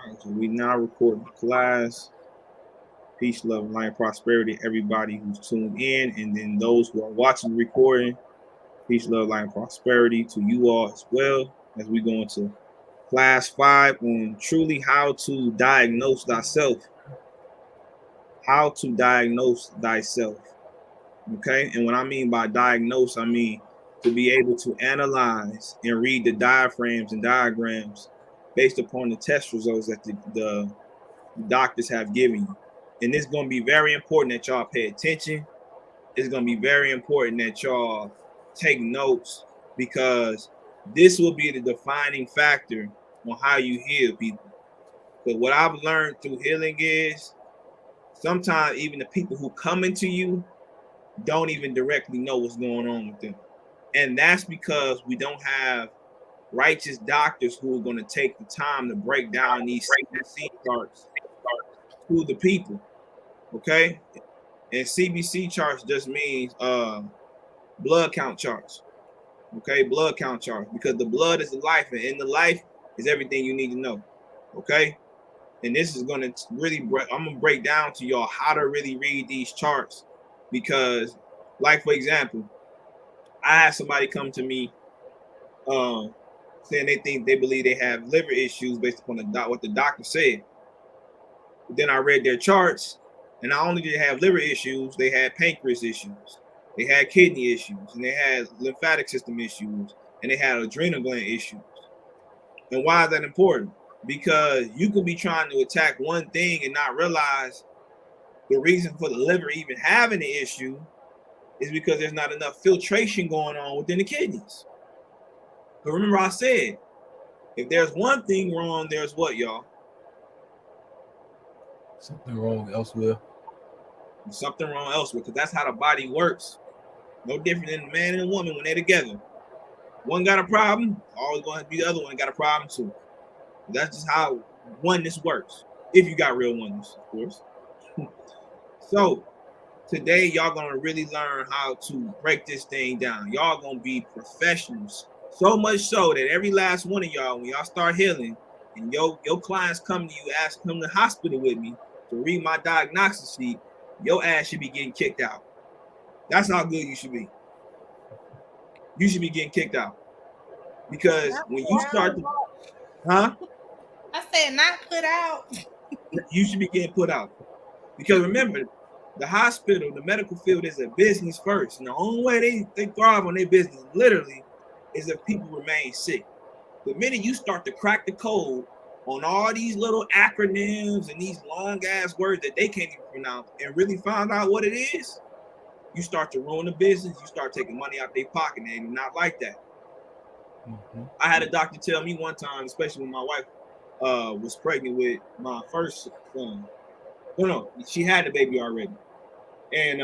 Alright, so we now record the class. Peace, love, light, and prosperity. Everybody who's tuned in, and then those who are watching the recording. Peace, love, light, and prosperity to you all as well. As we go into class 5 on truly how to diagnose thyself. How to diagnose thyself. Okay, and what I mean by diagnose, I mean to be able to analyze and read the diaphragms and diagrams based upon the test results that the doctors have given you. And it's going to be very important that y'all pay attention. It's going to be very important that y'all take notes, because this will be the defining factor on how you heal people. Because what I've learned through healing is sometimes even the people who come into you don't even directly know what's going on with them. And that's because we don't have righteous doctors who are going to take the time to break down these CBC charts to the people. Okay? And CBC charts just means blood count charts. Okay? Blood count charts. Because the blood is the life, and in the life is everything you need to know. Okay? And this is going to really, I'm going to break down to y'all how to really read these charts. Because, like, for example, I had somebody come to me saying they believe they have liver issues based upon what the doctor said. But then I read their charts, and not only did they have liver issues, they had pancreas issues, they had kidney issues, and they had lymphatic system issues, and they had adrenal gland issues. And why is that important? Because you could be trying to attack one thing and not realize the reason for the liver even having the issue is because there's not enough filtration going on within the kidneys. But remember I said, if there's one thing wrong, there's what, y'all? Something wrong elsewhere. Something wrong elsewhere, because that's how the body works. No different than a man and a woman when they're together. One got a problem, always going to be the other one got a problem too. That's just how oneness works. If you got real oneness, of course. So today, y'all gonna really learn how to break this thing down. Y'all gonna be professionals. So much so that every last one of y'all, when y'all start healing, and your clients come to you, ask come to the hospital with me to read my diagnosis sheet, your ass should be getting kicked out. That's how good you should be. You should be getting kicked out. Because when you start to, I said not put out. You should be getting put out. Because remember, the hospital, the medical field is a business first. And the only way they thrive on their business, literally, is if people remain sick. The minute you start to crack the code on all these little acronyms and these long-ass words that they can't even pronounce and really find out what it is, you start to ruin the business. You start taking money out their pocket, and they do not like that. Mm-hmm. I had a doctor tell me one time, especially when my wife was pregnant with my first son. No, she had the baby already. And,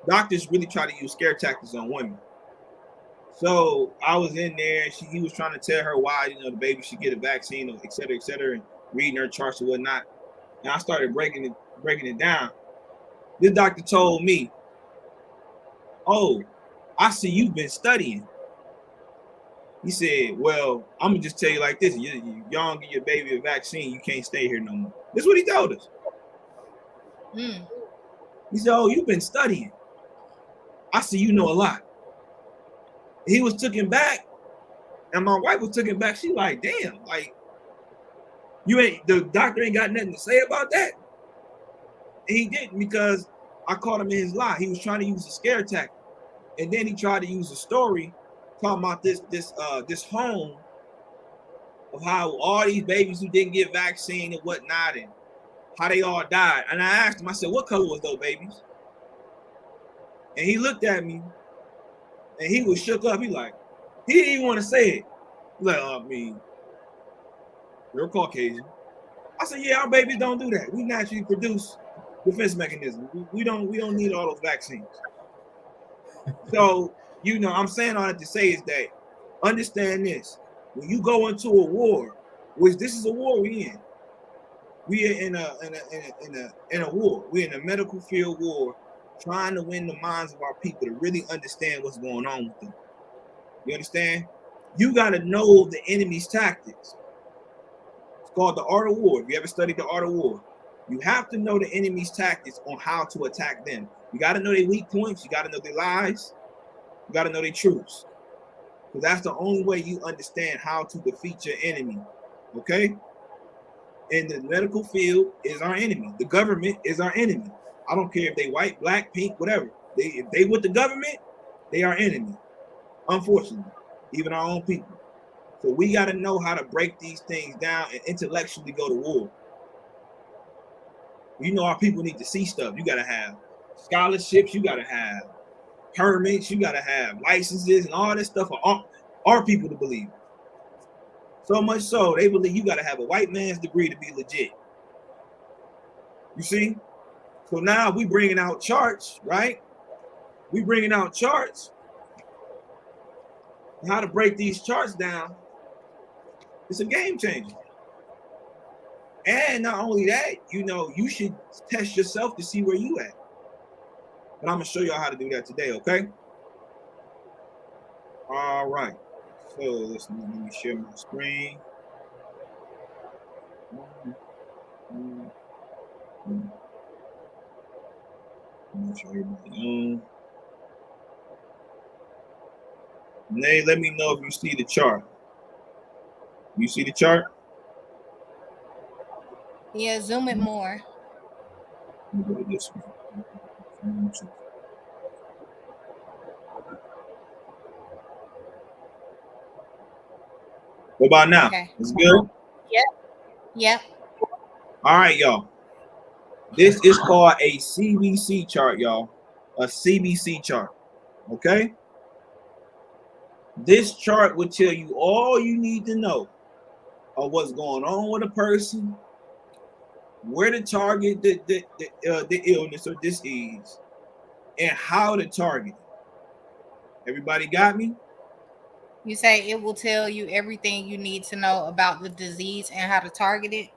doctors really try to use scare tactics on women. So I was in there, and he was trying to tell her why, the baby should get a vaccine, et cetera, and reading her charts and whatnot. And I started breaking it down. This doctor told me, "Oh, I see you've been studying." He said, "Well, I'm going to just tell you like this. Y'all don't give your baby a vaccine, you can't stay here no more." This is what he told us. He said, "Oh, you've been studying. I see you know a lot." He was taken back, and my wife was taken back. She like, "Damn, like, the doctor ain't got nothing to say about that." And he didn't, because I caught him in his lie. He was trying to use a scare tactic. And then he tried to use a story talking about this home of how all these babies who didn't get vaccine and whatnot, and how they all died. And I asked him, I said, "What color was those babies?" And he looked at me, and he was shook up. He didn't even want to say it. He's like, "I mean, you're Caucasian." I said, "Yeah, our babies don't do that. We naturally produce defense mechanisms. We don't need all those vaccines." So, I'm saying all that to say is that understand this. When you go into a war, which this is a war we are in a war. We're in a medical field war, trying to win the minds of our people to really understand what's going on with them. You understand? You got to know the enemy's tactics. It's called the art of war. If you ever studied the art of war, you have to know the enemy's tactics on how to attack them. You got to know their weak points. You got to know their lies. You got to know their truths. Because that's the only way you understand how to defeat your enemy. Okay? And the medical field is our enemy. The government is our enemy. I don't care if they white, black, pink, whatever. If they with the government, they are enemy. Unfortunately, even our own people. So we got to know how to break these things down and intellectually go to war. You know, our people need to see stuff. You got to have scholarships. You got to have permits. You got to have licenses and all this stuff for our people to believe. So much so, they believe you got to have a white man's degree to be legit. You see? So now we bringing out charts, right? We bringing out charts. How to break these charts down. It's a game changer. And not only that, you know, you should test yourself to see where you at. But I'm going to show y'all how to do that today, okay? All right. So let me share my screen. Make sure everybody on. Nay, let me know if you see the chart. You see the chart? Yeah, zoom it more. Let me go to this one. What about now? Okay. It's good? Yep. All right, y'all. This is called a CBC chart, y'all. A CBC chart. Okay? This chart will tell you all you need to know of what's going on with a person, where to target the illness or disease, and how to target it. Everybody got me? You say it will tell you everything you need to know about the disease and how to target it?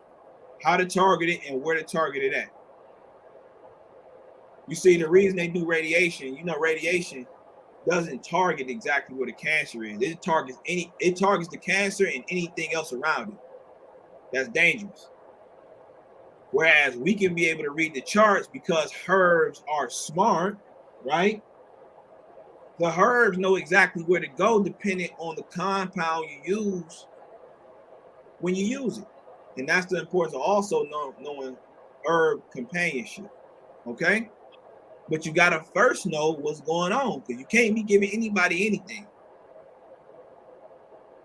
How to target it and where to target it at. You see, the reason they do radiation, you know, radiation doesn't target exactly where the cancer is. It targets the cancer and anything else around it. That's dangerous. Whereas we can be able to read the charts because herbs are smart, right? The herbs know exactly where to go depending on the compound you use when you use it. And that's the importance of also knowing herb companionship, okay? But you got to first know what's going on because you can't be giving anybody anything.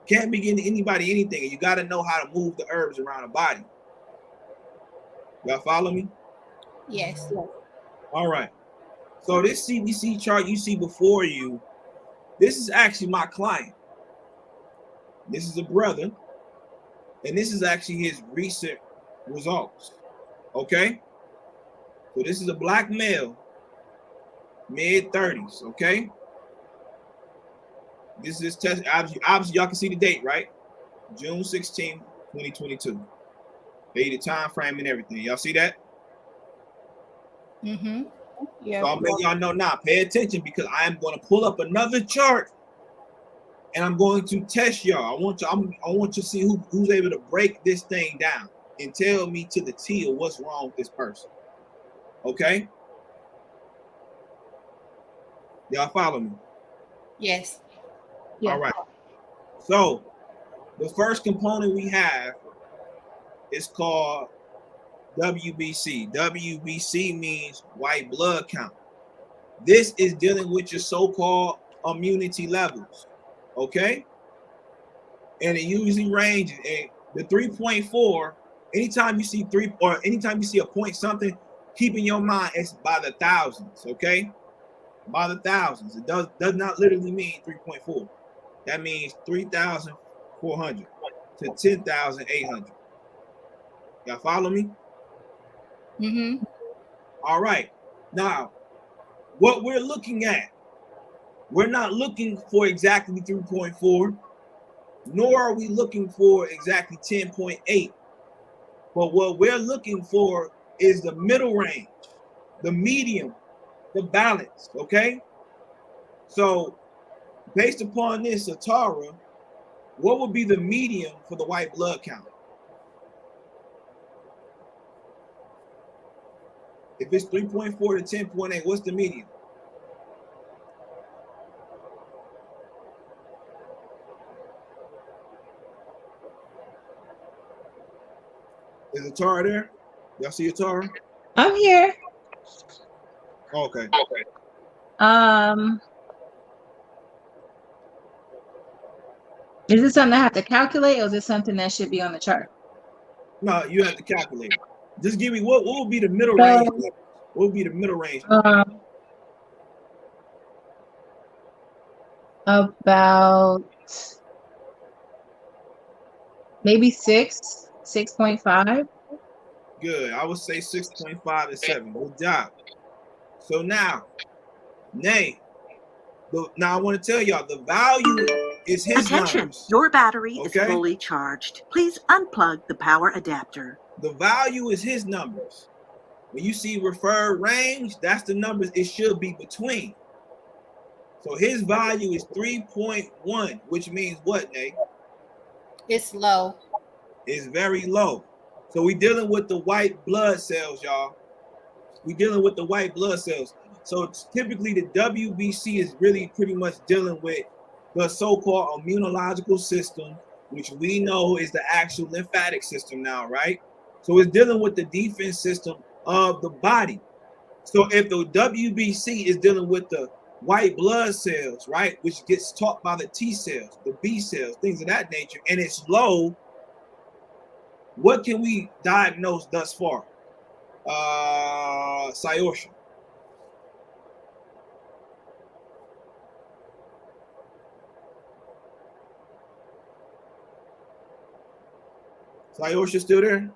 Can't be giving anybody anything, and you got to know how to move the herbs around the body. Y'all follow me? Yes. All right. So this CBC chart you see before you, this is actually my client. This is a brother, and this is actually his recent results. Okay? So this is a black male, mid-30s, okay? This is test. Obviously, y'all can see the date, right? June 16, 2022. They the time frame and everything. Y'all see that? Mm-hmm. Yeah. So I'll make y'all know now. Pay attention because I am going to pull up another chart, and I'm going to test y'all. I want you to see who's able to break this thing down and tell me to the T of what's wrong with this person. Okay? Y'all follow me? Yes. All right. So the first component we have is called WBC. WBC means white blood count. This is dealing with your so-called immunity levels. Okay? And it usually ranges. And the 3.4, anytime you see three or anytime you see a point something, keep in your mind it's by the thousands, okay? By the thousands. It does not literally mean 3.4. That means 3,400 to 10,800. Y'all follow me? Mm-hmm. All right. Now, what we're looking at, we're not looking for exactly 3.4, nor are we looking for exactly 10.8. But what we're looking for is the middle range, the medium, the balance, okay? So based upon this, Atara, what would be the medium for the white blood count? If it's 3.4 to 10.8, what's the median? Is Atara there? Y'all see Atara? I'm here. Okay. Is this something I have to calculate, or is this something that should be on the chart? No, you have to calculate it. Just give me what would be the middle So, range? What would be the middle range? About maybe 6.5. Good. I would say 6.5 to 7. Good job. So now, Nay, now I want to tell y'all the value is his Attention, numbers. your battery Okay? is fully charged. Please unplug the power adapter. The value is his numbers. When you see referred range, that's the numbers it should be between. So his value is 3.1, which means what, Nate? It's low. It's very low. So we're dealing with the white blood cells, y'all. We're dealing with the white blood cells. So typically the WBC is really pretty much dealing with the so-called immunological system, which we know is the actual lymphatic system now, right? So it's dealing with the defense system of the body. So if the WBC is dealing with the white blood cells, right, which gets taught by the T cells, the B cells, things of that nature, and it's low, what can we diagnose thus far? Sciosha. Sciosha still there?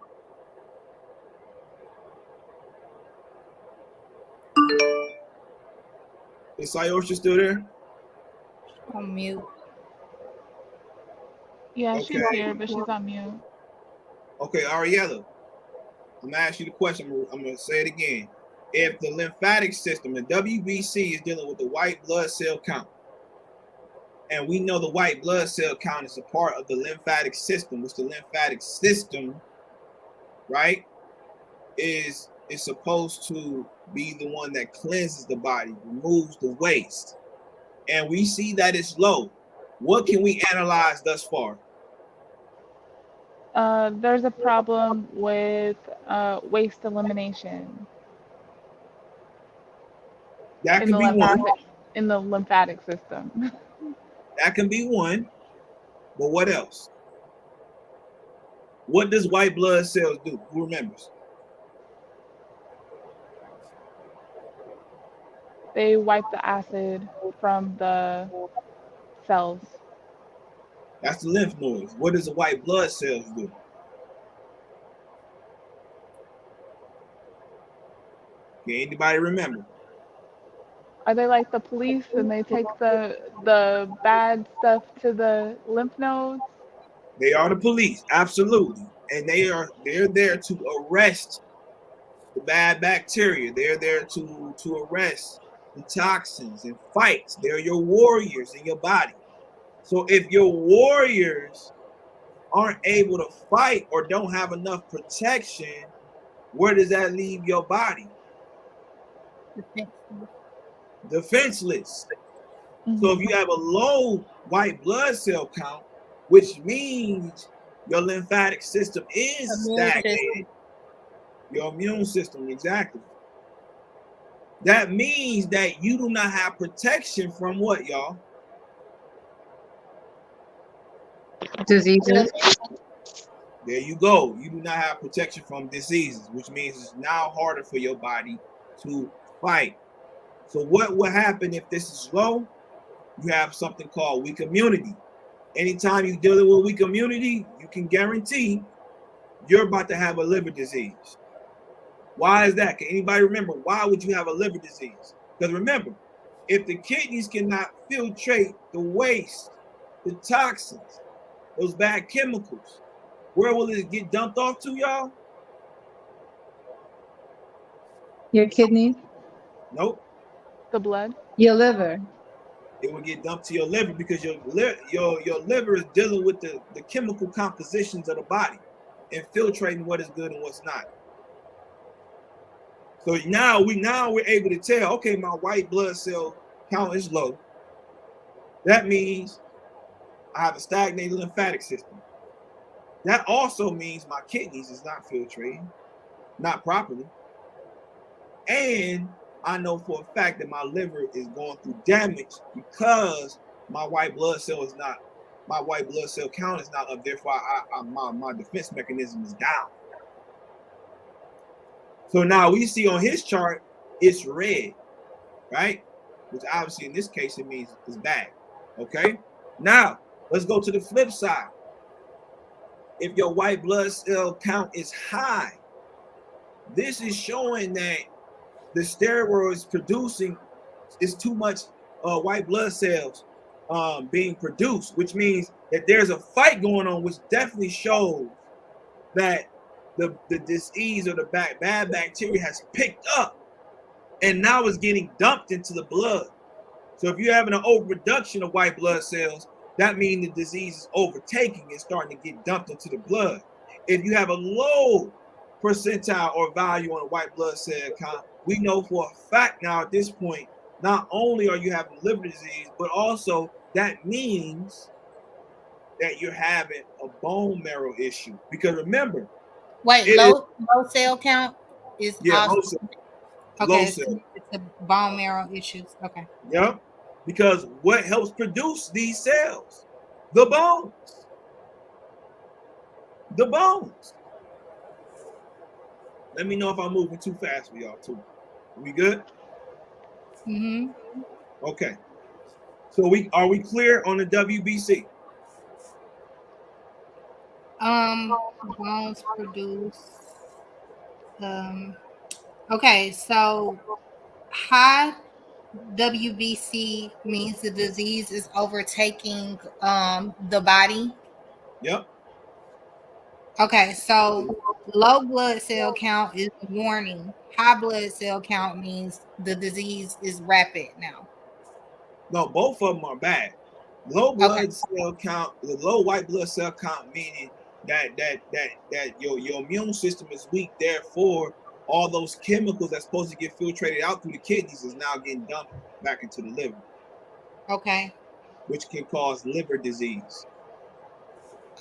Is Sciosha still there? On mute. Yeah, Okay. she's here, but she's on mute. Okay, Ariella, I'm gonna ask you the question. I'm gonna say it again. If the lymphatic system, the WBC, is dealing with the white blood cell count, and we know the white blood cell count is a part of the lymphatic system, which the lymphatic system, right, is supposed to be the one that cleanses the body, removes the waste, and we see that it's low. What can we analyze thus far? There's a problem with waste elimination That can be one. in the lymphatic system. That can be one. But what else? What does white blood cells do? Who remembers? They wipe the acid from the cells. That's the lymph nodes. What does the white blood cells do? Can anybody remember? Are they like the police and they take the bad stuff to the lymph nodes? They are the police, absolutely. And they're there to arrest the bad bacteria. They're there to arrest the toxins and fight. They're your warriors in your body. So if your warriors aren't able to fight or don't have enough protection, where does that leave your body? Defenseless. Mm-hmm. So if you have a low white blood cell count, which means your lymphatic system is stagnated, your immune system, exactly. That means that you do not have protection from what, y'all? Diseases. There you go. You do not have protection from diseases, which means it's now harder for your body to fight. So what will happen if this is low? You have something called weak immunity. Anytime you're dealing with weak immunity, you can guarantee you're about to have a liver disease. Why is that? Can anybody remember? Why would you have a liver disease? Because remember, if the kidneys cannot filtrate the waste, the toxins, those bad chemicals, where will it get dumped off to, y'all? Your kidneys. Nope. The blood. Your liver. It will get dumped to your liver because your liver is dealing with the chemical compositions of the body and filtrating what is good and what's not. So now we're able to tell, okay, my white blood cell count is low. That means I have a stagnated lymphatic system. That also means my kidneys is not filtrating, not properly. And I know for a fact that my liver is going through damage because my white blood cell count is not up. Therefore, my defense mechanism is down. So now we see on his chart, it's red, right? Which obviously in this case, it means it's bad. Okay. Now let's go to the flip side. If your white blood cell count is high, this is showing that the steroids producing is too much white blood cells being produced, which means that there's a fight going on, which definitely shows that the disease or the bad bacteria has picked up and now is getting dumped into the blood. So if you're having an overproduction of white blood cells, that means the disease is overtaking and starting to get dumped into the blood. If you have a low percentile or value on a white blood cell count, we know for a fact now at this point, not only are you having liver disease, but also that means that you're having a bone marrow issue. Because remember, Wait, low cell count is also low okay. cell. It's the bone marrow issues. Okay. Yep. Because what helps produce these cells? The bones. The bones. Let me know if I'm moving too fast for y'all too. We good? Mm-hmm. Okay. So are we clear on the WBC? Bones produce. Okay, so high WBC means the disease is overtaking the body. Yep. Okay, so low blood cell count is a warning. High blood cell count means the disease is rapid now. No, both of them are bad. Low Okay. blood cell count, the low white blood cell count, meaning that your immune system is weak. Therefore, all those chemicals that's supposed to get filtrated out through the kidneys is now getting dumped back into the liver, Okay. which can cause liver disease.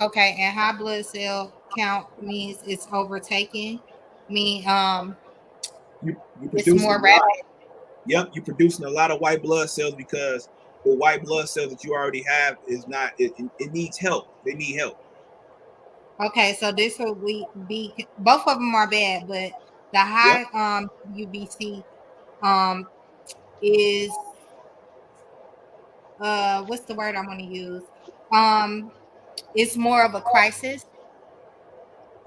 Okay, and high blood cell count means it's overtaken. Mean You it's producing more a lot. rapid. Yep, you're producing a lot of white blood cells because the white blood cells that you already have is not. It needs help. They need help. Okay, so this would be both of them are bad, but the Yep. high UBC um is what's the word I want to use? It's more of a crisis.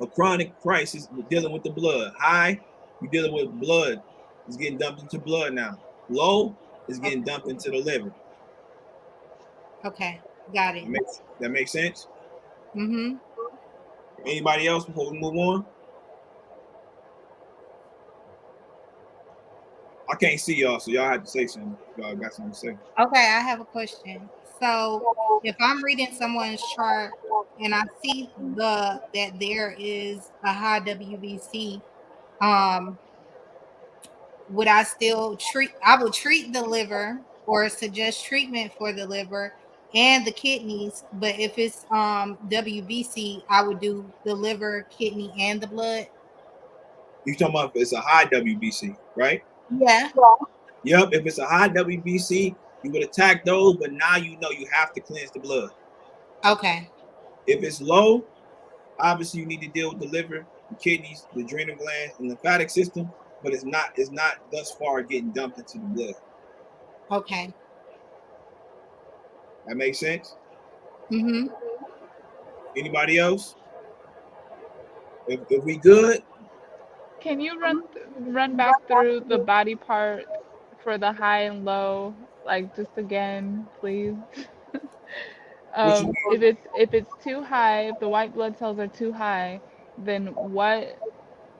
A chronic crisis dealing with the blood. High, you're dealing with blood. It's getting dumped into blood now. Low is getting dumped into the liver. Okay, got it. That makes sense? Mm-hmm. Anybody else before we move on? I can't see y'all, so y'all have to say something. Y'all got something to say. Okay, I have a question. So if I'm reading someone's chart and I see that there is a high WBC, would I still I would treat the liver or suggest treatment for the liver and the kidneys, but if it's WBC, I would do the liver, kidney, and the blood. You talking about if it's a high WBC, right? Yeah. Yep. If it's a high WBC, you would attack those, but now you know you have to cleanse the blood. Okay. If it's low, obviously you need to deal with the liver, the kidneys, the adrenal glands, and lymphatic system, but it's not thus far getting dumped into the blood. Okay. That makes sense? Mm-hmm. Anybody else? If we good, Can you run back through the body parts for the high and low, like just again, please? what you If it's too high, if the white blood cells are too high, then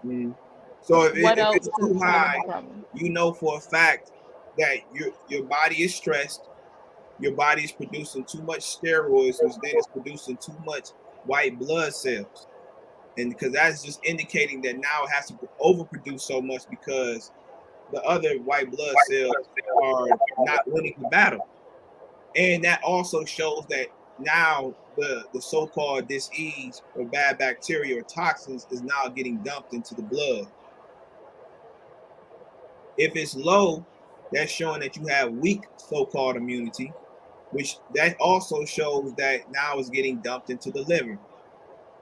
mean? So what if else it's is too causing the high, problem? you know for a fact that your body is stressed. Your body is producing too much steroids, which then is producing too much white blood cells. And because that's just indicating that now it has to overproduce so much because the other white blood cells are not winning the battle. And that also shows that now the so-called disease or bad bacteria or toxins is now getting dumped into the blood. If it's low, that's showing that you have weak so-called immunity, which that also shows that now it's getting dumped into the liver.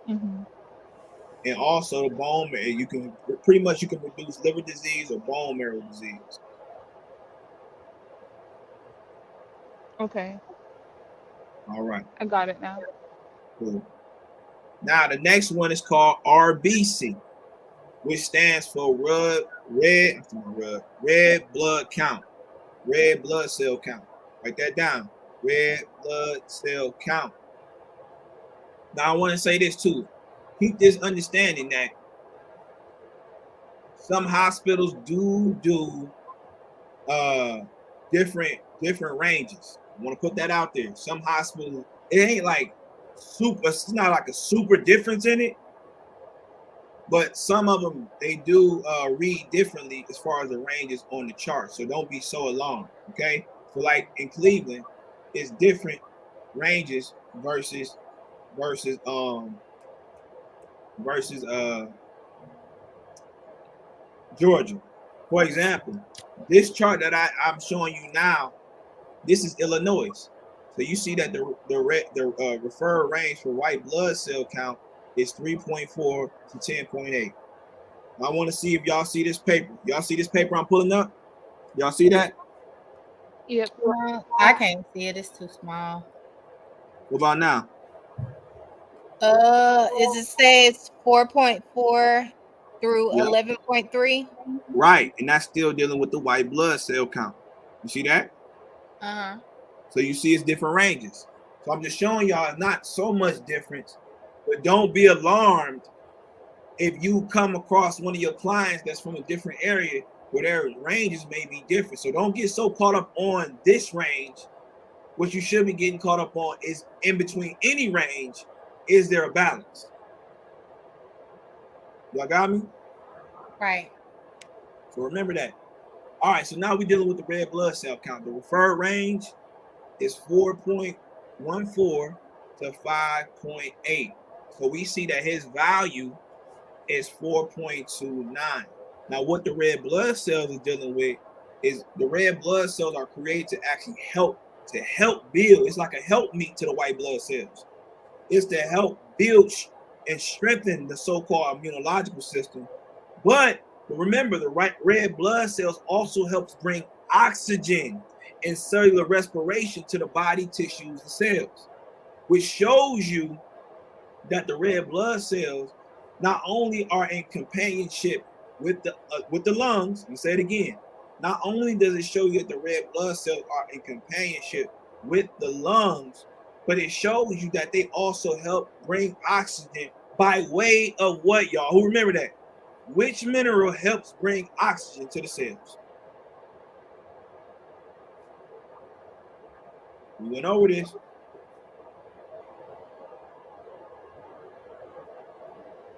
Mm-hmm. And also the bone marrow. You can pretty much reduce liver disease or bone marrow disease. Okay, All right, I got it now. cool. Now the next one is called RBC, which stands for red blood count, red blood cell count. Write that down. Red blood cell count. Now I want to say this too. Keep this understanding that some hospitals do different ranges. I want to put that out there. Some hospitals, it ain't like super, it's not like a super difference in it, but some of them they do read differently as far as the ranges on the chart. So don't be so alarmed. Okay. So like in Cleveland, it's different ranges versus versus Georgia. For example, this chart that I'm showing you now, this is Illinois. So you see that the referred range for white blood cell count is 3.4 to 10.8. I want to see if y'all see this paper. Y'all see this paper I'm pulling up? Y'all see that? Yep. I can't see it. It's too small. What about now? Is it says 4.4 through Yep. 11.3? Right, and that's still dealing with the white blood cell count. You see that? Uh-huh. So you see it's different ranges. So I'm just showing y'all not so much difference, but don't be alarmed if you come across one of your clients that's from a different area where their ranges may be different. So don't get so caught up on this range. What you should be getting caught up on is in between any range, is there a balance? Y'all got me? Right. So remember that. All right, so now we're dealing with the red blood cell count. The referred range is 4.14 to 5.8. So we see that his value is 4.29. Now, what the red blood cells is dealing with is the red blood cells are created to actually help build. It's like a help meet to the white blood cells. It's to help build and strengthen the so-called immunological system. But remember, the red blood cells also helps bring oxygen and cellular respiration to the body tissues and cells, which shows you that the red blood cells not only are in companionship with the lungs. You say it again. Not only does it show you that the red blood cells are in companionship with the lungs, but it shows you that they also help bring oxygen by way of what, y'all? Who remember that? Which mineral helps bring oxygen to the cells? We went over this.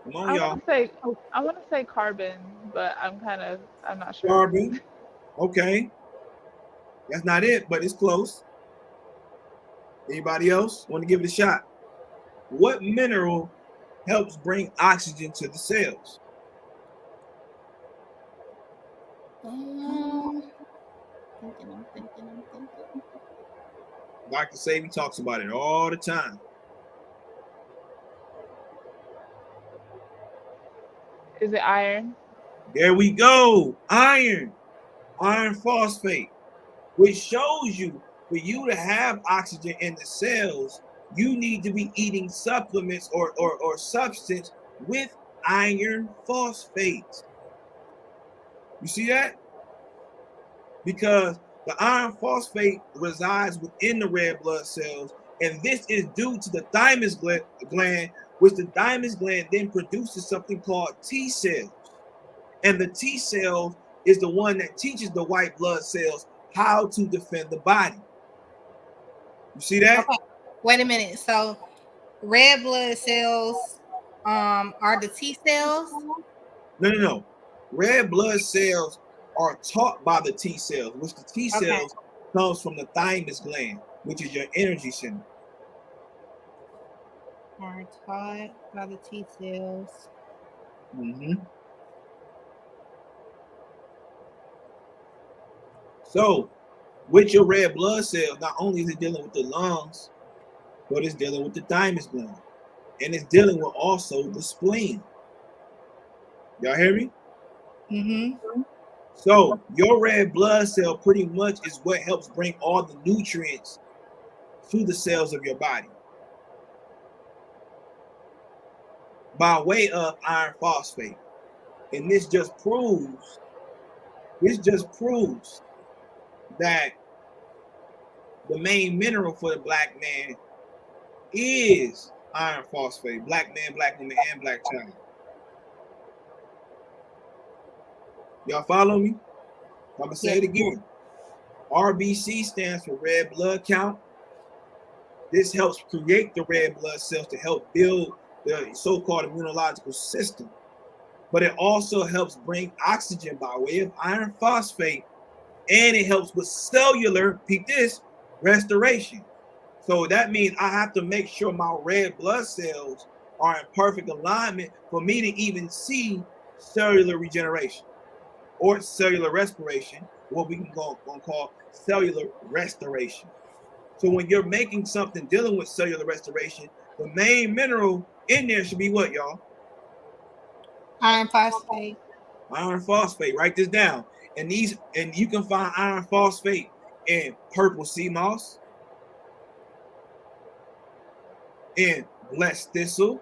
Come on, y'all. I want to say carbon, but I'm not sure. Carbon. Okay. That's not it, but it's close. Anybody else want to give it a shot? What mineral helps bring oxygen to the cells? Thinking. Dr. Savy talks about it all the time. Is it iron? There we go. Iron phosphate, which shows you for you to have oxygen in the cells, you need to be eating supplements or substance with iron phosphate. You see that? Because the iron phosphate resides within the red blood cells, and this is due to the thymus gland, which the thymus gland then produces something called T cells. And the T cells is the one that teaches the white blood cells how to defend the body. You see that? Okay. Wait a minute. So red blood cells are the T cells. No. Red blood cells are taught by the T cells, which the T Okay. cells comes from the thymus gland, which is your energy center. Are taught by the T cells. Mm-hmm. So, with your red blood cells, not only is it dealing with the lungs, but it's dealing with the thymus gland, and it's dealing with also the spleen. Y'all hear me? Mm-hmm. So your red blood cell pretty much is what helps bring all the nutrients to the cells of your body by way of iron phosphate. And this just proves that the main mineral for the black man is iron phosphate. Black man, black woman, and black child. Y'all follow me? I'm gonna say it again. RBC stands for red blood count. This helps create the red blood cells to help build the so-called immunological system. But it also helps bring oxygen by way of iron phosphate, and it helps with cellular, peep this, restoration. So that means I have to make sure my red blood cells are in perfect alignment for me to even see cellular regeneration or cellular respiration, what we can call cellular restoration. So when you're making something dealing with cellular restoration, the main mineral in there should be what, y'all? Iron phosphate. Iron phosphate. Write this down. And you can find iron phosphate in purple sea moss, in blessed thistle,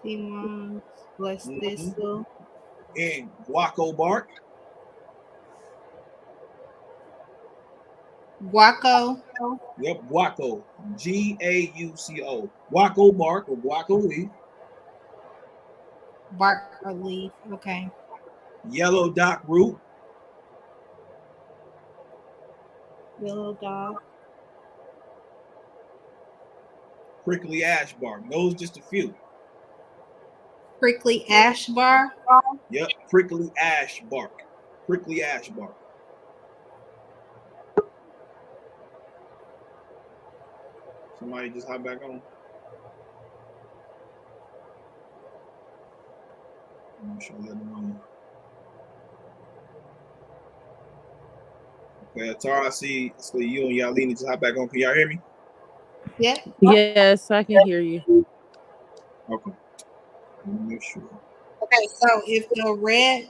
Simons, bless thistle. in guaco bark. Guaco. Yep, guaco. Gauco. Guaco bark or guaco leaf. Bark or leaf. Okay. Yellow dock root. Yellow dog. Prickly ash bark. Those just a few. Prickly ash bar. Yep, prickly ash bark. Prickly ash bark. Somebody just hop back on. I'm sure let them know. Okay, Tara, I see. So you and Yalini just hop back on. Can y'all hear me? Yep. Yes, I can hear you. Okay. Let me make sure. Okay, so if the red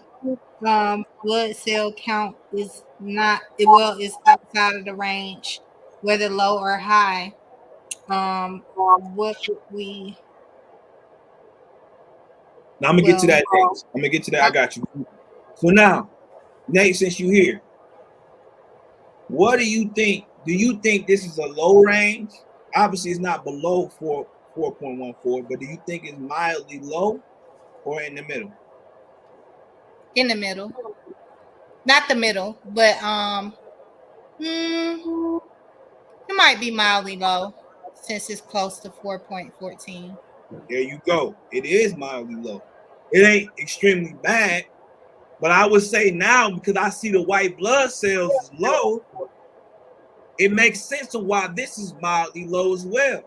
blood cell count is not is outside of the range, whether low or high, what would we Now I'm gonna get to that next. I'm gonna get to that. I got you. So now, Nate, since you here, what do you think? Do you think this is a low range? Obviously, it's not below 4.14, but do you think it's mildly low or in the middle? in the middle? Not the middle, but it might be mildly low since it's close to 4.14. There you go. It is mildly low. It ain't extremely bad, but I would say now because I see the white blood cells is low, it makes sense of why this is mildly low as well.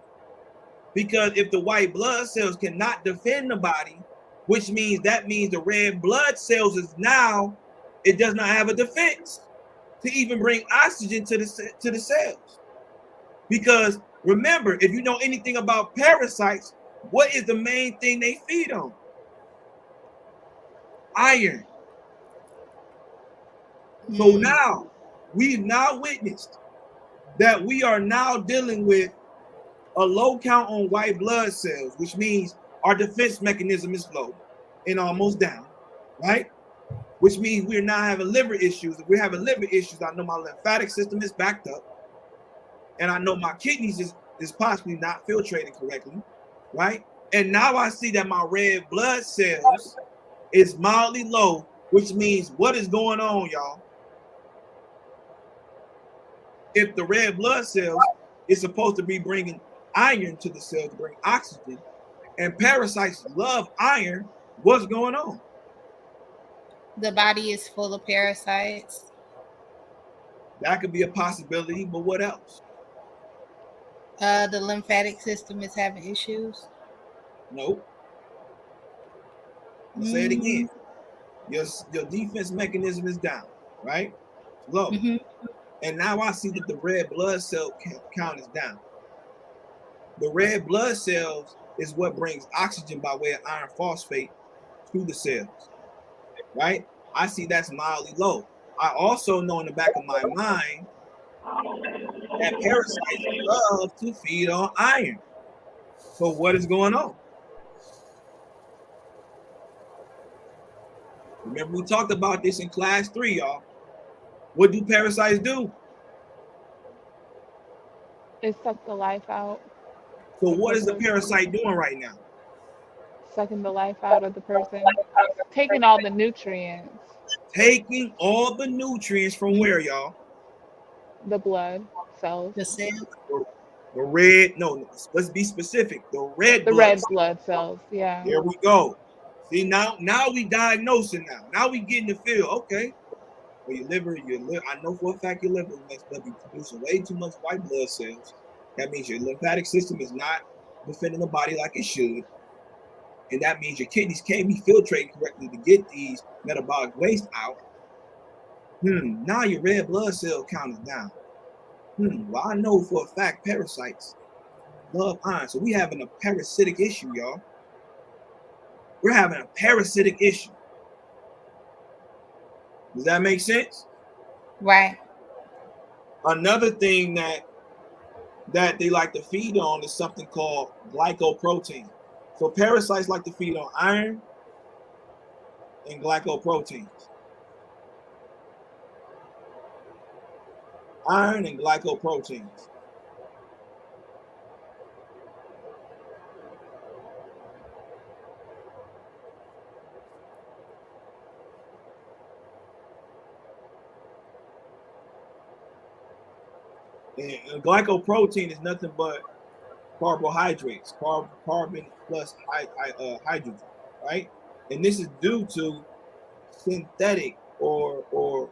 Because if the white blood cells cannot defend the body, which means the red blood cells is now, it does not have a defense to even bring oxygen to the cells. Because remember, if you know anything about parasites, what is the main thing they feed on? Iron. So now, we've now witnessed that we are now dealing with a low count on white blood cells, which means our defense mechanism is low and almost down, right? Which means we're now having liver issues. If we're having liver issues, I know my lymphatic system is backed up, and I know my kidneys is possibly not filtrating correctly, right? And now I see that my red blood cells is mildly low, which means what is going on, y'all? If the red blood cells is supposed to be bringing iron to the cells to bring oxygen, and parasites love iron, what's going on? The body is full of parasites. That could be a possibility, but what else? The lymphatic system is having issues. Nope. I'll say it Mm-hmm. again. Your defense mechanism is down, right? It's low. Mm-hmm. And now I see that the red blood cell count is down. The red blood cells is what brings oxygen by way of iron phosphate to the cells, right? I see that's mildly low. I also know in the back of my mind that parasites love to feed on iron. So what is going on? Remember, we talked about this in class 3, y'all. What do parasites do? It sucked the life out. So of what is the person. parasite doing right now? Sucking the life out of the person. Taking all the nutrients. Taking all the nutrients from where, y'all? The blood cells. The cell. The red, no, let's be specific. The red The blood red cells. blood cells, yeah. There we go. See, now we diagnosing now. Now we getting the feel. Okay. Well, your liver, I know for a fact your liver is messed up. You're producing way too much white blood cells. That means your lymphatic system is not defending the body like it should. And that means your kidneys can't be filtrating correctly to get these metabolic waste out. Now your red blood cell count is down. Well, I know for a fact parasites love iron. So we having a parasitic issue, y'all. We're having a parasitic issue. Does that make sense? Right. Another thing that they like to feed on is something called glycoprotein. So parasites like to feed on iron and glycoproteins. Iron and glycoproteins. And glycoprotein is nothing but carbohydrates, carbon plus hydrogen, right? And this is due to synthetic due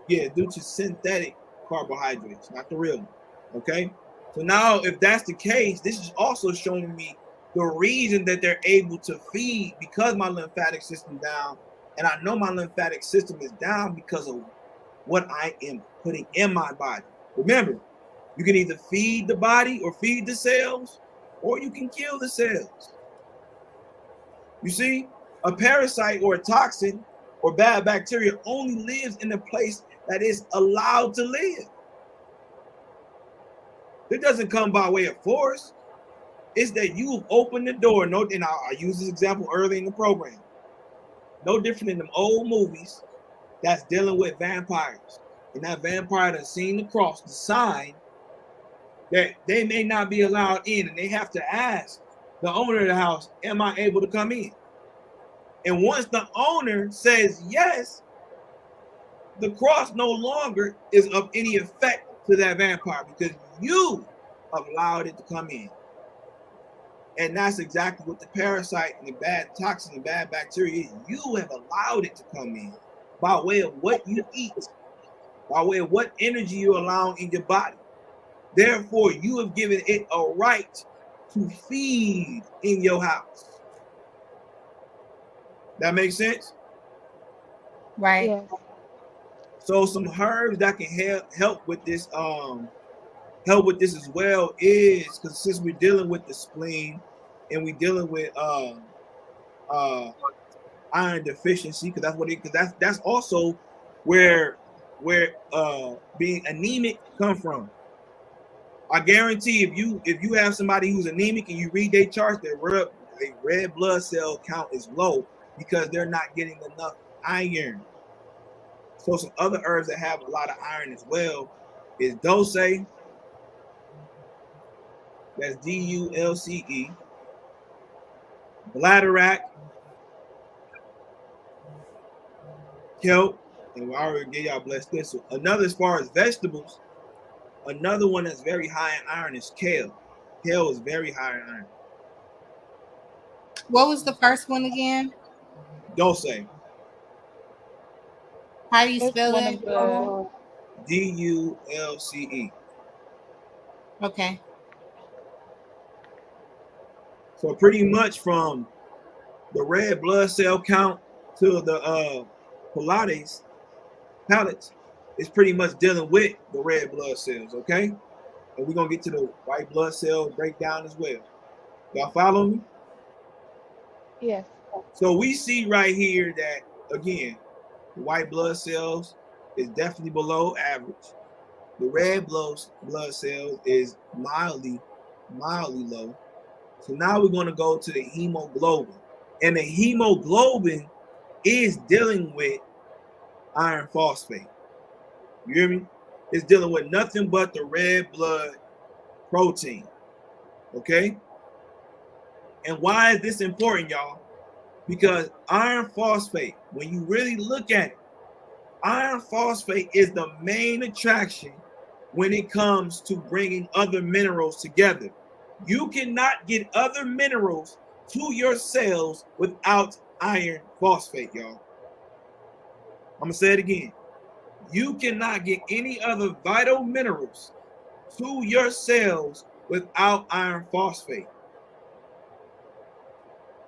to synthetic carbohydrates, not the real one. Okay. So now, if that's the case, this is also showing me the reason that they're able to feed, because my lymphatic system down, and I know my lymphatic system is down because of what I am putting in my body. Remember, you can either feed the body or feed the cells, or you can kill the cells. You see, a parasite or a toxin or bad bacteria only lives in a place that is allowed to live. It doesn't come by way of force. It's that you've opened the door. And I used this example early in the program. No different than them old movies that's dealing with vampires. And that vampire has seen the cross, the sign that they may not be allowed in, and they have to ask the owner of the house, am I able to come in? And once the owner says yes, the cross no longer is of any effect to that vampire because you allowed it to come in. And that's exactly what the parasite and the bad toxin and bad bacteria is. You have allowed it to come in by way of what you eat, by way of what energy you allow in your body. Therefore, you have given it a right to feed in your house. That makes sense? Right. Yeah. So some herbs that can help with this as well is, because since we're dealing with the spleen and we're dealing with iron deficiency, because that's also where being anemic come from. I guarantee if you have somebody who's anemic and you read their charts, their red blood cell count is low because they're not getting enough iron. So some other herbs that have a lot of iron as well is Dulce. That's Dulce. Bladderwrack, kelp, and I already gave y'all blessed this. So another, as far as vegetables, another one that's very high in iron is kale. Kale is very high in iron. What was the first one again? Dose. How do you It's spell one that? of the. DULCE. Okay. So pretty much from the red blood cell count to the Pilates pellets is pretty much dealing with the red blood cells, okay? And we're gonna get to the white blood cell breakdown as well. Y'all follow me? Yes. So we see right here that again, the white blood cells is definitely below average. The red blood cells is mildly low. So now we're going to go to the hemoglobin. And the hemoglobin is dealing with iron phosphate. You hear me? It's dealing with nothing but the red blood protein. Okay? And why is this important, y'all? Because iron phosphate, when you really look at it, iron phosphate is the main attraction when it comes to bringing other minerals together. You cannot get other minerals to your cells without iron phosphate, y'all. I'm going to say it again. You cannot get any other vital minerals to your cells without iron phosphate.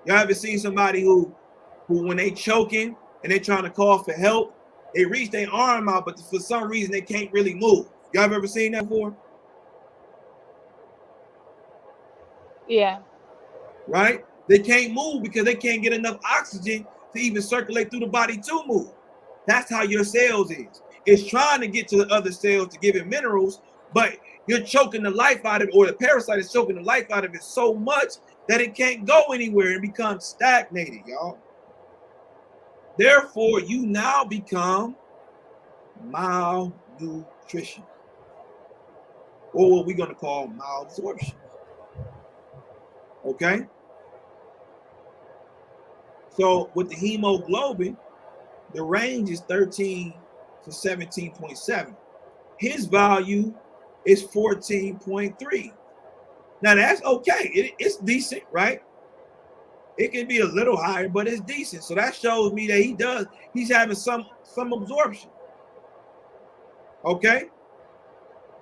Y'all ever seen somebody who when they choking and they trying to call for help, they reach their arm out, but for some reason they can't really move? Y'all have ever seen that before? Yeah. Right? They can't move because they can't get enough oxygen to even circulate through the body to move. That's how your cells is. It's trying to get to the other cells to give it minerals, but you're choking the life out of it, or the parasite is choking the life out of it so much that it can't go anywhere and becomes stagnated, y'all. Therefore, you now become malnutrition, or what we're going to call malabsorption. Okay? So with the hemoglobin, the range is 13 to 17.7. His value is 14.3. Now that's okay. It's decent, right? It can be a little higher, but it's decent. So that shows me that he's having some absorption. Okay?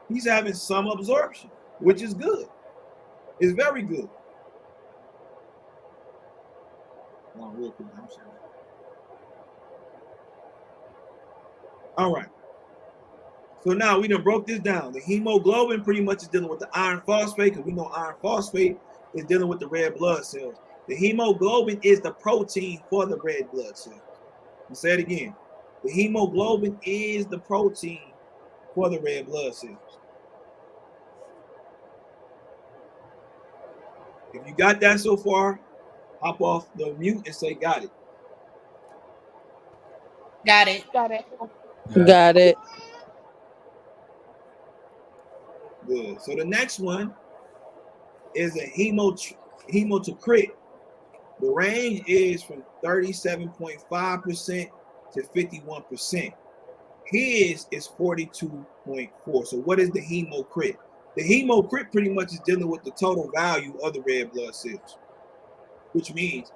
He's having some absorption, which is good. It's very good. Real quick, I'm sorry. All right. So now we done broke this down. The hemoglobin pretty much is dealing with the iron phosphate, because we know iron phosphate is dealing with the red blood cells. The hemoglobin is the protein for the red blood cells. I'll say it again. The hemoglobin is the protein for the red blood cells. If you got that so far, hop off the mute and say got it. Got it. Got it. Got it. Good. So the next one is a hematocrit. The range is from 37.5% to 51%. His is 42.4. So what is the hemocrit? The hemocrit pretty much is dealing with the total value of the red blood cells, which means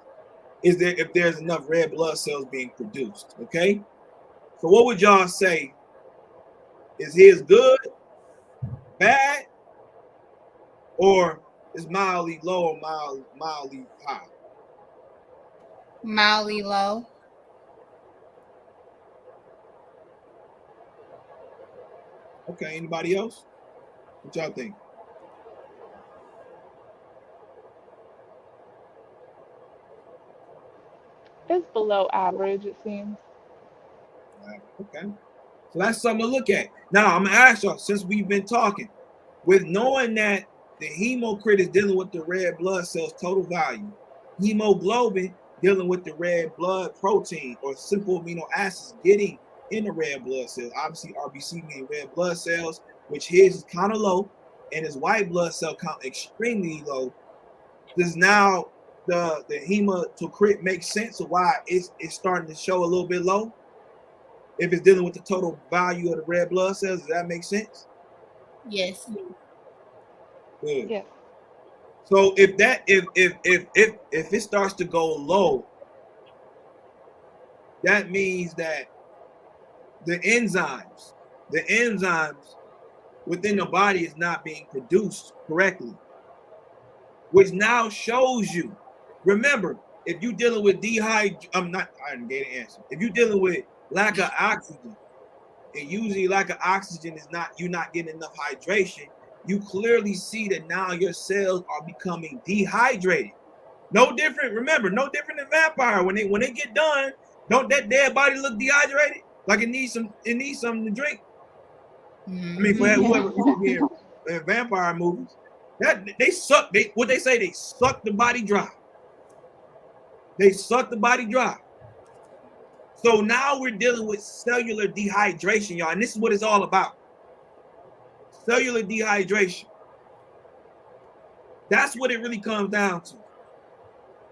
if there's enough red blood cells being produced. Okay. So what would y'all say? Is his good, bad, or is mildly low or mildly high? Mildly low. Okay. Anybody else? What y'all think? It's below average, it seems. Okay. So that's something to look at. Now, I'm going to ask y'all, since we've been talking, with knowing that the hemocrit is dealing with the red blood cells total value, hemoglobin dealing with the red blood protein or simple amino acids getting in the red blood cells. Obviously, RBC meaning red blood cells, which his is kind of low, and his white blood cell count extremely low. Does now the hematocrit make sense of why it's starting to show a little bit low? If it's dealing with the total value of the red blood cells, does that make sense? Yes. Good. Yes. So if it starts to go low, that means that the enzymes within the body is not being produced correctly, which now shows you. Remember, if you're dealing with I didn't get an answer. If you're dealing with lack of oxygen, and usually lack of oxygen is you're not getting enough hydration, you clearly see that now your cells are becoming dehydrated. No different, remember, no different than vampire. When they get done, don't that dead body look dehydrated? Like it needs something to drink. I mean, for whoever in vampire movies, that they suck. They suck the body dry. They suck the body dry. So now we're dealing with cellular dehydration, y'all, and this is what it's all about. Cellular dehydration. That's what it really comes down to.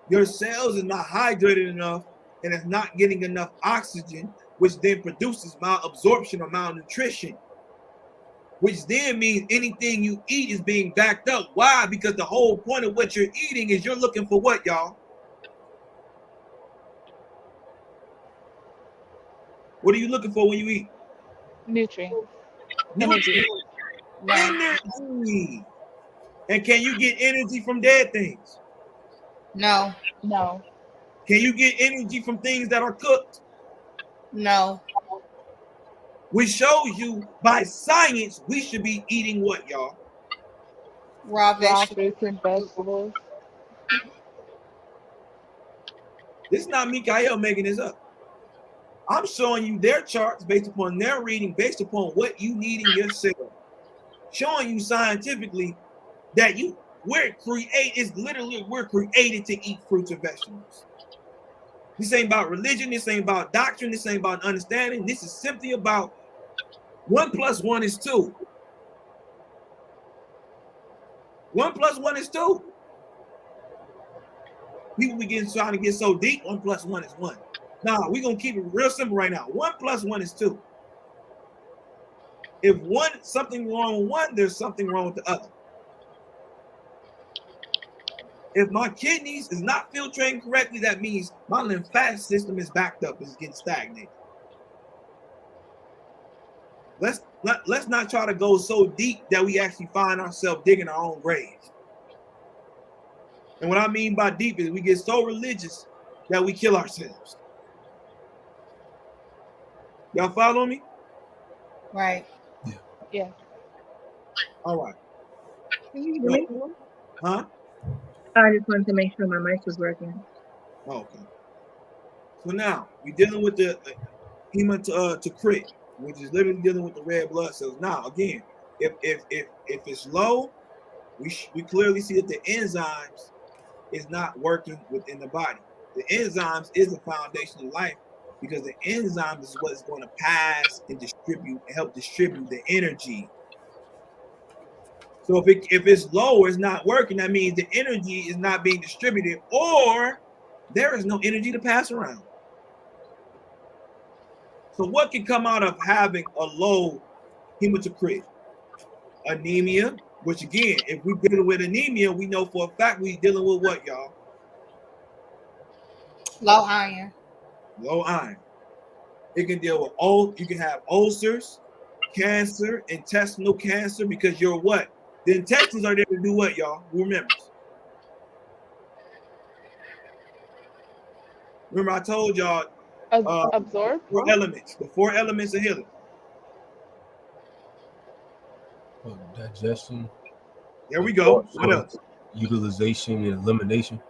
Your cells are not hydrated enough, and it's not getting enough oxygen, which then produces malabsorption or malnutrition, which then means anything you eat is being backed up. Why? Because the whole point of what you're eating is you're looking for what, y'all? What are you looking for when you eat? Nutrients. Nutrients. Energy. And can you get energy from dead things? No. No. Can you get energy from things that are cooked? No. Which shows you by science we should be eating what, y'all? Raw Raw vegetables. fruits and vegetables. This is not Mikael making this up. I'm showing you their charts based upon their reading, based upon what you need in your cell. Showing you scientifically that we're created to eat fruits and vegetables. This ain't about religion, this ain't about doctrine, this ain't about understanding. This is simply about 1 + 1 is 2. 1 + 1 is 2. People begin trying to get so deep, 1 + 1 is 1. Nah, we're gonna keep it real simple right now. 1 + 1 is 2. If something wrong with one, there's something wrong with the other. If my kidneys is not filtrating correctly, that means my lymphatic system is backed up, is getting stagnated. Let's not try to go so deep that we actually find ourselves digging our own grave. And what I mean by deep is we get so religious that we kill ourselves. Y'all follow me? Right. Yeah. All right. Can you hear me? Huh? I just wanted to make sure my mic was working. Oh, okay. So now we're dealing with the hematocrit, which is literally dealing with the red blood cells. Now, again, if it's low, we clearly see that the enzymes is not working within the body. The enzymes is the foundation of life because the enzymes is what's going to pass and help distribute the energy. So if it's low or it's not working, that means the energy is not being distributed or there is no energy to pass around. So what can come out of having a low hematocrit? Anemia, which again, if we're dealing with anemia, we know for a fact we're dealing with what, y'all? Low iron. Low iron. It can deal with you can have ulcers, cancer, intestinal cancer, because you're what? The intestines are there to do what, y'all? Who remembers? Remember I told y'all Absorb? 4 elements, the 4 elements of healing. Digestion. There we go. What else? Utilization and elimination.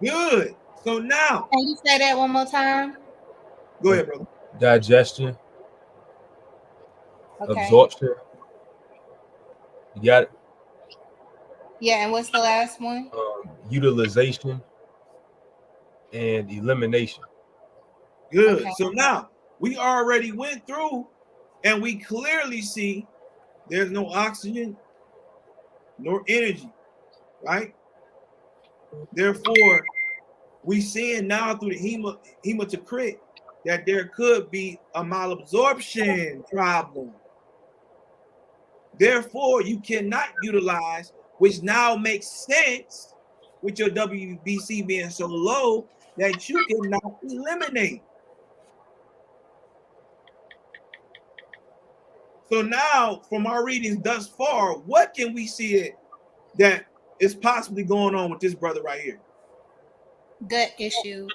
Good. So now. Can you say that one more time? Go ahead, brother. Digestion. Okay. Absorption. You got it? Yeah, and what's the last one? Utilization and elimination. Good. Okay. So now we already went through and we clearly see there's no oxygen nor energy, right? Therefore, we seeing now through the hematocrit that there could be a malabsorption problem. Therefore, you cannot utilize which now makes sense with your WBC being so low that you cannot eliminate. So now, from our readings thus far, what can we see that is possibly going on with this brother right here? Gut issues.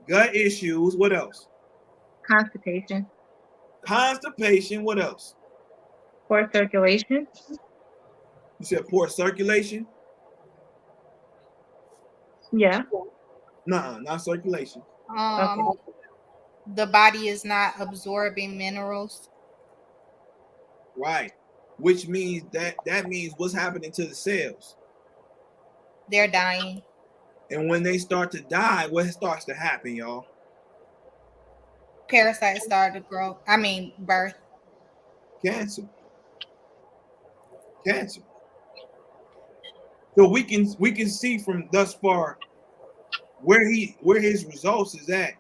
Gut issues. What else? Constipation. Constipation. What else? Poor circulation. You said poor circulation? Yeah. Nuh-uh, not circulation. Um, the body is not absorbing minerals. Right. Which means that means what's happening to the cells. They're dying. And when they start to die, what starts to happen, y'all? Parasites start to grow. Birth. Cancer. Cancer. So we can see from thus far where his results is at,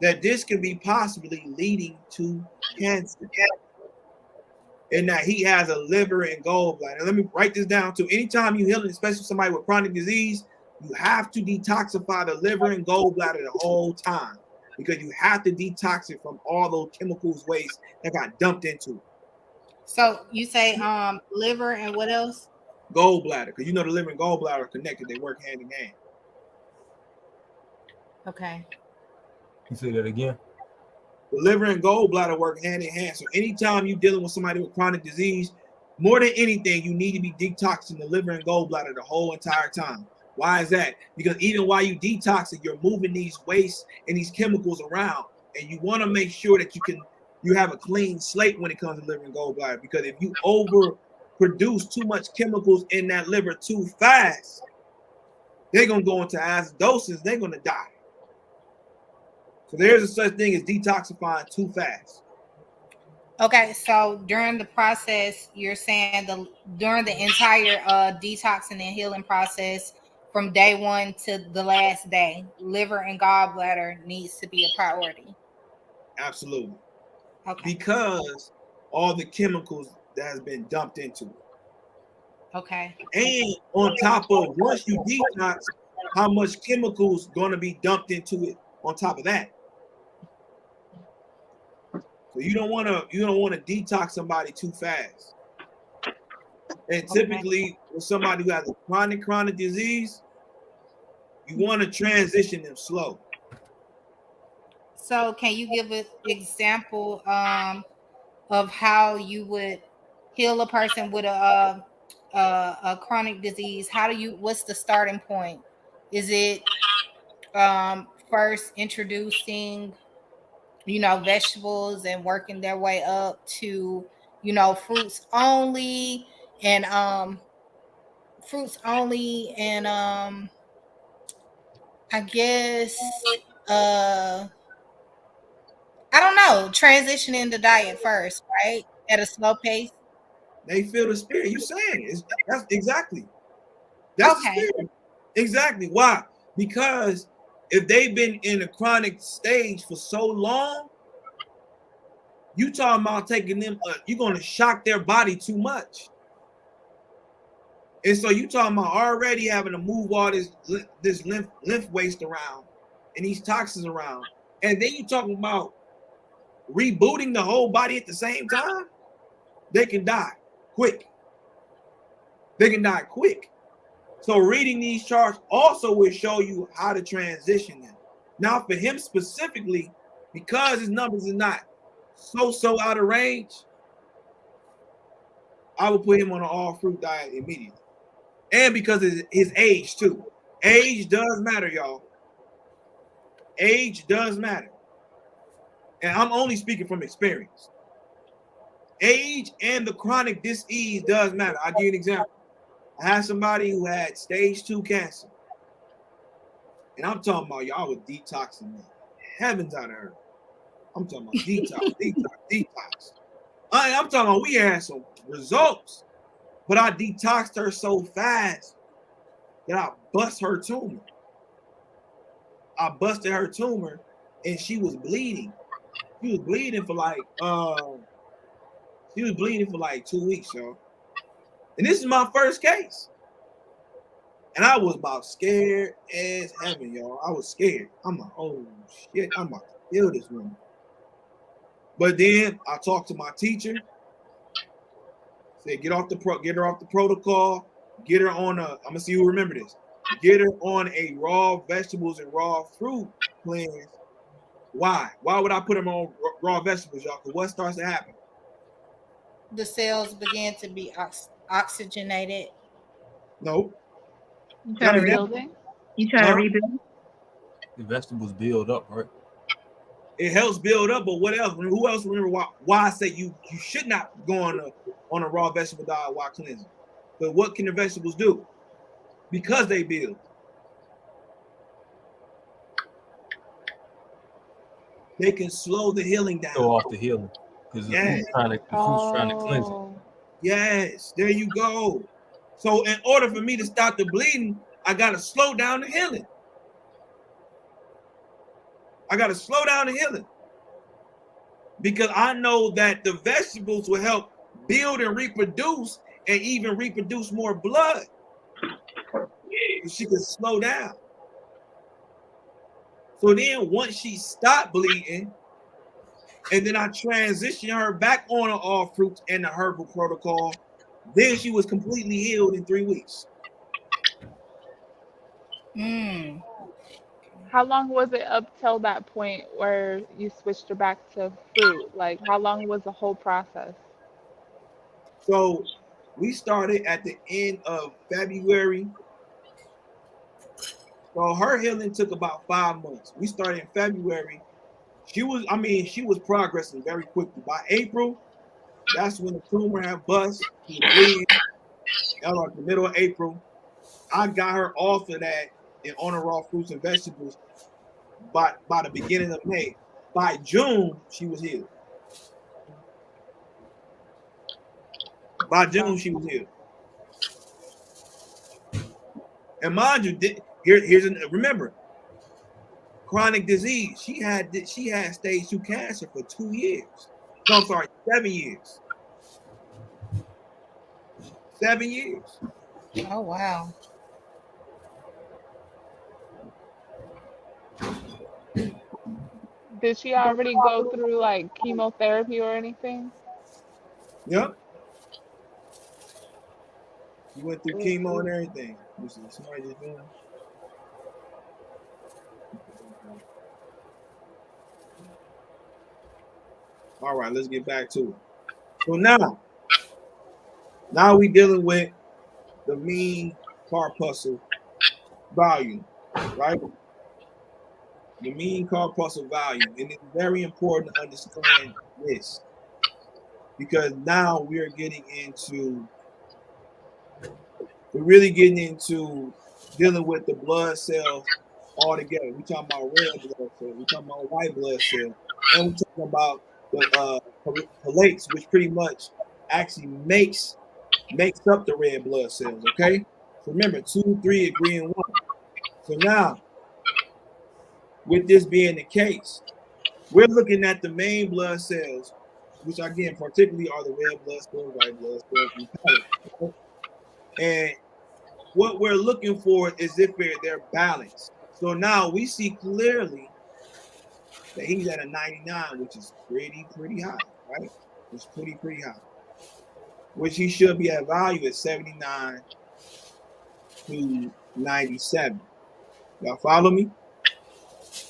that this could be possibly leading to cancer. And that he has a liver and gallbladder. Let me write this down too. Anytime you heal, especially somebody with chronic disease, you have to detoxify the liver and gallbladder the whole time, because you have to detox it from all those chemicals, waste that got dumped into it. So you say liver and what else? Gallbladder, because you know the liver and gallbladder are connected. They work hand in hand. Okay. You say that again? The liver and gallbladder work hand in hand. So anytime you're dealing with somebody with chronic disease, more than anything, you need to be detoxing the liver and gallbladder the whole entire time. Why is that? Because even while you detoxing, you're moving these wastes and these chemicals around, and you want to make sure that you have a clean slate when it comes to liver and gallbladder. Because if you overproduce too much chemicals in that liver too fast, they're gonna go into acidosis. They're gonna die. So there's a such thing as detoxifying too fast. Okay, so during the process, you're saying during the entire detoxing and healing process, from day one to the last day, liver and gallbladder needs to be a priority. Absolutely. Okay. Because all the chemicals that has been dumped into it. Okay. And on top of, once you detox, how much chemicals going to be dumped into it on top of that. So you don't want to detox somebody too fast. And typically with somebody who has a chronic disease, you want to transition them slow. So can you give an example of how you would heal a person with a chronic disease? What's the starting point? Is it first introducing vegetables and working their way up to fruits only and I guess I don't know, transitioning the diet first, right? At a slow pace. They feel the spirit. You saying that's exactly. That's Okay. the spirit. Exactly. Why? Because if they've been in a chronic stage for so long, you talking about taking them, you're going to shock their body too much. And so you talking about already having to move all this lymph waste around and these toxins around. And then you talking about rebooting the whole body at the same time. They can die quick. They can die quick. So reading these charts also will show you how to transition them. Now for him specifically, because his numbers are not so out of range, I would put him on an all fruit diet immediately. And because of his age too. Age does matter, y'all. Age does matter. And I'm only speaking from experience. Age and the chronic disease does matter. I'll give you an example. I had somebody who had stage 2 cancer. And I'm talking about y'all with detoxing the heavens out of her. I'm talking about detox. I'm talking about we had some results, but I detoxed her so fast that I bust her tumor. I busted her tumor and she was bleeding. She was bleeding for like 2 weeks, y'all. And this is my first case. And I was about scared as heaven, y'all. I was scared. I'm like, oh shit, I'm about to kill this woman. But then I talked to my teacher, said, get her off the protocol, get her on I'm gonna see who remember this. Get her on a raw vegetables and raw fruit cleanse. Why? Why would I put them on raw vegetables, y'all? Because what starts to happen? The cells began to be oxygenated. No. You try to Rebuilding? rebuild. The vegetables build up, right? It helps build up, but what else? Who else remember why I say you should not go on a raw vegetable diet while cleansing? But what can the vegetables do? Because they build. They can slow the healing down. Throw off the healing. Because the Yes. fruit's trying to cleanse it. Yes, there you go. So in order for me to stop the bleeding, I gotta slow down the healing. Because I know that the vegetables will help build and reproduce and even reproduce more blood. She can slow down. So then once she stopped bleeding, and then I transitioned her back on all fruits and the herbal protocol, then she was completely healed in 3 weeks. How long was it up till that point where you switched her back to fruit? Like, how long was the whole process? So we started at the end of February. So her healing took about 5 months. We started in February. She was progressing very quickly. By April, that's when the tumor had bust. She was bleeding. That was like the middle of April. I got her off of that and on the raw fruits and vegetables by the beginning of May. By June, she was healed. By June, she was healed. And mind you, remember, chronic disease. She had stage 2 cancer for 2 years. No, I'm sorry, 7 years. 7 years. Oh wow. Did she already go through like chemotherapy or anything? Yep. She went through chemo and everything. Somebody just doing. All right, let's get back to it. So now we dealing with the mean corpuscle volume, right? The mean corpuscle volume, and it's very important to understand this because now we're really getting into dealing with the blood cells all together. We're talking about red blood cells, we're talking about white blood cells, and we're talking about the collates, which pretty much actually makes up the red blood cells. Okay, so remember 2, 3 agree in 1. So now, with this being the case, we're looking at the main blood cells, which again particularly are the red blood cells, white blood cells, and platelets. And what we're looking for is if they're balanced. So now we see clearly that he's at a 99, which is pretty high, right? It's pretty high. Which he should be at value at 79 to 97. Y'all follow me?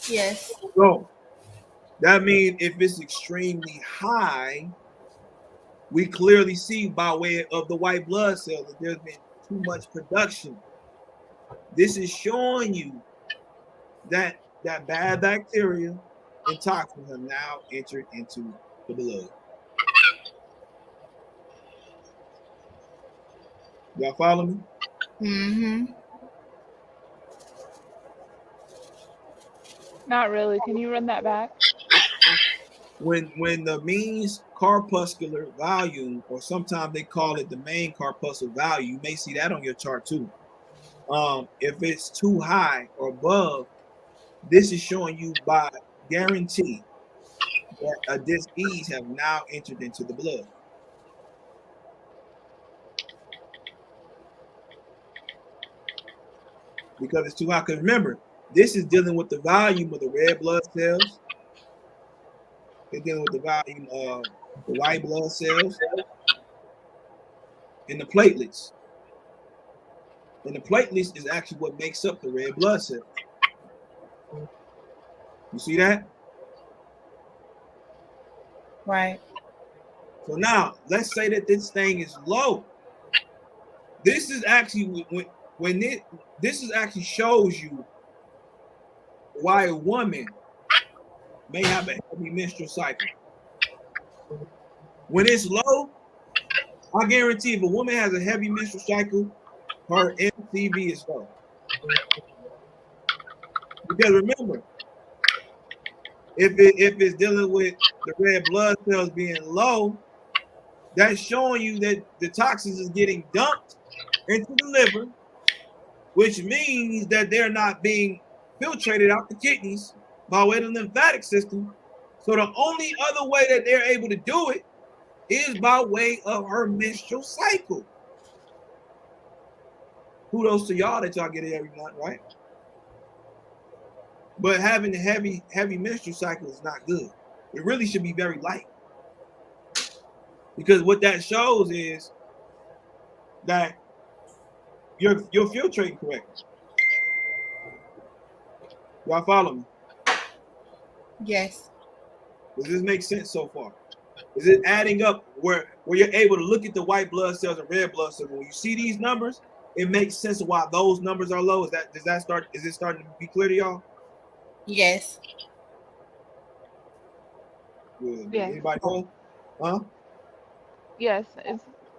Yes. So that means if it's extremely high, we clearly see by way of the white blood cell that there's been too much production. This is showing you that bad bacteria and toxins have now entered into the blood. Y'all follow me? Mm-hmm. Not really. Can you run that back? When the mean corpuscular volume, or sometimes they call it the main corpuscle value, you may see that on your chart too. If it's too high or above, this is showing you by guarantee that a disease have now entered into the blood. because it's too high. Because remember, this is dealing with the volume of the red blood cells. They're dealing with the volume of the white blood cells and the platelets. And the platelets is actually what makes up the red blood cells. You see that? Right. So now, let's say that this thing is low. This is actually this is actually shows you why a woman may have a heavy menstrual cycle. When it's low, I guarantee if a woman has a heavy menstrual cycle, her MCV is low. Because remember, if it's dealing with the red blood cells being low, that's showing you that the toxins is getting dumped into the liver, which means that they're not being filtrated out the kidneys by way of the lymphatic system. So the only other way that they're able to do it is by way of her menstrual cycle. Kudos to y'all that y'all get it every month, right? But having a heavy menstrual cycle is not good. It really should be very light. Because what that shows is that you're filtrating correctly. Y'all follow me? Yes. Does this make sense so far? Is it adding up where you're able to look at the white blood cells and red blood cells? When you see these numbers, it makes sense of why those numbers are low. Is it starting to be clear to y'all? Yes. Good. Yes. Anybody else? Huh? Yes,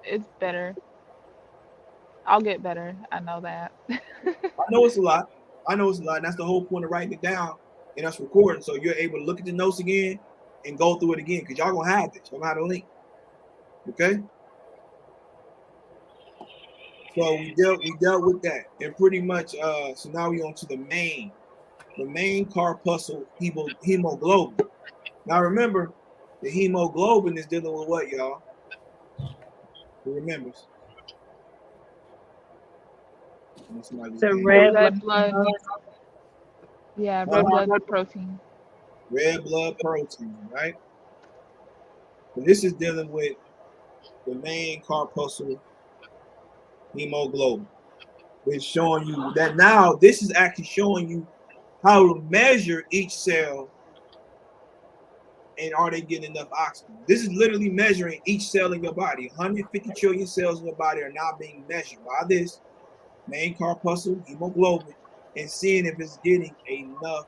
it's better. I'll get better. I know that. I know it's a lot. And that's the whole point of writing it down and us recording. So you're able to look at the notes again and go through it again. Because y'all gonna have this. Y'all gonna have the link. Okay? So we dealt with that. And pretty much so now we on to the main corpuscle hemoglobin. Now remember, the hemoglobin is dealing with what, y'all? Who remembers? The red blood. Yeah, red blood protein. Red blood protein, right? So this is dealing with the main corpuscle hemoglobin. It's showing you that now this is actually showing you how to measure each cell and are they getting enough oxygen. This is literally measuring each cell in your body. 150 trillion cells in your body are now being measured by this main corpuscle hemoglobin and seeing if it's getting enough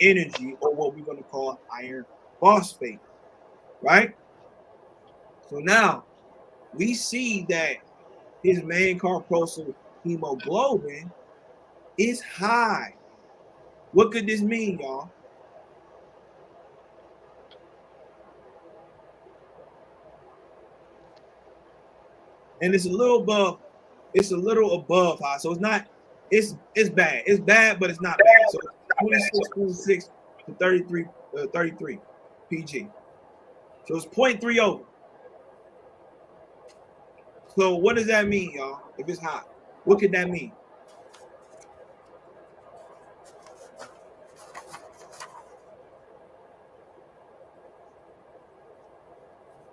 energy, or what we're going to call iron phosphate, right? So now we see that his main corpuscle hemoglobin is high. What could this mean, y'all? And it's a little above high. So it's not, it's bad. It's bad, but it's not bad. So 26.6 to 33 PG. So it's 0.3 over. So what does that mean, y'all? If it's high, what could that mean?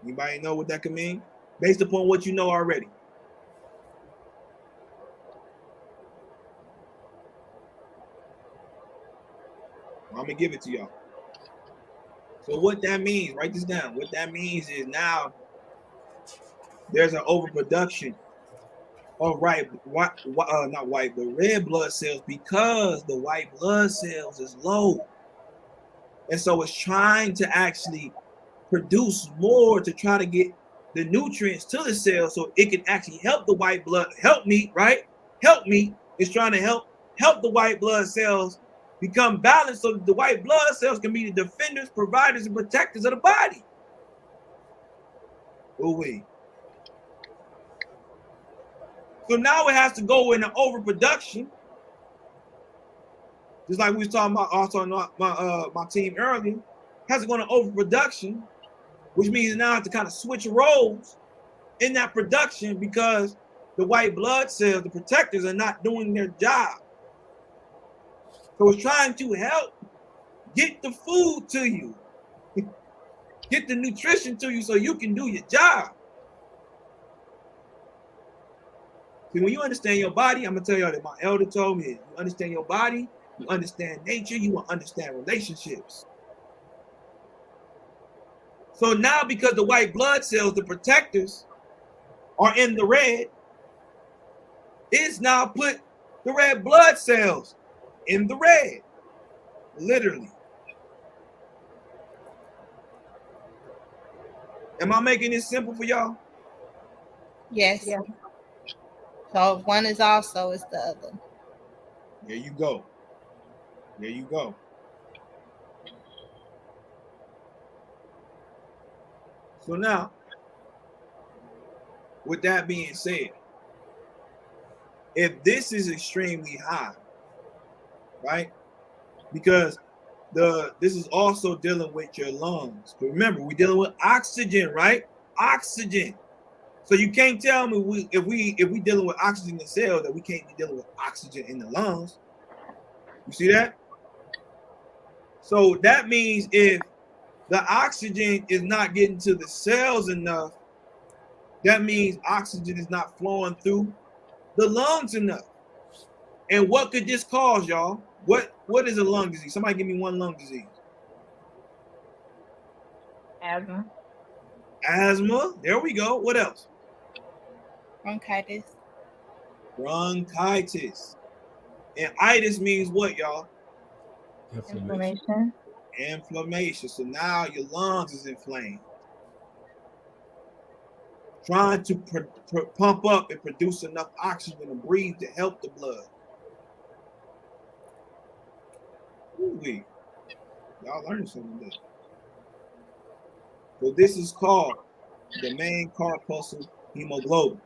Anybody know what that could mean? Based upon what you know already. I'm gonna give it to y'all. So what that means, write this down. What that means is now there's an overproduction of red blood cells because the white blood cells is low. And so it's trying to actually produce more to try to get the nutrients to the cell so it can actually help the white blood, help me, right? Help me. It's trying to help the white blood cells become balanced so that the white blood cells can be the defenders, providers, and protectors of the body. Ooh-wee. So now it has to go into overproduction. Just like we was talking about also on my team earlier, it has to go into overproduction, which means now I have to kind of switch roles in that production because the white blood cells, the protectors, are not doing their job. So it's trying to help get the food to you, get the nutrition to you so you can do your job. See, when you understand your body, I'm gonna tell y'all that my elder told me, you understand your body, you understand nature, you will understand relationships. So now because the white blood cells, the protectors, are in the red, it's now put the red blood cells in the red, literally. Am I making this simple for y'all? Yes. Yeah. So if one is off, so is the other. There you go. There you go. So now, with that being said, if this is extremely high, right? Because this is also dealing with your lungs. But remember, we're dealing with oxygen, right? Oxygen. So you can't tell me if we dealing with oxygen in cells that we can't be dealing with oxygen in the lungs. You see that? So that means if the oxygen is not getting to the cells enough, that means oxygen is not flowing through the lungs enough. And what could this cause, y'all? What is a lung disease? Somebody give me one lung disease. Asthma. Asthma. There we go. What else? Bronchitis. Bronchitis. And itis means what, y'all? Inflammation. Inflammation. Inflammation. So now your lungs is inflamed. Trying to pump up and produce enough oxygen to breathe to help the blood. Ooh-wee. Y'all learned something today. So this is called the main corpuscle hemoglobin.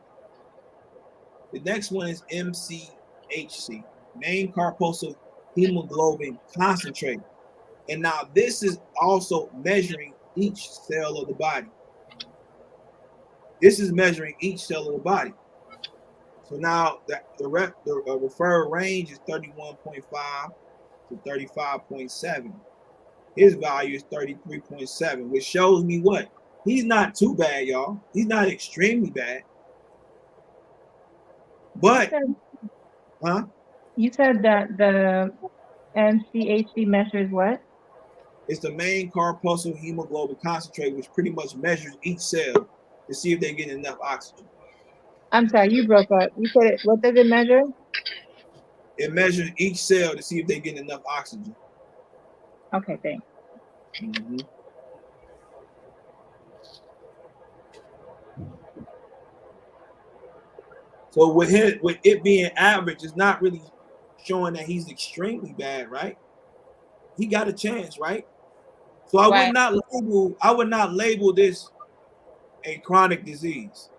The next one is MCHC, main corpuscle hemoglobin concentrate. And now this is also measuring each cell of the body. This is measuring each cell of the body. So now the referred range is 31.5 to 35.7. His value is 33.7, which shows me what? He's not too bad, y'all. He's not extremely bad. But, You said that the MCHD measures what? it's the main corpuscle hemoglobin concentrate, which pretty much measures each cell to see if they get enough oxygen. I'm sorry, you broke up. You said it. What does it measure? It measures each cell to see if they get enough oxygen. Okay, thanks. Mm-hmm. So with it being average, it's not really showing that he's extremely bad, right? He got a chance, right? So I would not label this a chronic disease.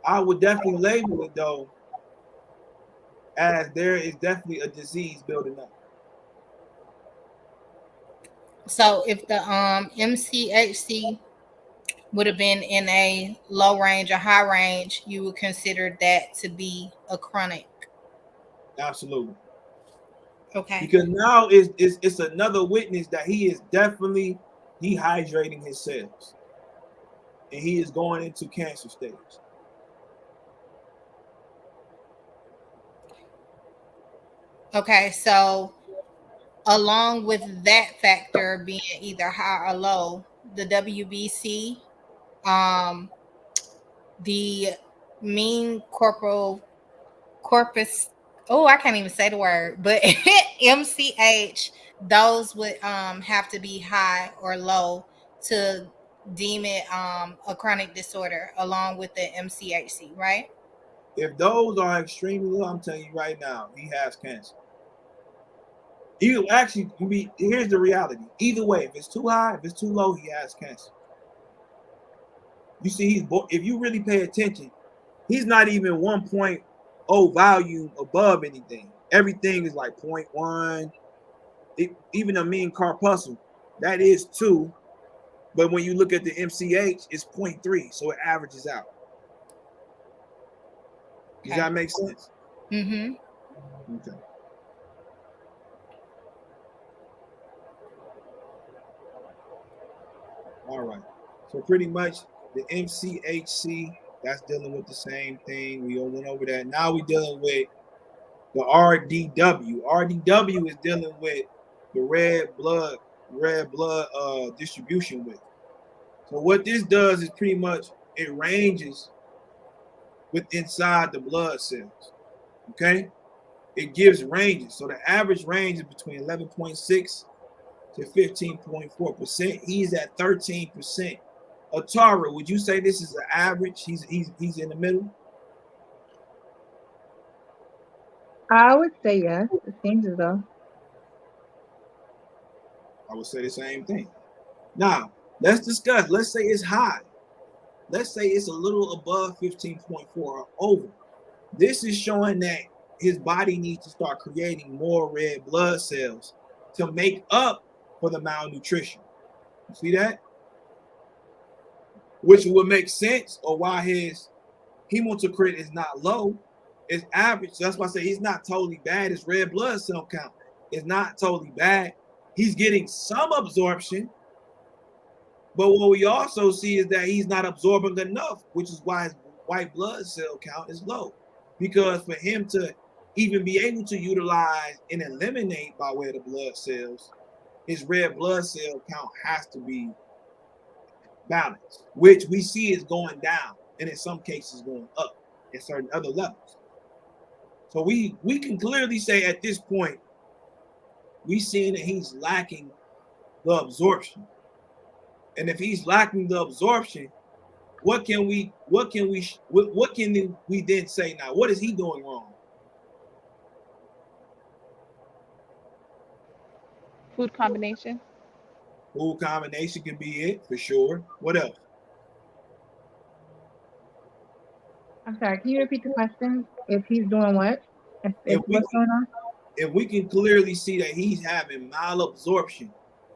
I would definitely label it though as there is definitely a disease building up. So if the MCHC would have been in a low range or high range, you would consider that to be a chronic. Absolutely. Okay. Because now it's another witness that he is definitely dehydrating his cells. And he is going into cancer stage. Okay, so along with that factor being either high or low, the WBC, the mean corpus, oh, I can't even say the word, but MCH, those would have to be high or low to deem it a chronic disorder along with the MCHC, right? If those are extremely low, I'm telling you right now, he has cancer. Here's the reality. Either way, if it's too high, if it's too low, he has cancer. You see, if you really pay attention, he's not even 1.0 volume above anything. Everything is like 0.1. Even a mean corpuscle, that is 2. But when you look at the MCH, it's 0.3, so it averages out. Does that make sense? Mm-hmm. Okay. All right. So pretty much the MCHC, that's dealing with the same thing. We all went over that. Now we're dealing with the RDW. RDW is dealing with the red blood distribution width. So what this does is pretty much it ranges with inside the blood cells. Okay, it gives ranges. So the average range is between 11.6 to 15.4%. He's at 13%. Atara, would you say this is the average? He's in the middle. I would say yes. It seems as though. I would say the same thing. Now let's discuss. Let's say it's high. Let's say it's a little above 15.4 or over. This is showing that his body needs to start creating more red blood cells to make up for the malnutrition. You see that? Which would make sense, or why his hematocrit is not low, it's average. So that's why I say he's not totally bad. His red blood cell count is not totally bad. He's getting some absorption, but what we also see is that he's not absorbing enough, which is why his white blood cell count is low. Because for him to even be able to utilize and eliminate by way of the blood cells, his red blood cell count has to be balanced, which we see is going down, and in some cases going up at certain other levels. So we can clearly say at this point, we seeing that he's lacking the absorption. And if he's lacking the absorption, what can we then say now? What is he doing wrong? Food combination. Food combination could be it for sure. What else? I'm sorry. Can you repeat the question? If he's doing what? If what's going on? If we can clearly see that he's having malabsorption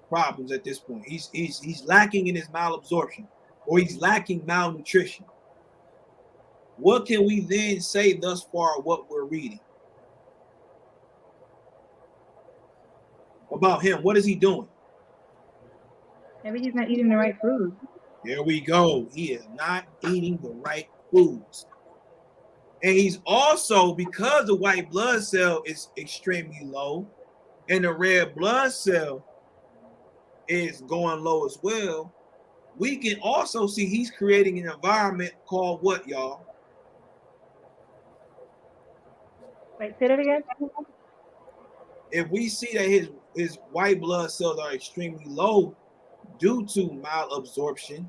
problems at this point, he's lacking in his malabsorption, or he's lacking malnutrition. What can we then say thus far what we're reading about him? What is he doing? Maybe he's not eating the right food. There we go. He is not eating the right foods. And he's also, because the white blood cell is extremely low and the red blood cell is going low as well, we can also see he's creating an environment called what, y'all? Wait, say that again. If we see that his white blood cells are extremely low due to malabsorption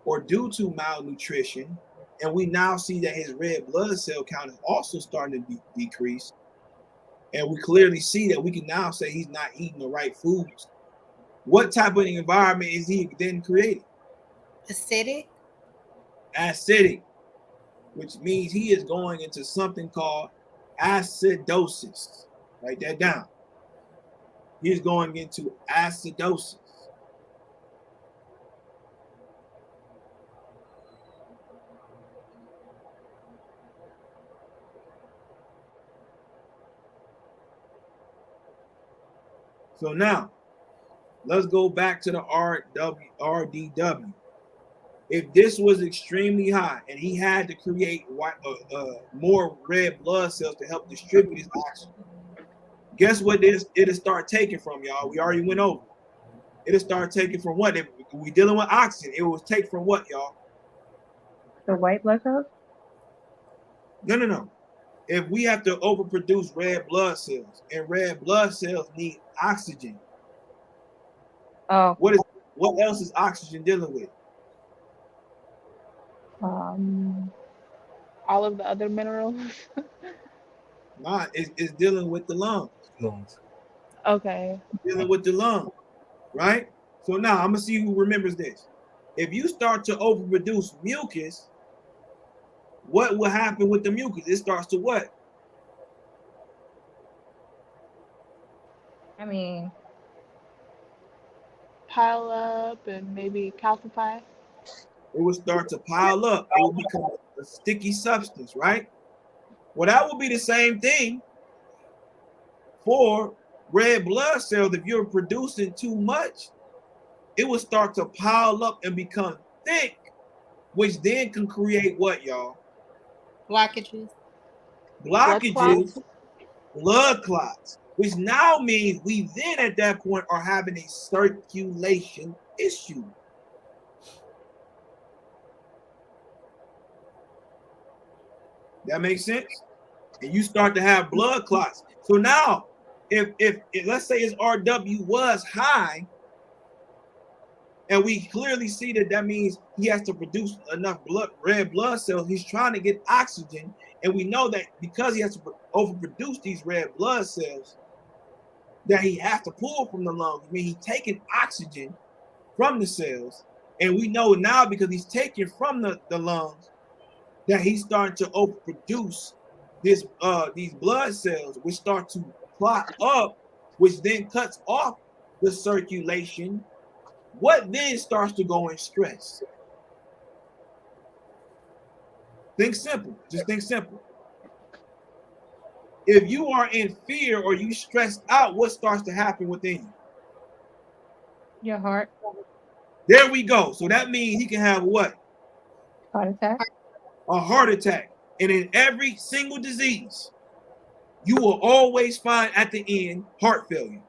or due to malnutrition, and we now see that his red blood cell count is also starting to decrease, and we clearly see that we can now say he's not eating the right foods, what type of environment is he then creating? Acidic. Acidic, which means he is going into something called acidosis. Write that down. He's going into acidosis. So now, let's go back to the RDW. If this was extremely high and he had to create more red blood cells to help distribute his oxygen, guess what it'll start taking from, y'all? We already went over. It'll start taking from what? If we dealing with oxygen, it will take from what, y'all? The white blood cells? No. If we have to overproduce red blood cells, and red blood cells need oxygen, Oh. what else is oxygen dealing with? All of the other minerals. Nah, it's dealing with the lungs. Okay. Dealing with the lung, right? So now I'm gonna see who remembers this. If you start to overproduce mucus, what will happen with the mucus? It starts to what? I mean, Pile up and maybe calcify. It will start to pile up. It will become a sticky substance, right? Well, that will be the same thing for red blood cells. If you're producing too much, it will start to pile up and become thick, which then can create what, y'all? Blockages. Blood clots. Blockages, blood clots, which now means we then at that point are having a circulation issue. That makes sense? And you start to have blood clots. So now, if let's say his RW was high, and we clearly see that means he has to produce enough red blood cells. He's trying to get oxygen, and we know that because he has to overproduce these red blood cells, that he has to pull from the lungs. I mean, he's taking oxygen from the cells, and we know now because he's taking from the lungs that he's starting to overproduce these blood cells, which start to clot up, which then cuts off the circulation. What then starts to go in stress? Think simple. Just think simple. If you are in fear or you stressed out, what starts to happen within you? Your heart. There we go. So that means he can have what? Heart attack. A heart attack. And in every single disease, you will always find at the end heart failure.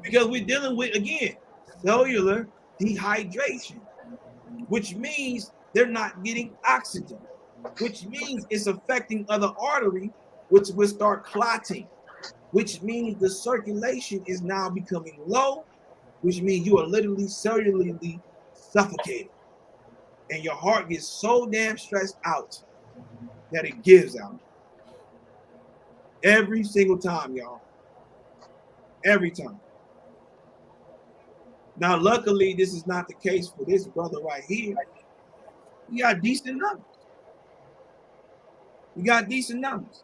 Because we're dealing with, again, cellular dehydration, which means they're not getting oxygen, which means it's affecting other artery, which will start clotting, which means the circulation is now becoming low, which means you are literally cellularly suffocated. And your heart gets so damn stressed out that it gives out. Every single time, y'all. Every time. Now, luckily, this is not the case for this brother right here. He got decent numbers. We got decent numbers.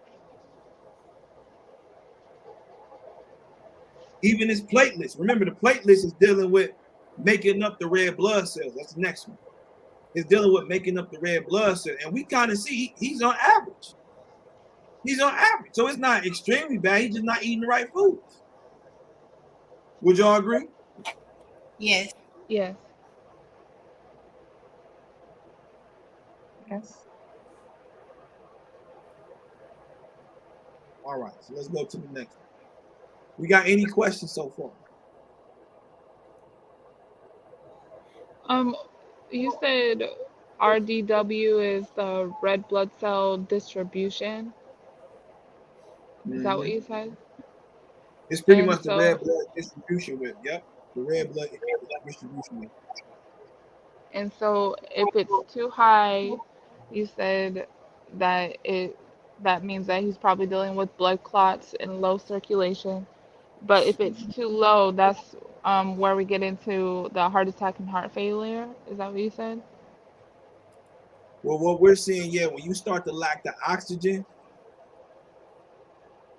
Even his platelets. Remember, the platelets is dealing with making up the red blood cells. That's the next one. It's dealing with making up the red blood cells. And we kind of see he's on average. He's on average. So it's not extremely bad. He's just not eating the right foods. Would y'all agree? Yes. Yes. Yes. All right. So let's go to the next one. We got any questions so far? You said RDW is the red blood cell distribution. Is that what you said? It's pretty And much the so, red blood distribution with, yep, the red blood distribution with. and so if it's too high, you said that that means that he's probably dealing with blood clots and low circulation. But if it's too low, that's where we get into the heart attack and heart failure. Is that what you said? Well, what we're seeing, yeah, when you start to lack the oxygen,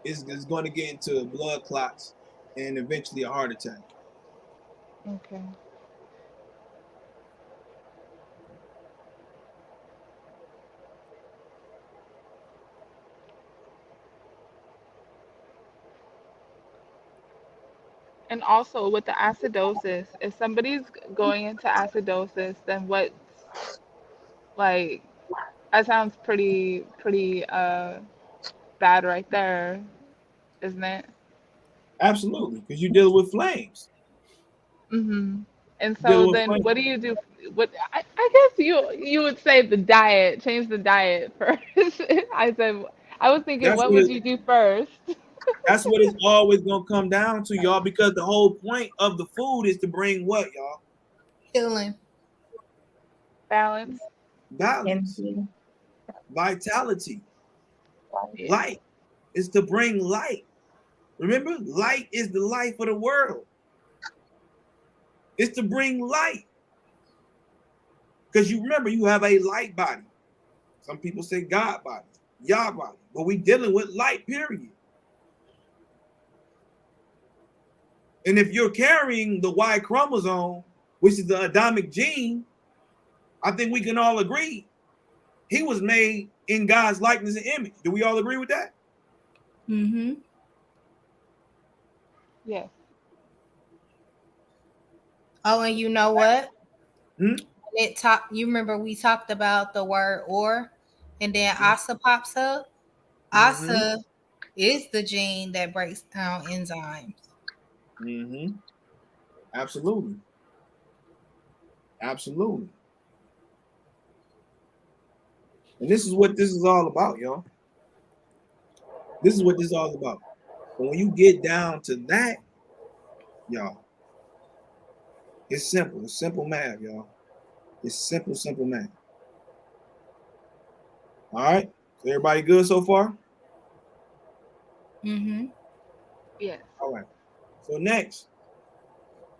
is going to get into blood clots and eventually a heart attack. Okay. And also with the acidosis, if somebody's going into acidosis, then what's like that sounds pretty bad right there, isn't it? Absolutely, because you're dealing with flames. Mm-hmm. And You're so dealing with then flames. what do you do? What I guess you would say the diet, change the diet first. I said I was thinking That's what what would you do first? that's what it's always gonna come down to, y'all, because the whole point of the food is to bring what, y'all? Healing. Balance. Balance, Energy. vitality, Yeah. light. Is to bring light. Remember, light is the life of the world. It's to bring light. Because you remember, you have a light body. Some people say God body, Yah body, but we dealing with light, period. And if you're carrying the Y chromosome, which is the Adamic gene, I think we can all agree he was made in God's likeness and image. Do we all agree with that? Mm-hmm. Yes. Oh, and you know what? Hmm? You remember we talked about the word or, and then ASA pops up. Mm-hmm. ASA is the gene that breaks down enzymes. Mm-hmm. Absolutely. Absolutely. And this is what this is all about, y'all. This is what this is all about. But when you get down to that, y'all, it's simple. It's simple math, y'all. It's simple, simple math. All right. So everybody good so far? Mm-hmm. Yes. All right. So next,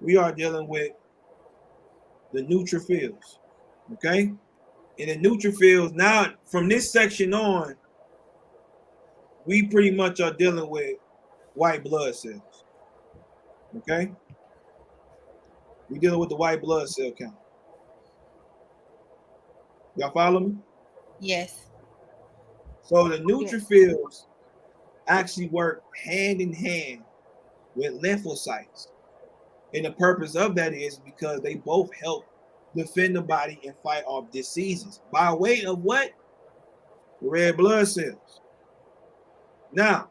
we are dealing with the neutrophils. Okay? In the neutrophils, now from this section on, we pretty much are dealing with white blood cells. Okay? We dealing with the white blood cell count. Y'all follow me? Yes. So the Yes. neutrophils actually work hand in hand with lymphocytes. And the purpose of that is because they both help defend the body and fight off diseases by way of what? Red blood cells. Now,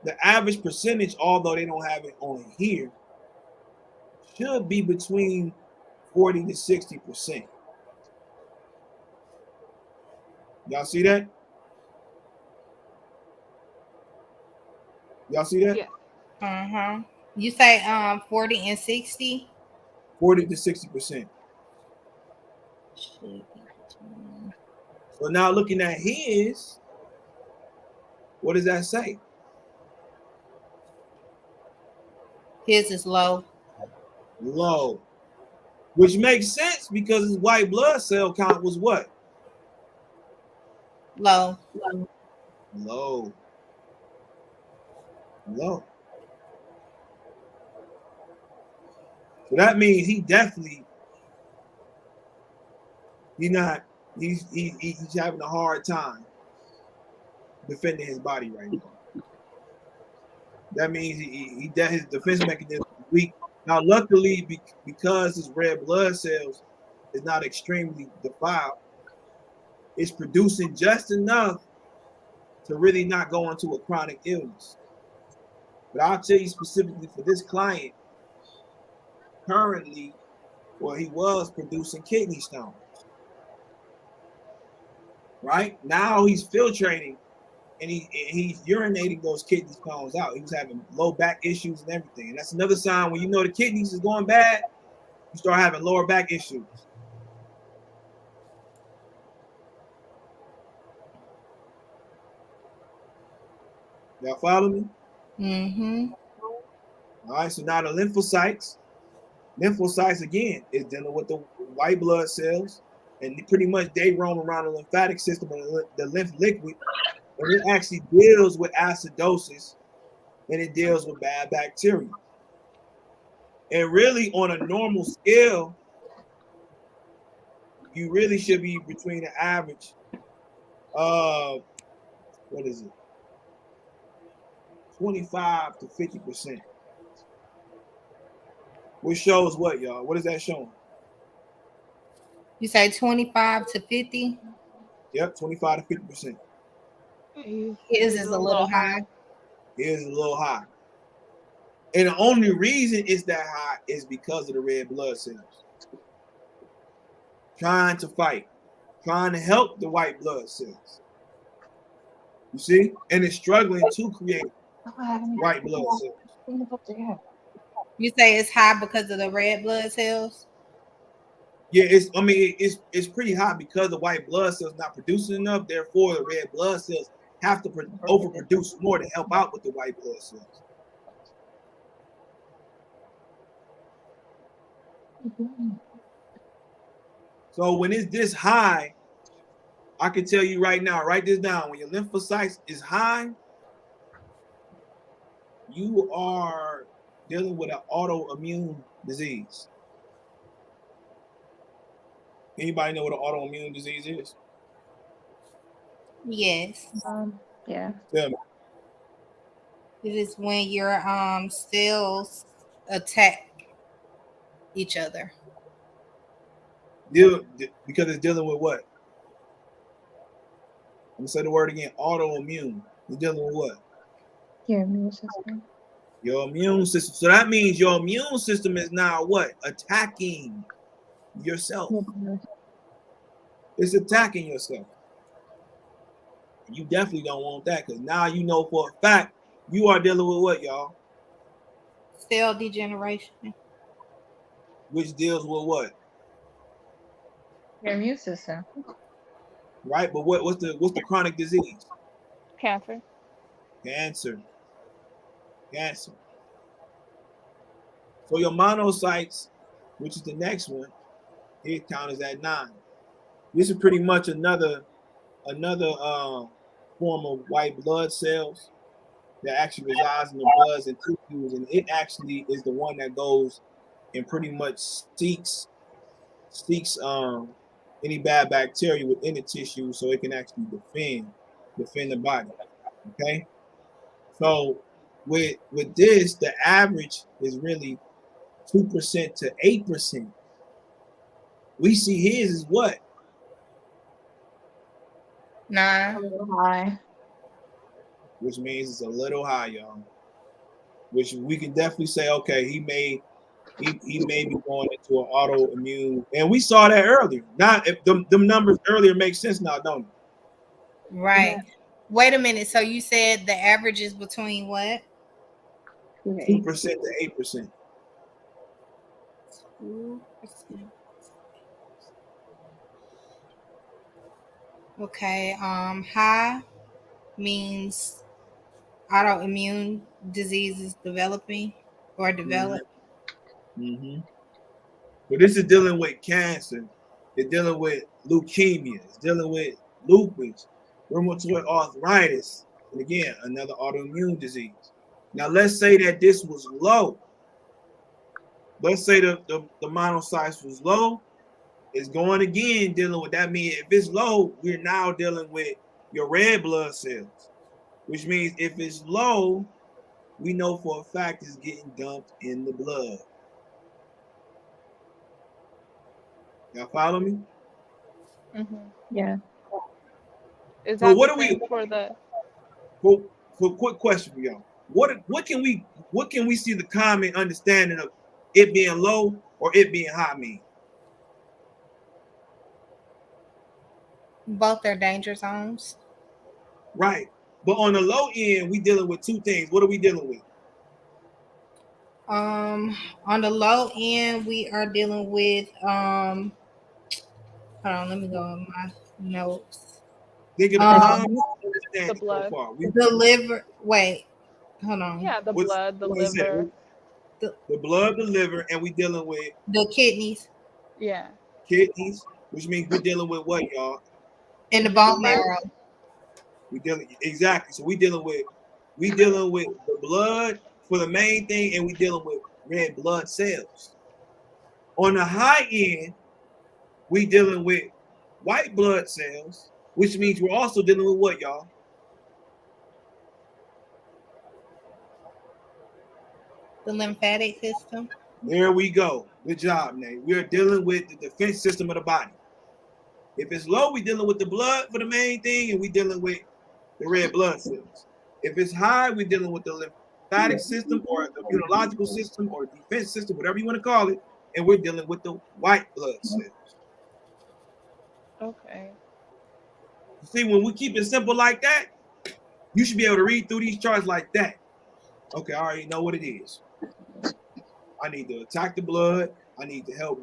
the average percentage, although they don't have it on here, should be between 40 to 60%. Y'all see that? Y'all see that? Yes. Uh-huh. You say 40 and 60? 40 to 60%. Should be between. So now looking at his, what does that say? His is low. Low. Which makes sense because his white blood cell count was what? Low. Low. Low. So that means he definitely he's having a hard time defending his body right now. That means his defense mechanism is weak. Now, luckily, because his red blood cells is not extremely defiled, it's producing just enough to really not go into a chronic illness. But I'll tell you specifically for this client, currently, well, he was producing kidney stones. Right now, he's filtrating and he's urinating those kidney stones out. He was having low back issues and everything. And that's another sign when you know the kidneys is going bad, you start having lower back issues. Y'all follow me? Mm-hmm. All right, so now the lymphocytes again is dealing with the white blood cells, and pretty much they roam around the lymphatic system and the lymph liquid, and it actually deals with acidosis and it deals with bad bacteria. And really, on a normal scale, you really should be between the average of what is it, 25 to 50%. Which shows what, y'all? What is that showing? You say 25 to 50? Yep, 25 to 50%. He's, His he's is a a little little high. high. It is a little high. And the only reason it's that high is because of the red blood cells. Trying to fight, trying to help the white blood cells. You see? And it's struggling to create white blood cells. You say it's high because of the red blood cells? Yeah, it's pretty high because the white blood cells not producing enough. Therefore, the red blood cells have to overproduce more to help out with the white blood cells. So when it's this high, I can tell you right now, write this down. When your lymphocytes is high, you are dealing with an autoimmune disease. Anybody know what an autoimmune disease is? Yes. Yeah. Tell me. It is when your cells attack each other. Because it's dealing with what? I'm gonna say the word again. Autoimmune. It's dealing with what? Your immune system. Your immune system. So that means your immune system is now what? Attacking yourself. Your blood. It's attacking yourself. You definitely don't want that because now you know for a fact you are dealing with what, y'all? Cell degeneration. Which deals with what? Your immune system. Right? But what's the chronic disease? Cancer. Cancer. Cancer. So your monocytes, which is the next one, his count is at 9. This is pretty much another form of white blood cells that actually resides in the bloods and tissues, and it actually is the one that goes and pretty much seeks any bad bacteria within the tissue so it can actually defend the body. Okay, so with this, the average is really 2% to 8%. We see his is what? A 9. little high. Which means it's a little high, y'all. Which we can definitely say, okay, he may be going into an autoimmune, and we saw that earlier. Not if them numbers earlier make sense now, don't it? Right. Wait a minute. So you said the average is between what? 2% to 8%. 2%. Okay. High means autoimmune diseases developing or develop. Mm-hmm. But this is dealing with cancer. It's dealing with leukemia. It's dealing with lupus, rheumatoid arthritis, and again, another autoimmune disease. Now, let's say that this was low. Let's say the monocytes was low. It's going again dealing with that. Means if it's low, we're now dealing with your red blood cells, which means if it's low, we know for a fact it's getting dumped in the blood. Y'all follow me? Mm-hmm. Yeah. Is So that what the do we? same for the? So quick question for y'all. What can we see the common understanding of it being low or it being high mean? Both are danger zones. Right. But on the low end, we dealing with two things. What are we dealing with? On the low end, we are dealing with hold on, let me go in my notes. Think of the Um, common The understanding so blood. far. the liver. Wait, hold on. Yeah, the What's blood, the what is liver. it? The blood, the liver, and we dealing with The kidneys Yeah. kidneys, which means we're dealing with what, y'all? and the The bone liver. marrow. We dealing exactly. So we dealing with the blood for the main thing, and we dealing with red blood cells. On the high end, we dealing with white blood cells, which means we're also dealing with what, y'all? The lymphatic system. There we go. Good job, Nate. We're dealing with the defense system of the body. If it's low, we're dealing with the blood for the main thing, and we're dealing with the red blood cells. If it's high, we're dealing with the lymphatic system or the immunological system or defense system, whatever you want to call it, and we're dealing with the white blood cells. Okay. See, when we keep it simple like that, you should be able to read through these charts like that. Okay, I already know what it is. I need to attack the blood. I need to help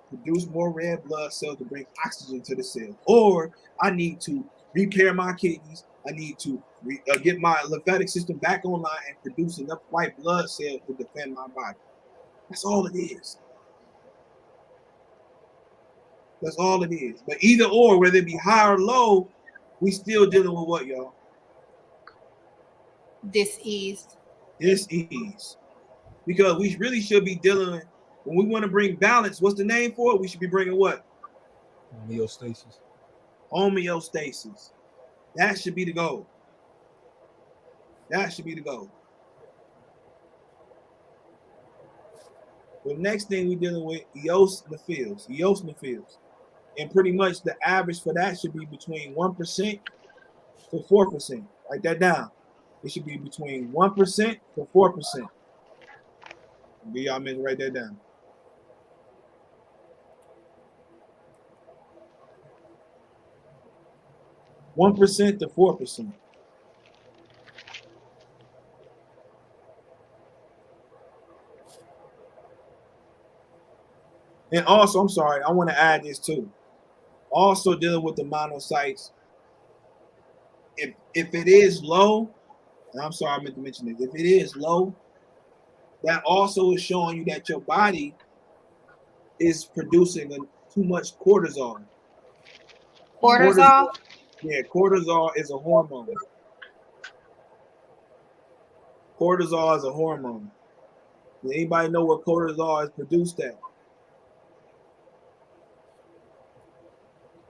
produce more red blood cells to bring oxygen to the cell. Or I need to repair my kidneys. I need to get my lymphatic system back online and produce enough white blood cells to defend my body. That's all it is. That's all it is. But either or, whether it be high or low, we still dealing with what, y'all? Disease. Dis-ease. Because we really should be dealing, when we want to bring balance, what's the name for it? We should be bringing what? Homeostasis. Homeostasis. That should be the goal. That should be the goal. The next thing we're dealing with, eosinophils. And pretty much the average for that should be between 1% to 4%. Write that down. It should be between 1% to 4%. Be y'all men to write that down. (1% to 4%). And also, I'm sorry, I want to add this too. Also dealing with the monocytes. If it is low, and I'm sorry I meant to mention this, if it is low, that also is showing you that your body is producing too much cortisol. Cortisol? Yeah, cortisol is a hormone. Cortisol is a hormone. Does anybody know where cortisol is produced at?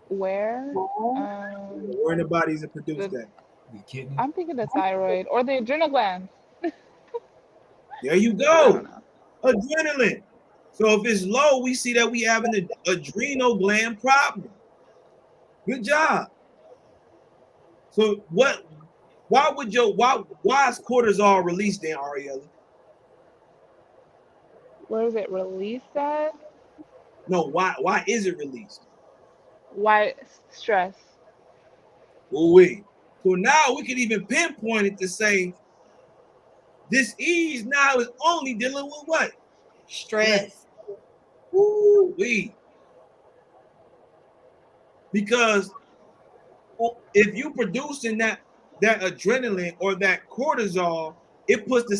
Where? Where in the body is it produced at? The kidney. I'm thinking the thyroid or the adrenal glands. There you I go. don't know. Adrenaline. So if it's low, we see that we have an adrenal gland problem. Good job. So why is cortisol released then, Ariella? Where is it released at? No, why is it released? Why stress? Ooh-wee. So now we can even pinpoint it to say this ease now is only dealing with what? Stress. Ooh-wee. Because if you producing that adrenaline or that cortisol, it puts the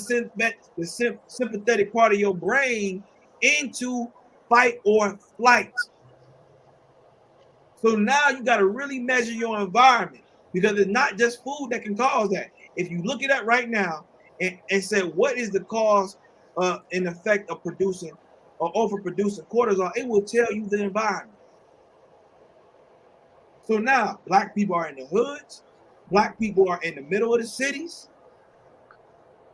sympathetic part of your brain into fight or flight. So now you got to really measure your environment, because it's not just food that can cause that. If you look at that right now and say, what is the cause and effect of producing or overproducing cortisol, it will tell you the environment. So now black people are in the hoods. Black people are in the middle of the cities.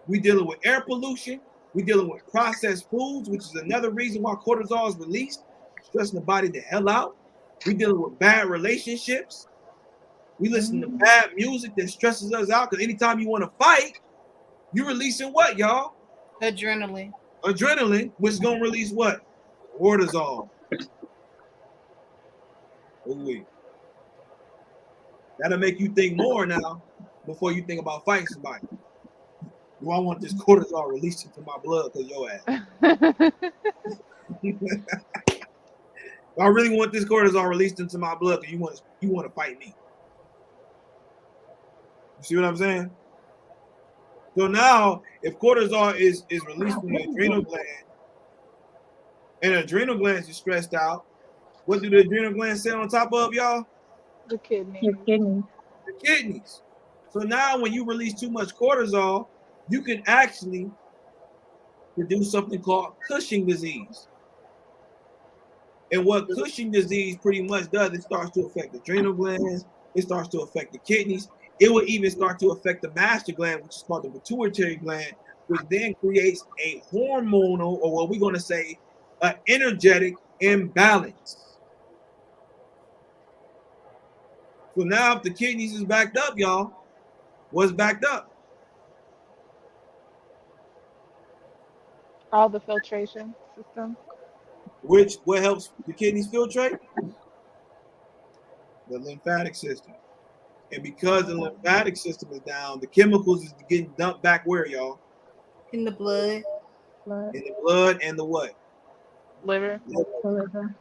We dealing with air pollution. We dealing with processed foods, which is another reason why cortisol is released, stressing the body the hell out. We dealing with bad relationships. We listen to bad music that stresses us out, because anytime you want to fight, you're releasing what, y'all? Adrenaline. Adrenaline, which is gonna release what? Cortisol. Ooh-wee. That'll make you think more now before you think about fighting somebody. Do I want this cortisol released into my blood because your ass? I really want this cortisol released into my blood because you want to fight me. You see what I'm saying? So now, if cortisol is released from the adrenal gland, and the adrenal glands is stressed out, what do the adrenal glands sit on top of, y'all? The kidney. Your kidneys. The kidneys. So now when you release too much cortisol, you can actually produce something called Cushing disease. And what Cushing disease pretty much does, it starts to affect the adrenal glands, it starts to affect the kidneys, it will even start to affect the master gland, which is called the pituitary gland, which then creates a hormonal, or what we're going to say, an energetic imbalance. So now if the kidneys is backed up, y'all, what's backed up? All the filtration system. What helps the kidneys filtrate? The lymphatic system. And because the lymphatic system is down, the chemicals is getting dumped back where, y'all? In the blood. Blood. In the blood and the what? Liver. Liver.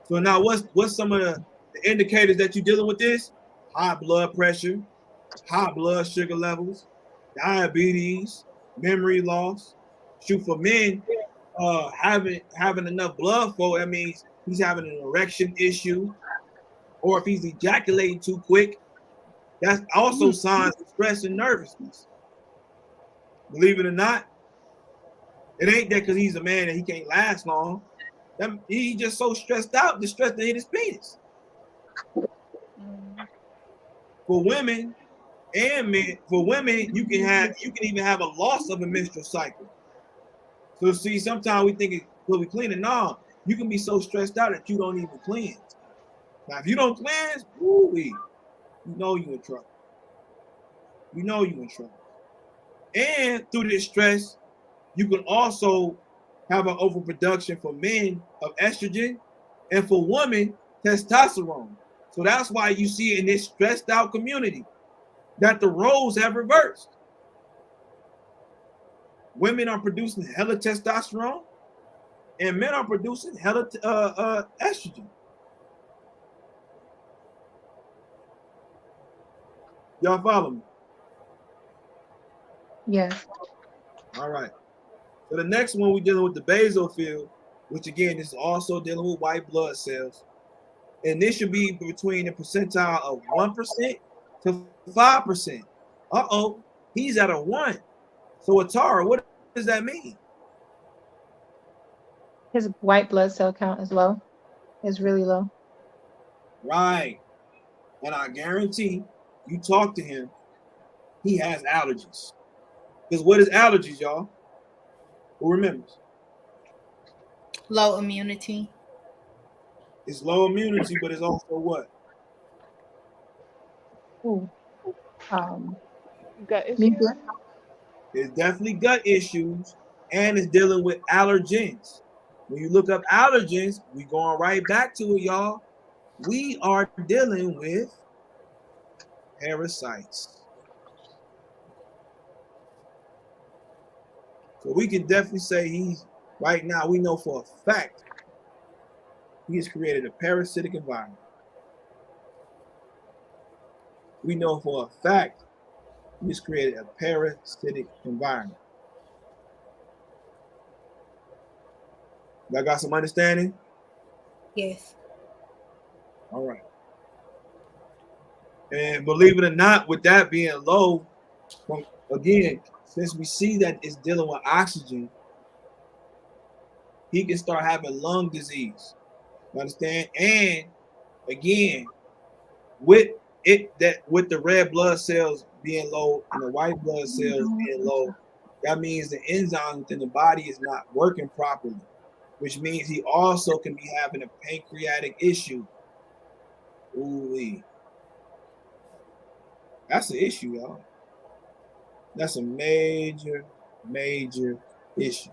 So now what's some of the indicators that you're dealing with this? High blood pressure, high blood sugar levels, diabetes, memory loss. Shoot, for men, having enough blood flow, that means he's having an erection issue, or if he's ejaculating too quick, that's also signs of stress and nervousness. Believe it or not, it ain't that because he's a man and he can't last long. He's just so stressed out, the stress that hit his penis. For women and men, for women, you can even have a loss of a menstrual cycle. So see, sometimes we think we cleaning. No, you can be so stressed out that you don't even cleanse. Now, if you don't cleanse, you know you in trouble. You know you in trouble. And through this stress, you can also have an overproduction for men of estrogen and for women, testosterone. So that's why you see in this stressed out community that the roles have reversed. Women are producing hella testosterone and men are producing hella estrogen. Y'all follow me? Yes. All right. So the next one we're dealing with the basal field, which again is also dealing with white blood cells. And this should be between a percentile of 1% to 5%. Uh-oh, he's at a 1. So Atara, what does that mean? His white blood cell count is low. It's really low. Right. And I guarantee you talk to him, he has allergies. Because what is allergies, y'all? Who remembers? Low immunity. It's low immunity, but it's also what? Ooh. Gut issues. Mucus. It's definitely gut issues, and it's dealing with allergens. When you look up allergens, we going right back to it, y'all. We are dealing with parasites. So we can definitely say he's, right now, we know for a fact, he has created a parasitic environment. We know for a fact, he has created a parasitic environment. Y'all got some understanding? Yes. All right. And believe it or not, with that being low, again, since we see that it's dealing with oxygen, he can start having lung disease. You understand? And again, with with the red blood cells being low and the white blood cells being low, that means the enzyme within the body is not working properly, which means he also can be having a pancreatic issue. Ooh, that's an issue, y'all. That's a major, major issue.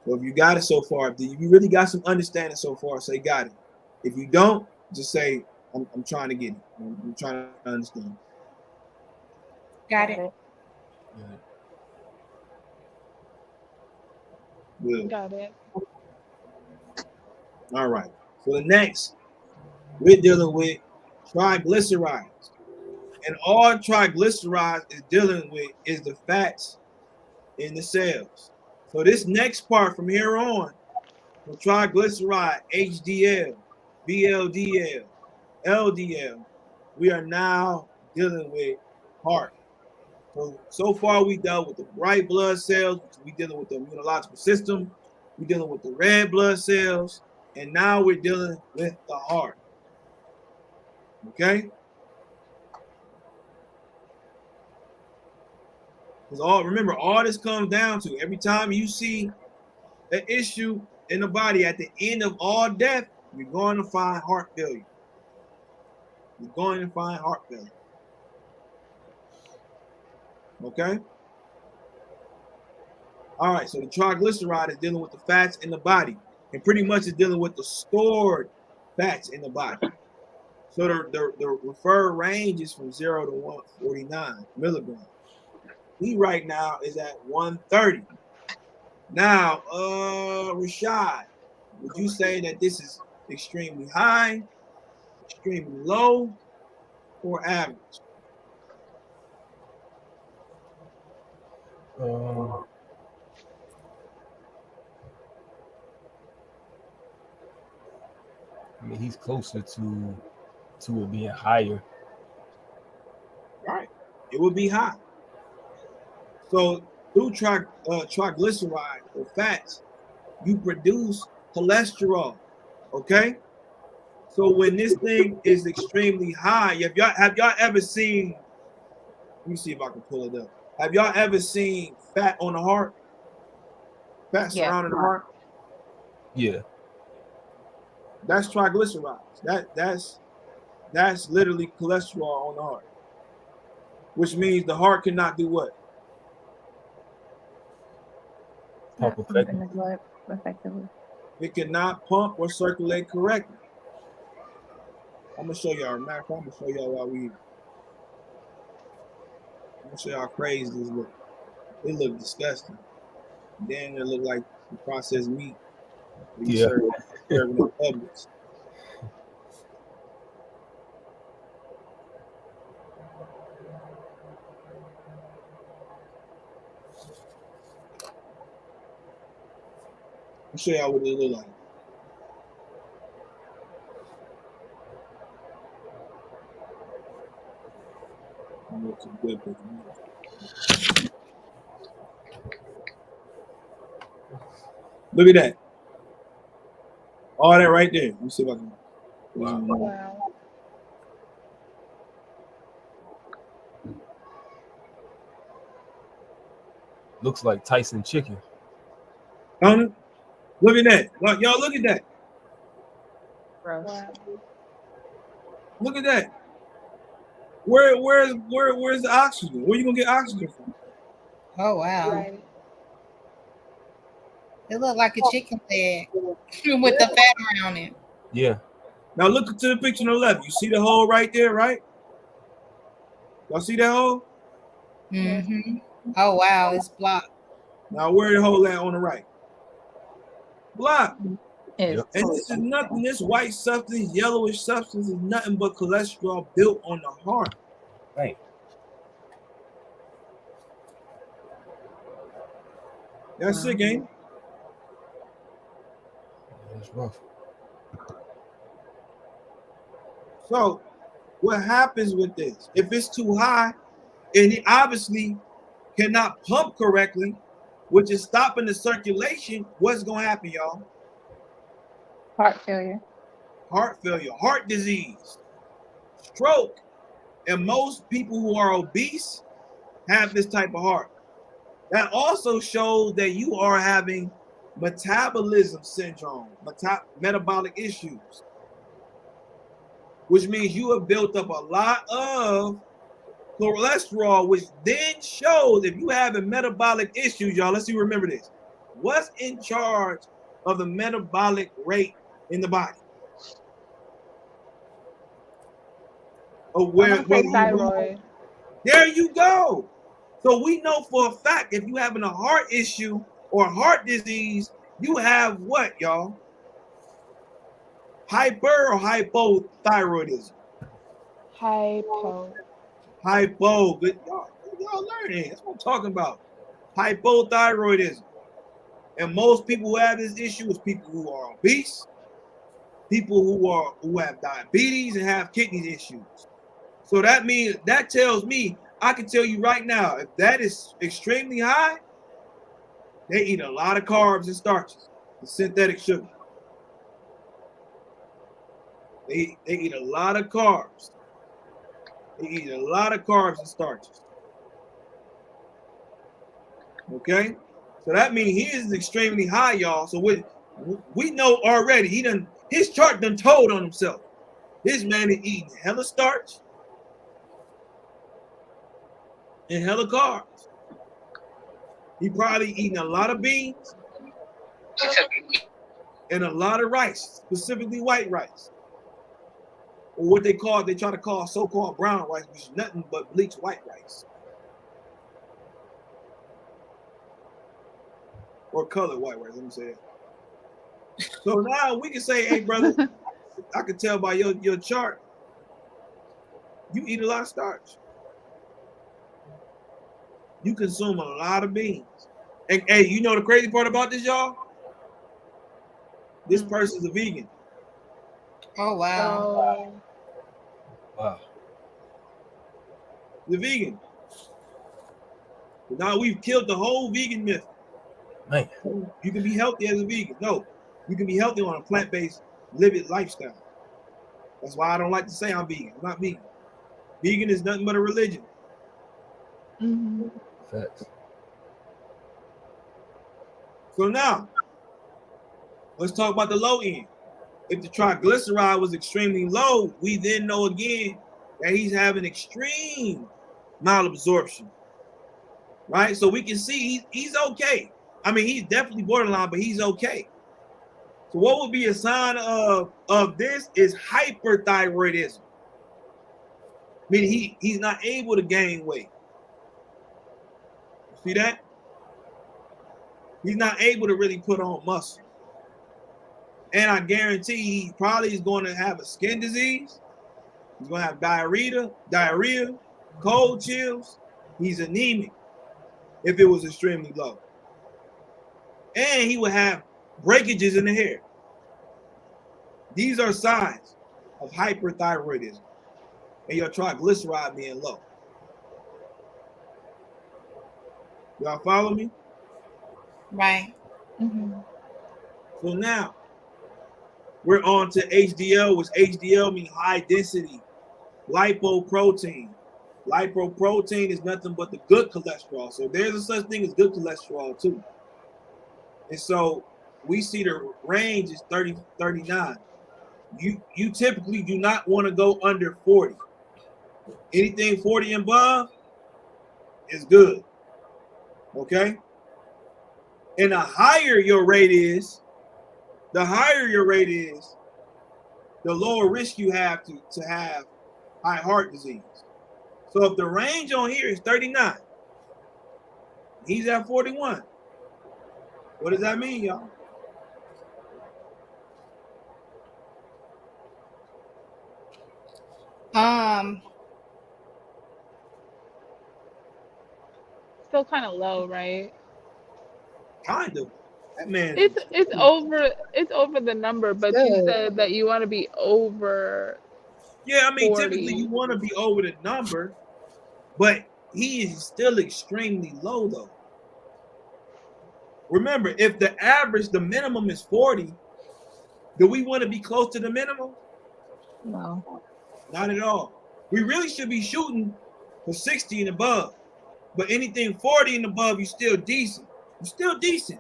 So if you got it so far, if you really got some understanding so far, say got it. If you don't, just say I'm trying to get it. I'm trying to understand. Got it. Good. Got it. All right. So the next, we're dealing with triglycerides. And all triglycerides is dealing with is the fats in the cells. So this next part from here on, the triglyceride, HDL, VLDL, LDL, we are now dealing with heart. So far we dealt with the white blood cells, we dealing with the immunological system, we dealing with the red blood cells, and now we're dealing with the heart. Okay? Because remember, all this comes down to every time you see an issue in the body at the end of all death, you're going to find heart failure. You're going to find heart failure. Okay? All right, so the triglyceride is dealing with the fats in the body, and pretty much is dealing with the stored fats in the body. So the referred range is from 0 to 149 milligrams. He right now is at 130. Now, Rashad, would you say that this is extremely high, extremely low, or average? I mean, he's closer to it being higher. Right. It would be high. So through triglyceride or fats, you produce cholesterol. Okay? So when this thing is extremely high, have y'all ever seen? Let me see if I can pull it up. Have y'all ever seen fat on the heart? Fat Yeah. surrounding the heart? Yeah. That's triglycerides. That's literally cholesterol on the heart. Which means the heart cannot do what? Pump Not pumping effectively. the blood effectively. It cannot pump or circulate correctly. I'm gonna show y'all. Matter of fact, I'm gonna show y'all why I'm gonna show y'all how crazy this look. It look disgusting. Then it look like the processed meat that you Yeah. serving in Publix. I'll show y'all what it look like. It's a good picture. Look at that. All that right there. Let me see if I can. Wow. Looks like Tyson chicken. Don't it? Look at that. Look, y'all look at that. Gross. Wow. Look at that. Where's the oxygen? Where you gonna get oxygen from? Oh wow. Right. It looked like a chicken leg with the fat around it. Yeah. Now look to the picture on the left. You see the hole right there, right? Y'all see that hole? Mm-hmm. Oh wow, it's blocked. Now where the hole at on the right? Block. It's And this is nothing. This white substance, yellowish substance is nothing but cholesterol built on the heart. Right. That's sick, ain't it? That's rough. So what happens with this? If it's too high, and it obviously cannot pump correctly, which is stopping the circulation, what's gonna happen, y'all? heart failure. Heart failure, heart disease, stroke. And most people who are obese have this type of heart. That also shows that you are having metabolism syndrome, metabolic issues, which means you have built up a lot of cholesterol, which then shows if you having metabolic issues, y'all. Let's see, remember this. What's in charge of the metabolic rate in the body? Or I'm gonna say thyroid. There you go. So we know for a fact if you having a heart issue or heart disease, you have what, y'all? Hyper or hypothyroidism? Hypo. Hypo. Good. Y'all learning. That's what I'm talking about. Hypothyroidism. And most people who have this issue is people who are obese, people who have diabetes and have kidney issues. So that tells me, I can tell you right now, if that is extremely high, they eat a lot of carbs and starches, and synthetic sugar. They eat a lot of carbs. They eat a lot of carbs and starches. Okay? So that means he is extremely high, y'all. So we know already, his chart done told on himself. This man is eating hella starch and hella carbs. He probably eating a lot of beans and a lot of rice, specifically white rice. Or what they try to call so-called brown rice, which is nothing but bleached white rice. Or colored white rice, let me say that. So now we can say, hey, brother, I can tell by your chart, you eat a lot of starch. You consume a lot of beans. And hey, you know the crazy part about this, y'all? This person's a vegan. Oh wow. Oh. Wow. The vegan. Now we've killed the whole vegan myth. Man. You can be healthy as a vegan. No, you can be healthy on a plant-based living lifestyle. That's why I don't like to say I'm vegan. I'm not vegan. Vegan is nothing but a religion. Mm-hmm. Facts. So now, let's talk about the low end. If the triglyceride was extremely low, we then know again that he's having extreme malabsorption, right? So we can see he's okay. I mean, he's definitely borderline, but he's okay. So what would be a sign of this is hyperthyroidism, meaning he's not able to gain weight. You see that? He's not able to really put on muscle. And I guarantee he probably is going to have a skin disease. He's going to have diarrhea, cold chills. He's anemic if it was extremely low. And he would have breakages in the hair. These are signs of hyperthyroidism and your triglyceride being low. Y'all follow me? Right. Mm-hmm. So now we're on to HDL, which HDL means high density lipoprotein. Lipoprotein is nothing but the good cholesterol. So there's a such thing as good cholesterol too. And so we see the range is 30, 39. You typically do not want to go under 40. Anything 40 and above is good. Okay? And the higher your rate is, the lower risk you have to have high heart disease. So if the range on here is 39, he's at 41. What does that mean, y'all? Still kind of low, right? Kind of. That man. It's over the number, but you said that you want to be over. Yeah, I mean, 40. typically you want to be over the number, but he is still extremely low though. Remember, if the minimum is 40, do we want to be close to the minimum? No. Not at all. We really should be shooting for 60 and above. But anything 40 and above, you're still decent. You're still decent.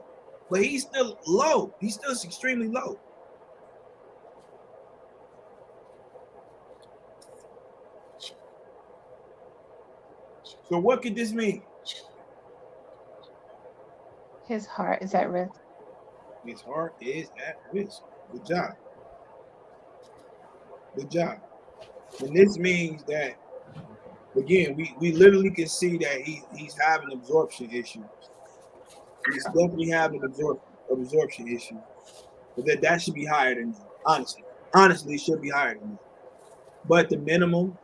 But he's still low. He's still extremely low. So what could this mean? His heart is at risk. His heart is at risk. Good job. Good job. And this means that, again, we literally can see that he's having absorption issues. He's definitely having absorption issues. But that should be higher than that, honestly. Honestly, it should be higher than that. But the minimum,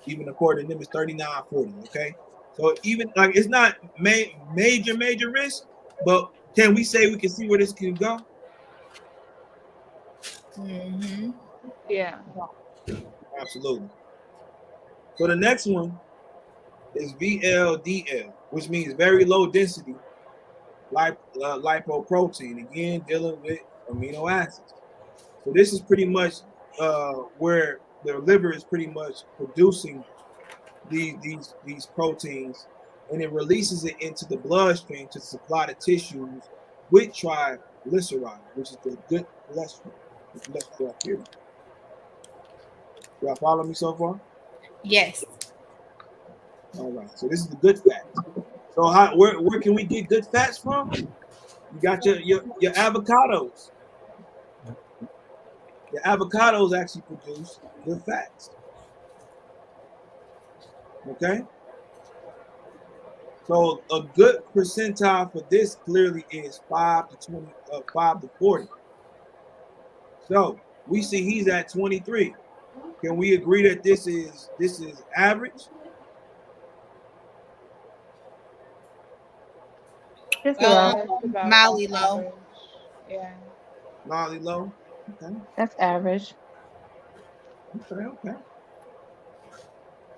even according to them, is 39.40, okay? So even, like, it's not major risk, but can we say we can see where this can go? Mm-hmm. Yeah. Absolutely. So the next one is VLDL, which means very low density lipoprotein, again dealing with amino acids. So this is pretty much where the liver is pretty much producing these proteins, and it releases it into the bloodstream to supply the tissues with triglyceride, which is the good cholesterol. The cholesterol here. Y'all follow me so far? Yes. All right. So this is the good fats. So where can we get good fats from? You got your avocados. The avocados actually produce good fats. Okay. So a good percentile for this clearly is 5 to 40. So we see he's at 23. Can we agree that this is average? Just about. That's about Mildly average. low. Yeah. Mildly low. Okay. That's average. Okay.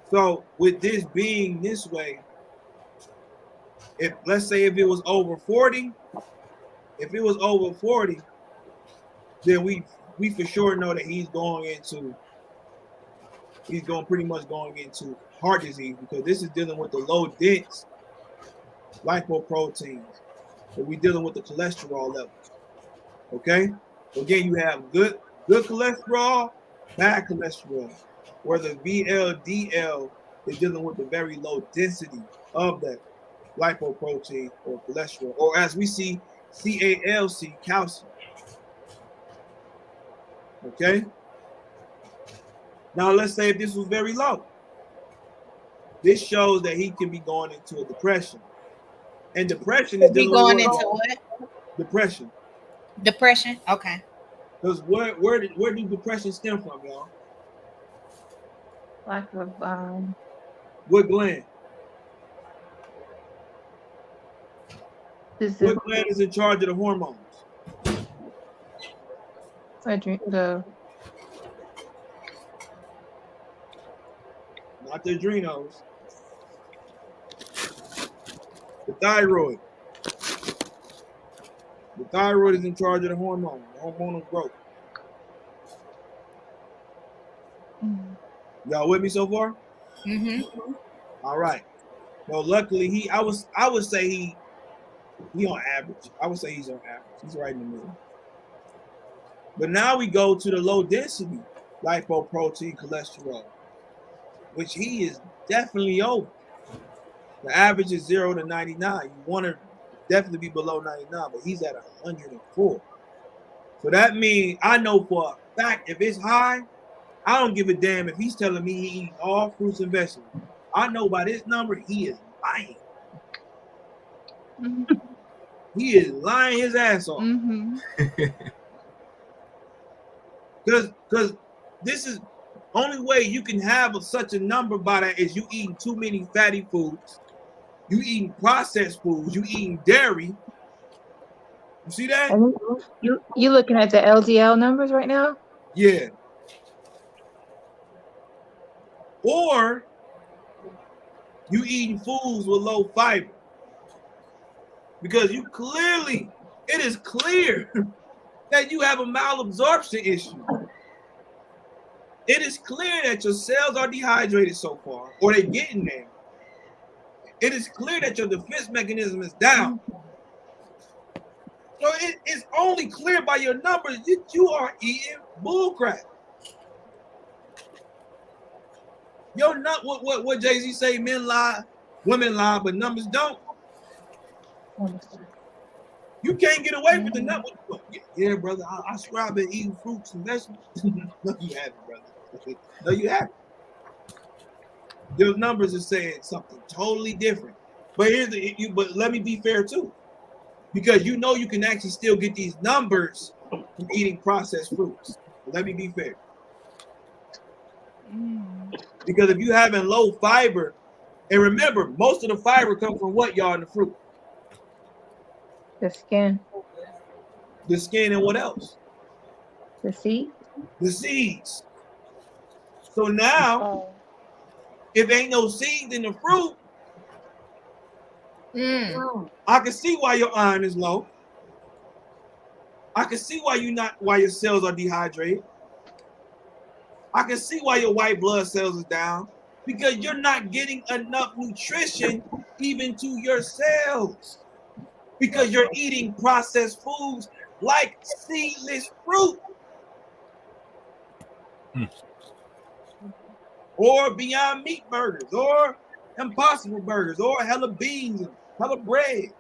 So with this being this way, if let's say if it was over 40, then we for sure know that he's going into he's going pretty much going into heart disease because this is dealing with the low dense lipoproteins, but we're dealing with the cholesterol levels. Okay, so again, you have good cholesterol, bad cholesterol, where the VLDL is dealing with the very low density of that lipoprotein or cholesterol, or as we see, CALC, calcium. Okay. Now let's say if this was very low, this shows that he can be going into a depression, and depression is Be dealing going with into what? depression. Depression. Okay. Because where do depression stem from, y'all? Lack of What gland? this is What gland is in charge of the hormones? the Not the adrenals. The thyroid. The thyroid is in charge of the hormone, the hormonal growth. Y'all with me so far? Mm-hmm. All right. Well, luckily I would say he on average. I would say he's on average. He's right in the middle. But now we go to the low density lipoprotein cholesterol, which he is definitely over. The average is 0 to 99. You want to definitely be below 99, but he's at 104. So that means I know for a fact if it's high, I don't give a damn if he's telling me he eats all fruits and vegetables. I know by this number he is lying. Mm-hmm. He is lying his ass off. Mm-hmm. Because this is only way you can have such a number by that is you eating too many fatty foods, you eating processed foods, you eating dairy. You see that? and you looking at the LDL numbers right now? Yeah. Or you eating foods with low fiber. Because it is clear that you have a malabsorption issue. It is clear that your cells are dehydrated so far, or they're getting there. It is clear that your defense mechanism is down. So it's only clear by your numbers that you are eating bullcrap. You're not what Jay-Z say, men lie, women lie, but numbers don't. You can't get away from the numbers. Yeah, brother, I swear I've been eating fruits and vegetables. No, you haven't, brother. No, you haven't. Your numbers are saying something totally different. But but let me be fair too. Because you know you can actually still get these numbers from eating processed fruits. Let me be fair. Because if you having low fiber, and remember, most of the fiber comes from what, y'all, in the fruit? The skin, The skin and what else? the seed. The seeds. So now, if ain't no seeds in the fruit, I can see why your iron is low. I can see why your cells are dehydrated. I can see why your white blood cells is down, because you're not getting enough nutrition even to your cells, because you're eating processed foods like seedless fruit or Beyond Meat burgers or Impossible burgers or hella beans and hella bread.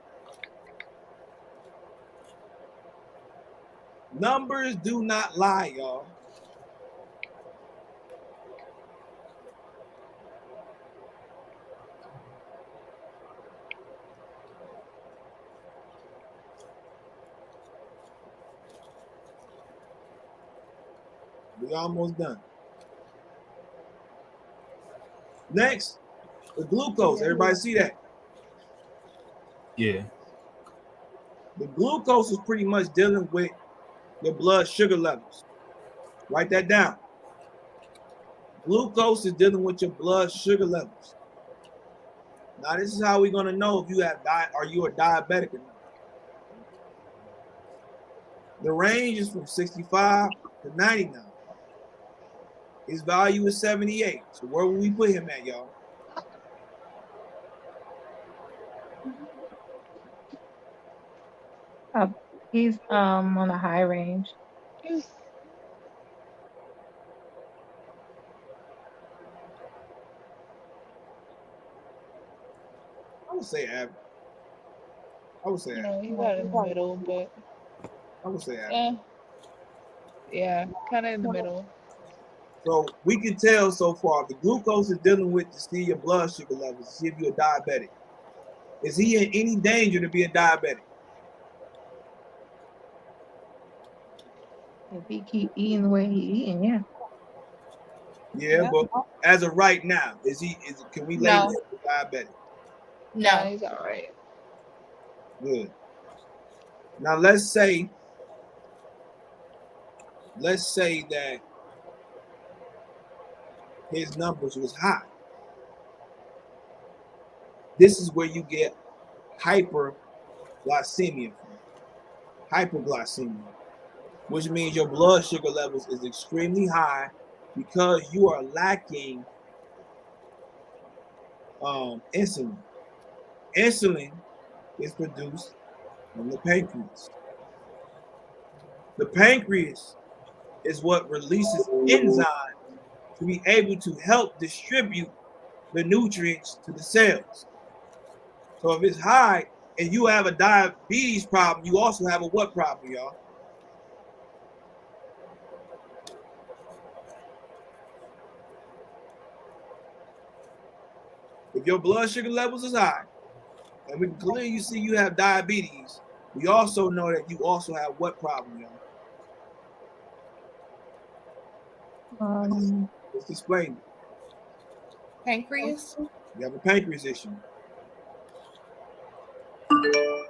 Numbers do not lie, y'all. We almost done. Next, the glucose. Everybody see that? Yeah. The glucose is pretty much dealing with your blood sugar levels. Write that down. Glucose is dealing with your blood sugar levels. Now, this is how we're going to know if you have are you a diabetic or not. The range is from 65 to 99. His value is 78. So where will we put him at, y'all? He's on a high range. He's I would say average. I would say you average. know, he's out in the middle, but I would say average. yeah, kind of in the middle. So we can tell so far the glucose is dealing with to see your blood sugar levels, to see if you're a diabetic. Is he in any danger to be a diabetic? If he keep eating the way he eating, yeah. Yeah, Yep. but as of right now, can we label him as diabetic? Nah, No. he's all right. Good. Now let's say that his numbers was high. This is where you get hyperglycemia from. Hyperglycemia, which means your blood sugar levels is extremely high because you are lacking insulin. Insulin is produced from the pancreas. The pancreas is what releases enzymes to be able to help distribute the nutrients to the cells. So if it's high and you have a diabetes problem, you also have a what problem, y'all? If your blood sugar levels is high, and we can clearly see you have diabetes, we also know that you also have what problem, y'all? Let's explain it. Pancreas. You have a pancreas issue.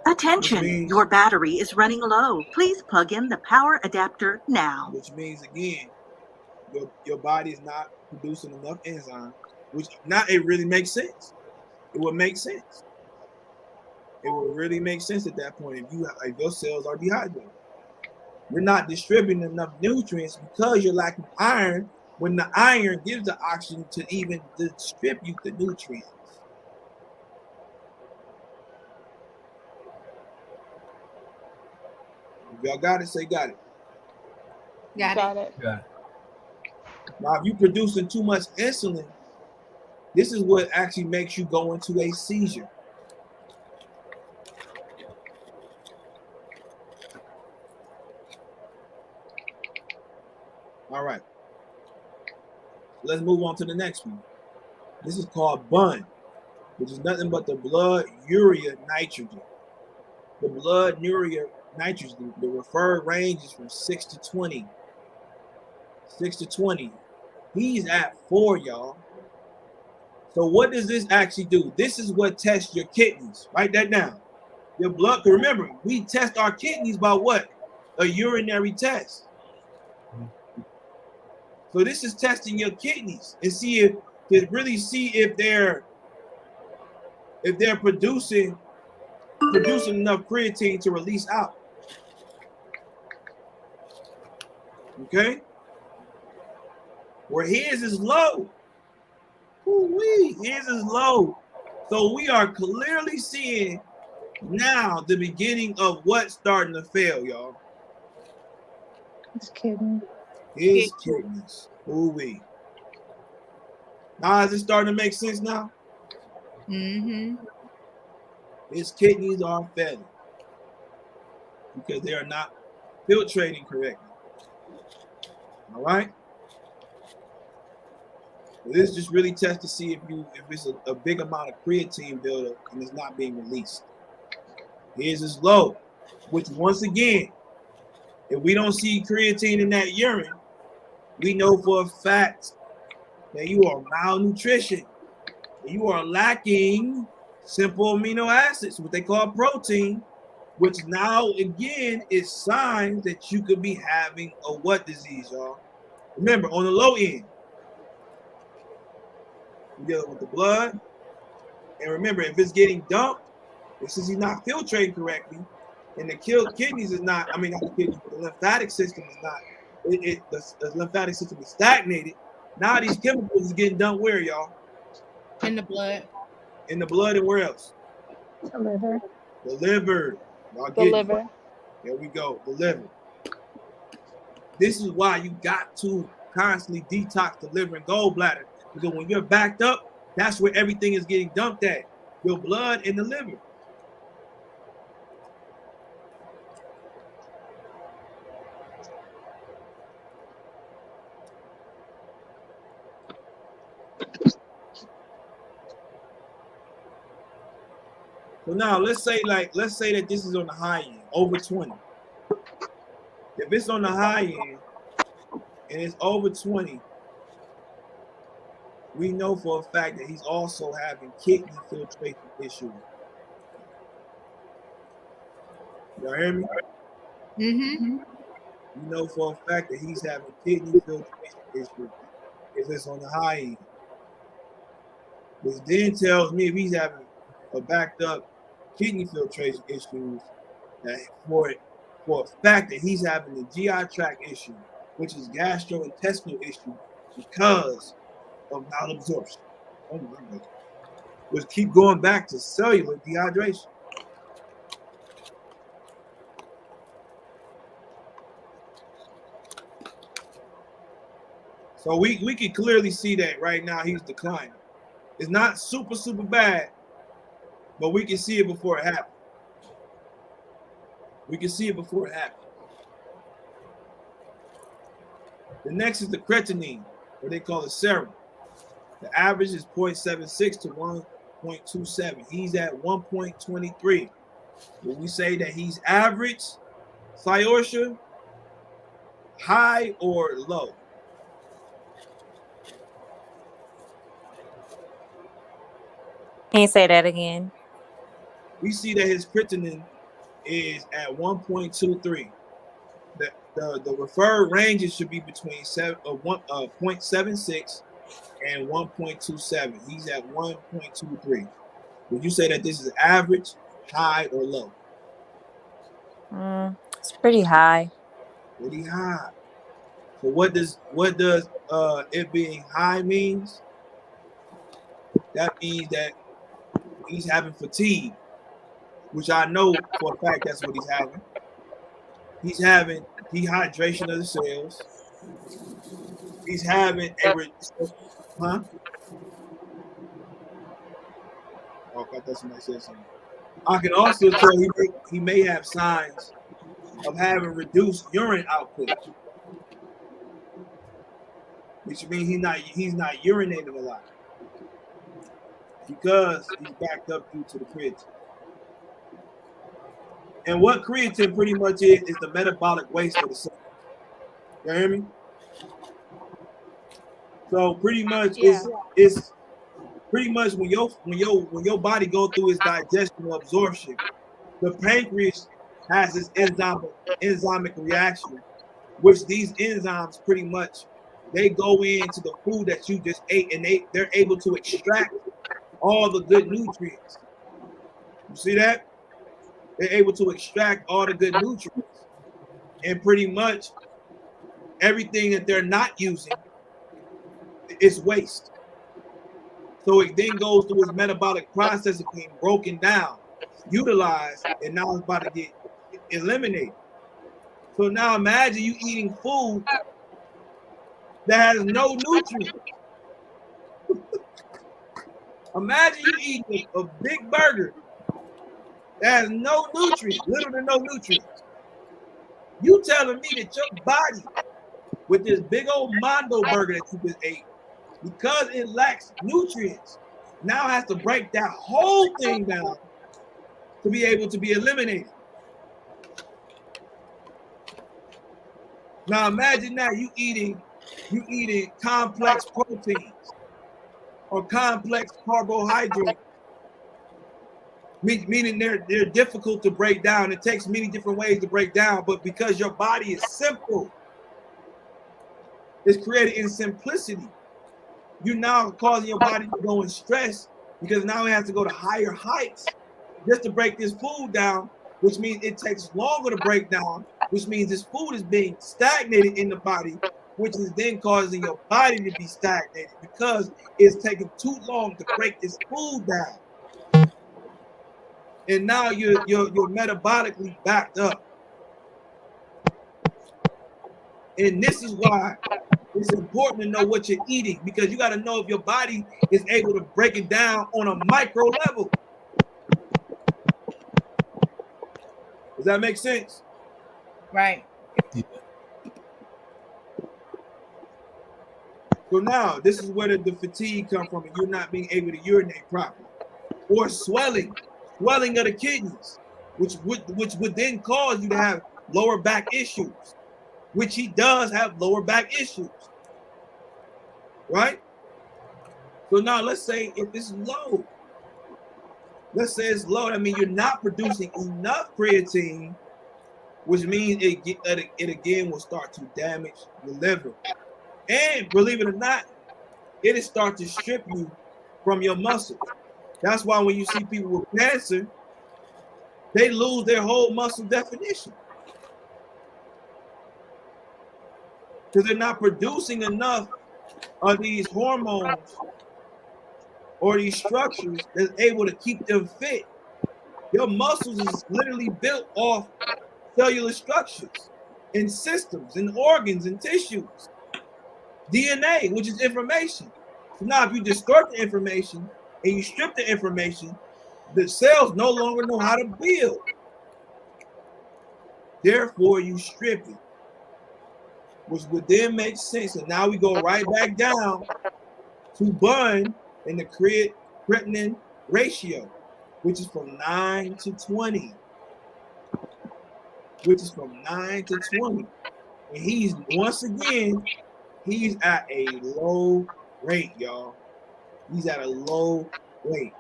Attention, Which means- your battery is running low. Please plug in the power adapter now. Which means, again, your body is not producing enough enzymes, which now it really makes sense. It would make sense. It would really make sense at that point if your cells are dehydrated. You're not distributing enough nutrients because you're lacking iron when the iron gives the oxygen to even distribute the nutrients. If y'all got it, say got it. Got it. Yeah. Now, if you're producing too much insulin, this is what actually makes you go into a seizure. All right. Let's move on to the next one. This is called BUN, which is nothing but the blood urea nitrogen. The blood urea nitrogen, the referred range is from 6 to 20. 6 to 20. He's at 4, y'all. So what does this actually do? This is what tests your kidneys. Write that down. Your blood, remember, we test our kidneys by what? A urinary test. So this is testing your kidneys and really see if they're producing enough creatine to release out. Okay? Where his is low. His is low. So we are clearly seeing now the beginning of what's starting to fail, y'all. His kidney. His kidneys. Ooh-wee. Now is it starting to make sense now? Mm-hmm. His kidneys are failing because they are not filtrating correctly. All right? So this just really tests to see if it's a big amount of creatine buildup and it's not being released. His is low, which once again, if we don't see creatine in that urine, we know for a fact that you are malnutrition. You are lacking simple amino acids, what they call protein, which now again is signs that you could be having a what disease, y'all? Remember, on the low end, we're dealing with the blood. And remember, if it's getting dumped, since he's not filtrating correctly, and the kidneys is not, not the kidneys, but the lymphatic system is not, the lymphatic system is stagnated, Now these chemicals is getting dumped where, y'all? In the blood. In the blood and where else? The liver. The liver. Y'all The get it. liver. There we go. The liver. This is why you got to constantly detox the liver and gallbladder. Because when you're backed up, that's where everything is getting dumped at. Your blood and the liver. So now let's say that this is on the high end, over 20. If it's on the high end and it's over 20, we know for a fact that he's also having kidney filtration issues. Y'all hear me? Mm-hmm. You know for a fact that he's having kidney filtration issues if it's on the high end. Which then tells me if he's having a backed up kidney filtration issues, that for a fact that he's having a GI tract issue, which is gastrointestinal issue because of malabsorption. Oh my God. Which keep going back to cellular dehydration. So we can clearly see that right now he's declining. It's not super bad, but we can see it before it happens. We can see it before it happens. The next is the creatinine, or they call it serum. The average is 0.76 to 1.27. He's at 1.23. When we say that he's average, Syorsha, high or low? Can you say that again? We see that his creatinine is at 1.23. The referred ranges should be between 0.76 and 1.27. He's at 1.23. Would you say that this is average, high, or low? It's pretty high. Pretty high. So what does it being high means? That means that he's having fatigue, which I know for a fact that's what he's having. He's having dehydration of the cells. He's having huh? Oh, I thought somebody said something. I can also tell he may have signs of having reduced urine output, which means he's not urinating a lot because he's backed up due to the creatine. And what creatine pretty much is the metabolic waste of the cell. You hear me? So pretty much it's pretty much when your body go through its digestion or absorption, the pancreas has this enzymic reaction, which these enzymes pretty much they go into the food that you just ate, and they're able to extract all the good nutrients. You see that? They're able to extract all the good nutrients, and pretty much everything that they're not using is waste. So it then goes through its metabolic process of being broken down, utilized, and now it's about to get eliminated. So now imagine you eating food that has no nutrients. Imagine you eating a big burger that has no nutrients, little to no nutrients. You telling me that your body, with this big old Mondo burger that you just ate, because it lacks nutrients, now has to break that whole thing down to be able to be eliminated. Now imagine that you eating complex proteins or complex carbohydrates, meaning they're difficult to break down. It takes many different ways to break down, but because your body is simple, it's created in simplicity. You now causing your body to go in stress because now it has to go to higher heights just to break this food down, which means it takes longer to break down, which means this food is being stagnated in the body which is then causing your body to be stagnated because it's taking too long to break this food down. And now you're metabolically backed up. And this is why it's important to know what you're eating, because you got to know if your body is able to break it down on a micro level. Does that make sense? Right. Yeah. So now this is where the fatigue comes from, and you're not being able to urinate properly, or swelling of the kidneys, which would then cause you to have lower back issues, which he does have lower back issues, right? So now let's say if it's low, let's say it's low, that means you're not producing enough creatine, which means it again will start to damage the liver. And believe it or not, it'll start to strip you from your muscles. That's why when you see people with cancer, they lose their whole muscle definition, because they're not producing enough of these hormones or these structures that's able to keep them fit. Your muscles is literally built off cellular structures and systems and organs and tissues. DNA, which is information. So now if you distort the information and you strip the information, the cells no longer know how to build. Therefore, you strip it, which would then make sense. And now we go right back down to burn in the creatinine ratio, which is from 9 to 20. Which is from 9 to 20. And he's, once again, he's at a low rate, y'all. He's at a low rate,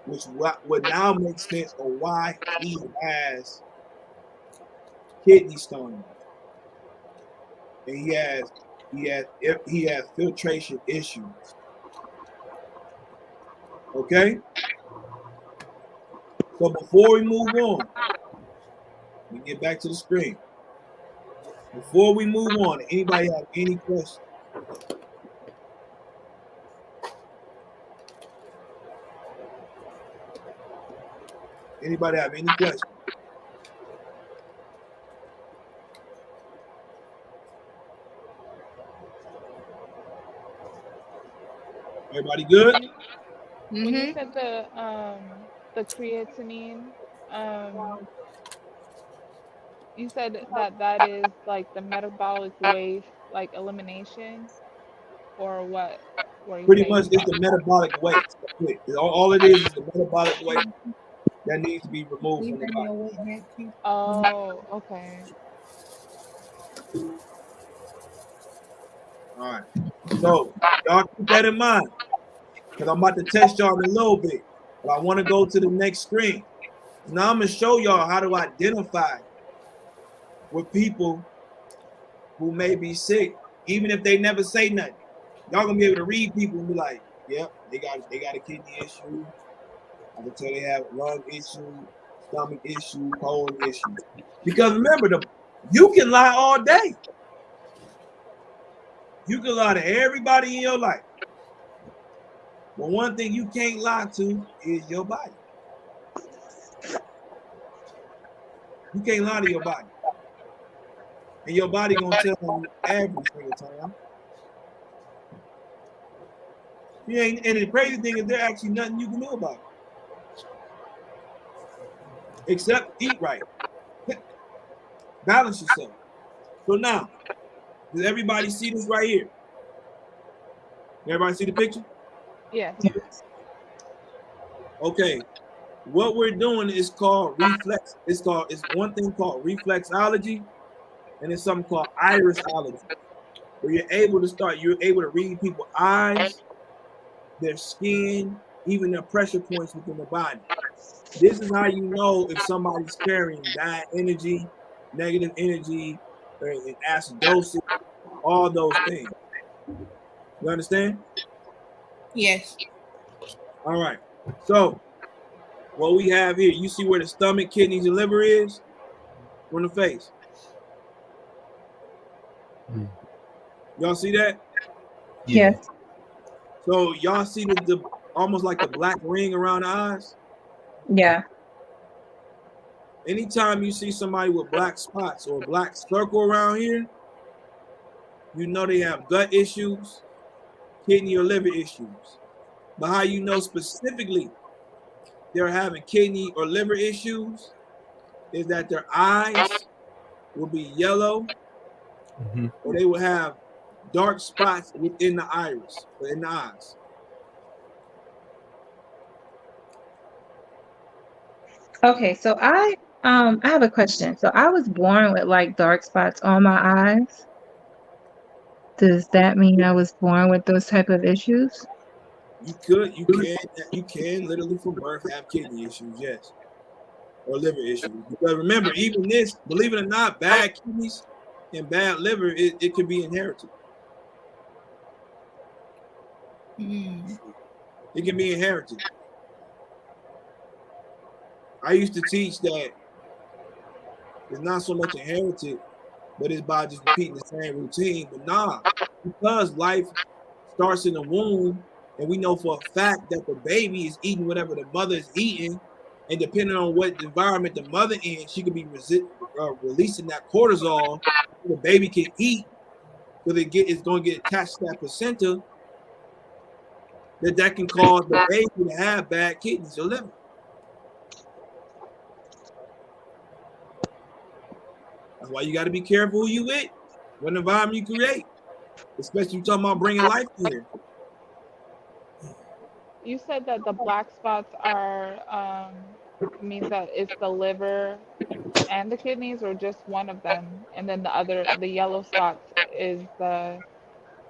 which would now make sense of why he has kidney stones. And he has filtration issues. Okay? So before we move on, let me get back to the screen. Before we move on, anybody have any questions? Anybody have any questions? Everybody good? When you said the creatinine, you said that is like the metabolic waste, like elimination, or what? Were you Pretty saying? much it's the metabolic waste. All it is the metabolic waste that needs to be removed from the body. Oh, okay. All right. So y'all keep that in mind, because I'm about to test y'all in a little bit. But I want to go to the next screen. Now I'm going to show y'all how to identify with people who may be sick, even if they never say nothing. Y'all gonna be able to read people and be like, yep, they got a kidney issue. I can tell they have lung issue, stomach issue, colon issue. Because remember, you can lie all day. You can lie to everybody in your life. But one thing you can't lie to is your body. You can't lie to your body. And your body gonna tell you every single time. And the crazy thing is there's actually nothing you can do about it. Except eat right. Balance yourself. So now, does everybody see this right here? Everybody see the picture? Yes. Okay. What we're doing is called reflex. It's one thing called reflexology, and it's something called irisology, where you're able to read people's eyes, their skin, even their pressure points within the body. This is how you know if somebody's carrying bad energy, negative energy, or acidosis, all those things. You understand? Yes. All right. So what we have here, you see where the stomach, kidneys, and liver is from the face. Y'all see that? Yeah. Yes. So y'all see the almost like the black ring around the eyes? Yeah. Anytime you see somebody with black spots or a black circle around here, you know they have gut issues, kidney or liver issues. But how you know specifically they're having kidney or liver issues is that their eyes will be yellow Mm-hmm. or they will have dark spots within the iris, within the eyes. Okay, so I have a question. So I was born with like dark spots on my eyes. Does that mean I was born with those type of issues? You can literally from birth have kidney issues, yes, or liver issues. Because remember, even this, believe it or not, bad kidneys and bad liver, it can be inherited. Mm. It can be inherited. I used to teach that it's not so much inherited, but it's by just repeating the same routine. But nah, because life starts in the womb, and we know for a fact that the baby is eating whatever the mother is eating, and depending on what environment the mother in, she could be releasing that cortisol so the baby can eat, because it's going to get attached to that placenta, that can cause the baby to have bad kidneys or liver. That's why you got to be careful who you with, what environment you create, especially you talking about bringing life here. You said that the black spots are means that it's the liver and the kidneys, or just one of them, and then the yellow spots is the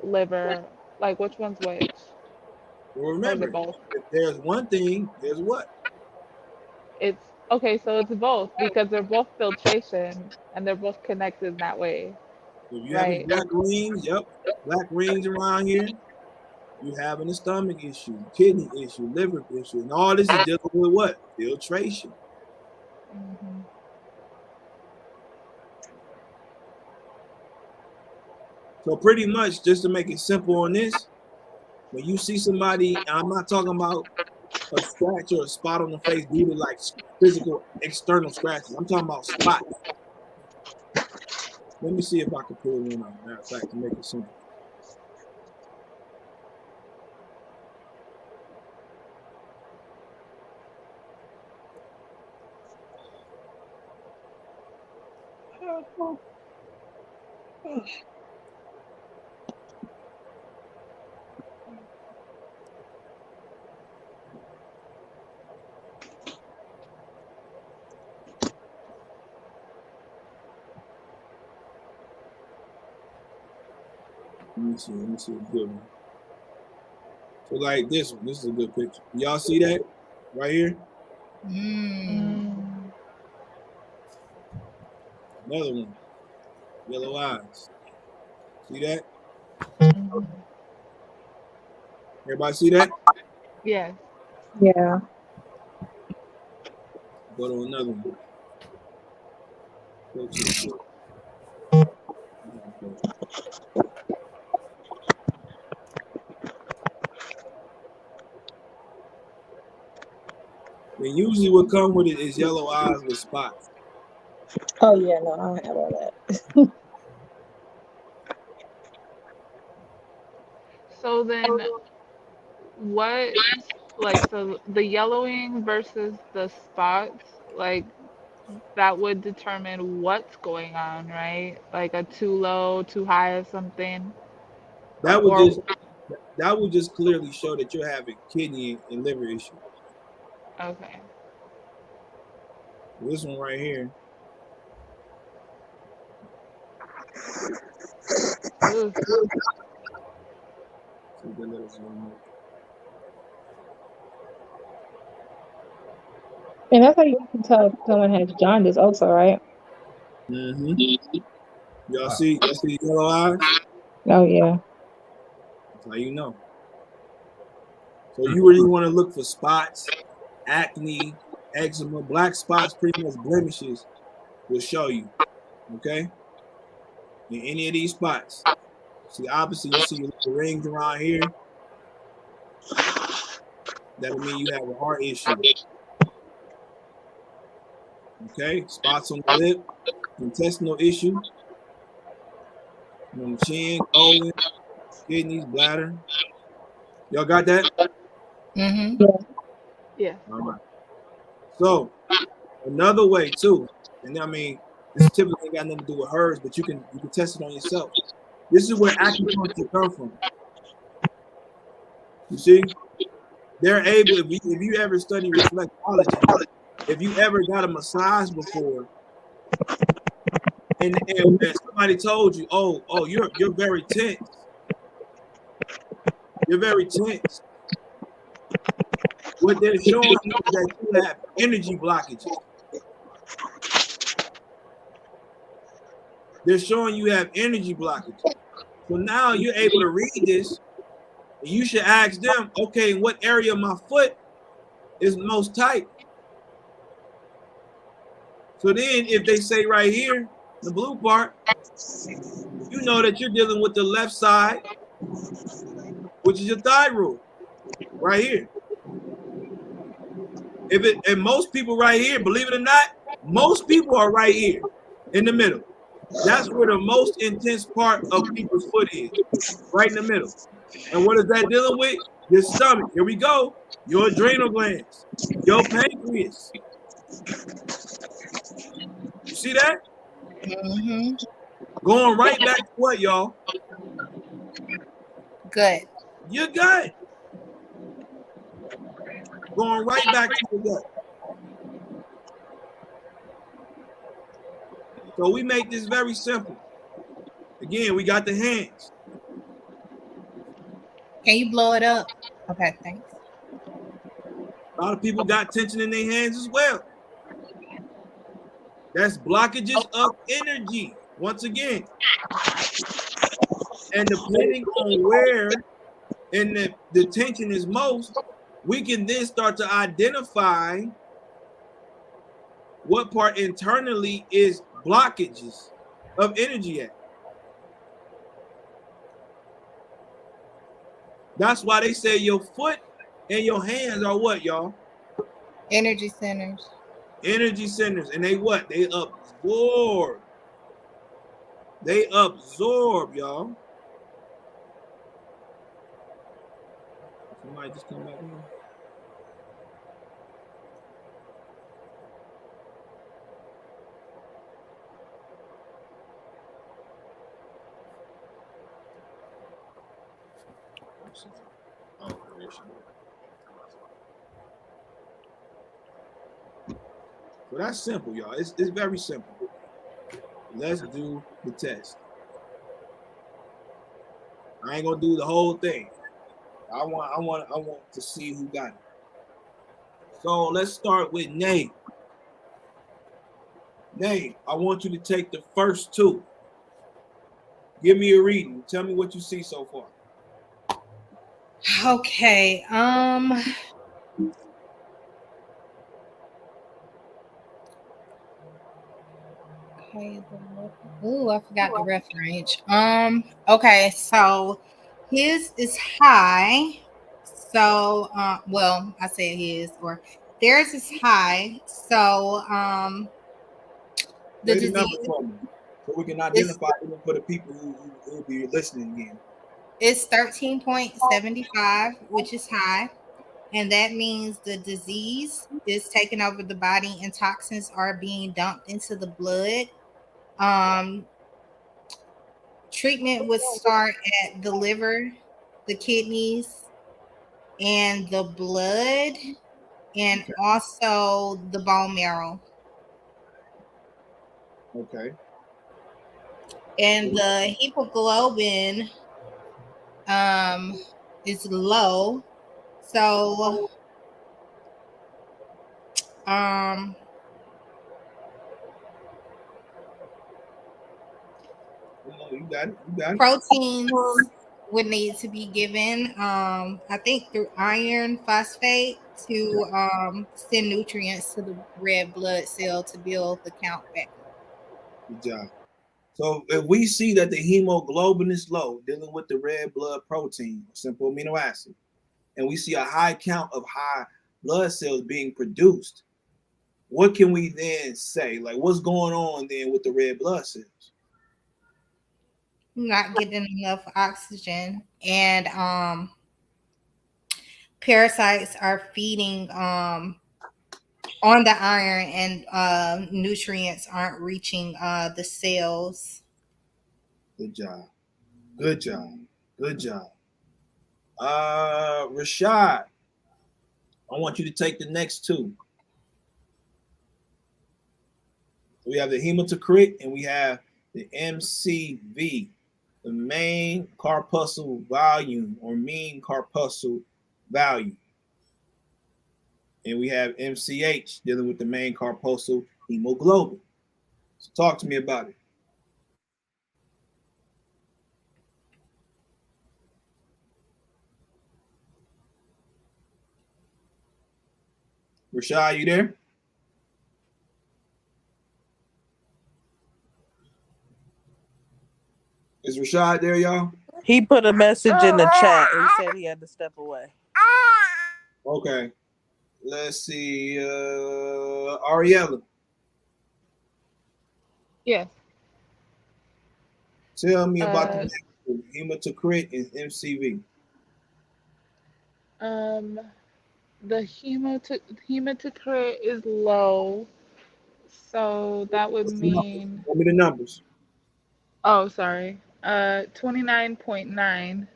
liver. Like which one's which, Well, or is it remember, both? if there's one thing, there's what? It's okay, so it's both because they're both filtration and they're both connected in that way, If you having right? black rings, yep, black rings around here, you having a stomach issue, kidney issue, liver issue, and all this is dealing with what? Filtration. Hmm. So pretty much, just to make it simple on this, when you see somebody, and I'm not talking about a scratch or a spot on the face due to like physical external scratches. I'm talking about spots. Let me see if I can pull one out. Matter of fact, to make it simple. Let me see a good one. So like this one, this is a good picture. Y'all see that right here? Mm. Another one, yellow eyes. See that? Hmm. Everybody see that? Yes. Yeah. Go to another one. Go to the and usually what come with it is yellow eyes with spots. Oh yeah, no, I don't have all that. So then what, like, so the yellowing versus the spots, like that would determine what's going on, right? Like a too low, too high or something. That would Or just that would just clearly show that you're having kidney and liver issues. okay. This one right here, Ooh. see the little zoom And that's how you can tell if someone has jaundice also, right? in. Y'all see yellow eyes? Oh yeah. That's how you know. So you really want to look for spots, acne, eczema, black spots, pretty much blemishes will show you. Okay? In any of these spots. See, opposite, you see your little rings around here. That'll mean you have a heart issue. Okay, spots on the lip, intestinal issue, on the chin, colon, kidneys, bladder. Y'all got that? Mm-hmm. Yeah. All right. So another way too, and I mean, this typically ain't got nothing to do with hers, but you can test it on yourself. This is where acupuncture comes from. You see, they're able. If you ever study reflexology, if you ever got a massage before, and somebody told you, oh, you're very tense. You're very tense. What they're showing you is that you have energy blockages. They're showing you have energy blockages. So now you're able to read this, and you should ask them, okay, what area of my foot is most tight? So then if they say right here, the blue part, you know that you're dealing with the left side, which is your thyroid, right here. And most people right here, believe it or not, most people are right here in the middle. That's where the most intense part of people's foot is, right in the middle. And what is that dealing with? Your stomach. Here we go. Your adrenal glands, your pancreas. You see that? Mm-hmm. Going right back to what, y'all? Good. Your gut. Going right back to your gut. So we make this very simple. Again, we got the hands. Can you blow it up? Okay, thanks. A lot of people got tension in their hands as well. That's blockages of energy, once again. And depending on where and the tension is most, we can then start to identify what part internally is blockages of energy at. That's why they say your foot and your hands are what, y'all? Energy centers. Energy centers. And they what? They absorb. They absorb, y'all. Somebody just come back in. So that's simple, y'all. It's very simple. Let's do the test. I ain't gonna do the whole thing. I want to see who got it. So let's start with Nay. Nay, I want you to take the first two. Give me a reading. Tell me what you see so far. Okay. Okay. Ooh, I forgot the reference. Okay, so his is high. So, well, I said his or theirs is high. So, the Say the number disease for me, so we can is identify even for the people who will be listening again. it's 13.75, which is high. And that means the disease is taking over the body and toxins are being dumped into the blood. Um, Treatment would start at the liver, the kidneys, and the blood, and also the bone marrow. Okay. And the hemoglobin is low. So um You got it. You got it. proteins would need to be given, I think through iron phosphate to send nutrients to the red blood cell to build the count back up. Good job. So if we see that the hemoglobin is low, dealing with the red blood protein, simple amino acid, and we see a high count of high blood cells being produced, what can we then say? Like, what's going on then with the red blood cells? Not getting enough oxygen, and parasites are feeding on the iron, and nutrients aren't reaching the cells. Good job. Good job. Good job. Rashad, I want you to take the next two. So we have the hematocrit and we have the MCV, the main corpuscle volume or mean corpuscle value. And we have MCH dealing with the main corpuscle hemoglobin. So talk to me about it. Rashad, you there? Is Rashad there, y'all? He put a message in the chat and said he had to step away. Okay. Let's see. Ariella, Yes. tell me about the hematocrit and MCV. The hematocrit is low, so that would mean. Tell me the numbers. Oh, sorry. 29.9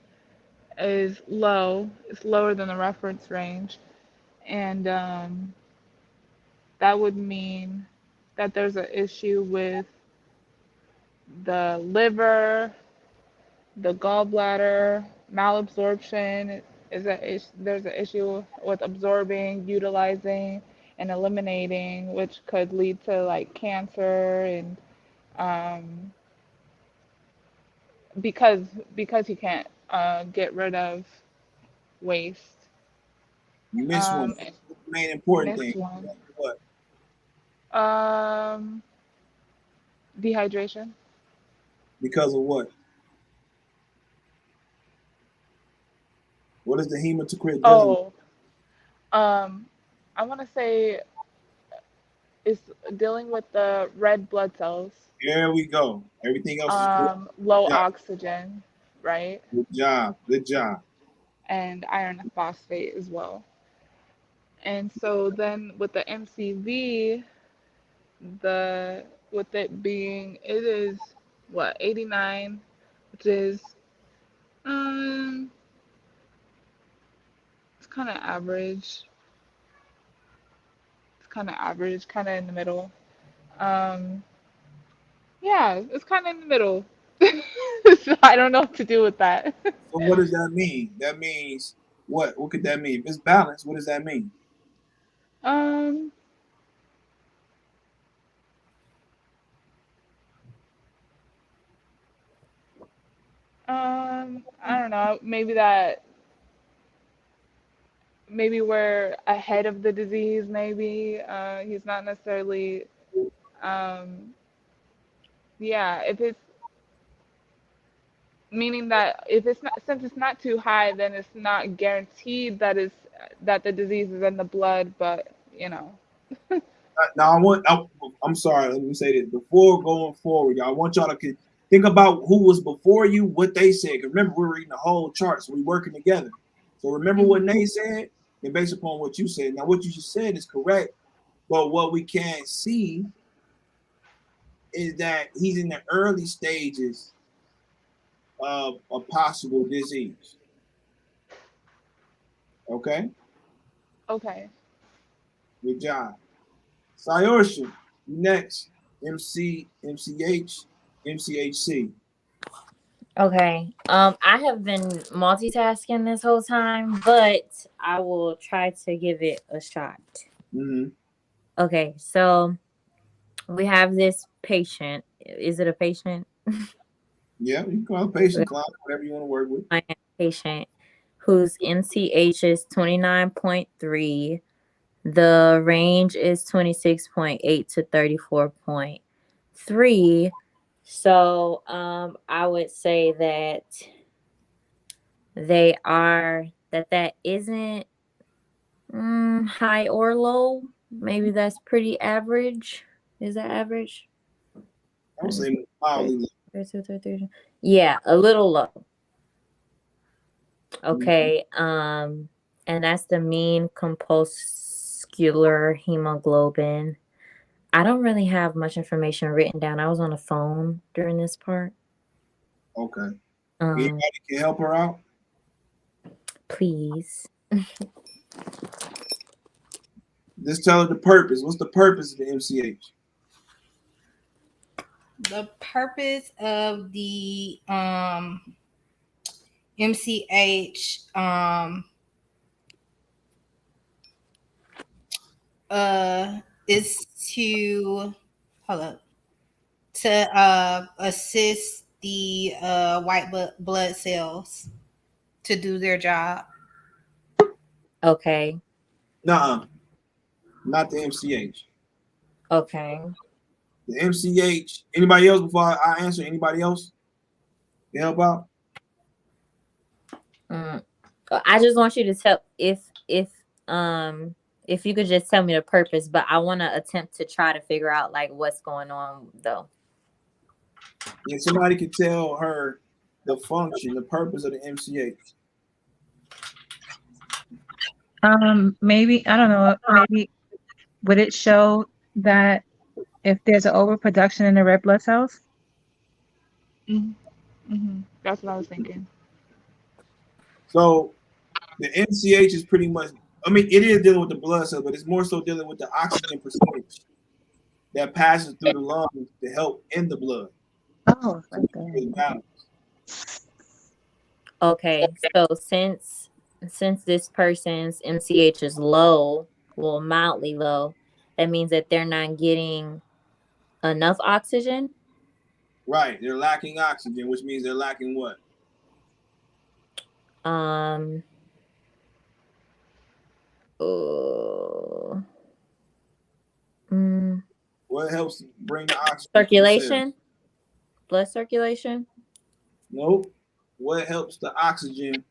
is low. It's lower than the reference range, and that would mean that there's an issue with the liver, the gallbladder, malabsorption there's an issue with absorbing, utilizing, and eliminating, which could lead to like cancer and um, because he can't get rid of waste. You missed one. And The main important missed thing. one. What? Dehydration. Because of what? What is the hematocrit dealing with? Oh, I want to say it's dealing with the red blood cells. There we go. Everything else is good. Low Good job. oxygen, right? Good job. Good job. And iron phosphate as well. And so then with the MCV, with it being, it is what, 89, which is um it's kind of average. It's kind of average, kind of in the middle. Um, yeah, it's kind of in the middle. So I don't know what to do with that. So what does that mean? That means what? What could that mean? If it's balanced, what does that mean? Um, I don't know. Maybe we're ahead of the disease. Maybe he's not necessarily. Um, yeah, if it's meaning that if it's not since it's not too high, then it's not guaranteed that the disease is in the blood. But you know. Now I'm sorry. Let me say this before going forward, y'all. I want y'all to think about who was before you, what they said. 'Cause remember, we're reading the whole chart, so we're working together. So remember what they said, and based upon what you said. Now, what you just said is correct, but what we can't see is that he's in the early stages of a possible disease. Okay, Okay. good job. Sayorsha, next. MCH, MCHC. Okay. I have been multitasking this whole time, but I will try to give it a shot. Mm-hmm. Okay, so we have this patient. Is it a patient? Yeah, you can call it patient, client, whatever you want to work with. Patient whose MCH is 29.3. The range is 26.8 to 34.3. So I would say that that isn't high or low. Maybe that's pretty average. Is that average? I would say mildly low. Yeah, a little low. Mhm. Okay. And that's the mean compulscular hemoglobin. I don't really have much information written down. I was on the phone during this part. Okay. Um, Anybody can help her out? please. Just tell her the purpose. What's the purpose of the MCH? The purpose of the MCH is to hold up to assist the white blood cells to do their job. Okay. Nuh-uh. Not the MCH. Okay. The MCH. Anybody else before I answer? Anybody else? Can help out? I just want you to tell if you could just tell me the purpose, but I want to attempt to try to figure out like what's going on though. Yeah, somebody could tell her the function, the purpose of the MCH. Maybe I don't know. Maybe would it show that if there's an overproduction in the red blood cells? That's what I was thinking. So the MCH is pretty much, I mean, it is dealing with the blood cell, but it's more so dealing with the oxygen percentage that passes through the lungs to help in the blood. Oh, So it's balanced. Okay, so since this person's MCH is low, well, mildly low, that means that they're not getting enough oxygen. Right, they're lacking oxygen, which means they're lacking what? Um. What helps bring the oxygen circulation? Blood circulation? Nope. What helps the oxygen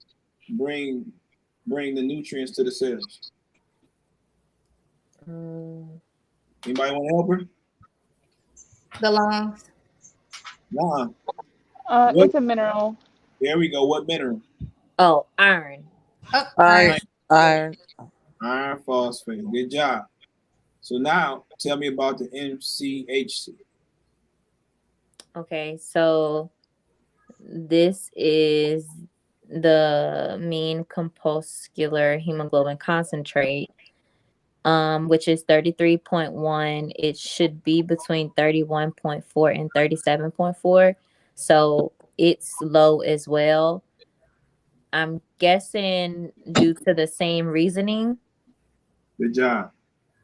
bring the nutrients to the cells? Anybody want to help her? The lungs. Nah. It's a mineral. There we go. What mineral? Oh, iron. Oh, Iron. Iron phosphate. Good job. So now tell me about the MCHC. Okay, so this is the mean compulscular hemoglobin concentrate, which is 33.1. It should be between 31.4 and 37.4. So it's low as well. I'm guessing due to the same reasoning. Good job.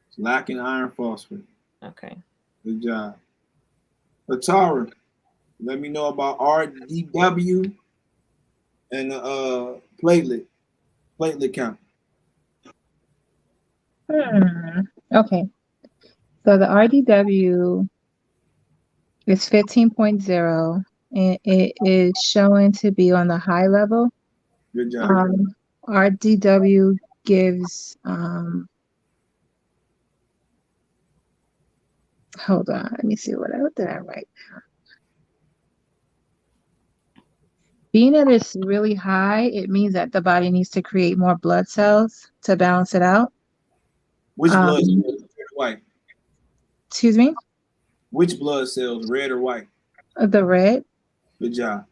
It's lacking iron phosphate. Okay. Good job. Atara, let me know about RDW and platelet count. Okay. So the RDW is 15.0 and it is showing to be on the high level. Good job. RDW gives hold on, let me see what did I write. Being that it's really high, it means that the body needs to create more blood cells to balance it out. Which blood cells, red or white? Excuse me? Which blood cells, red or white? The red. Good job.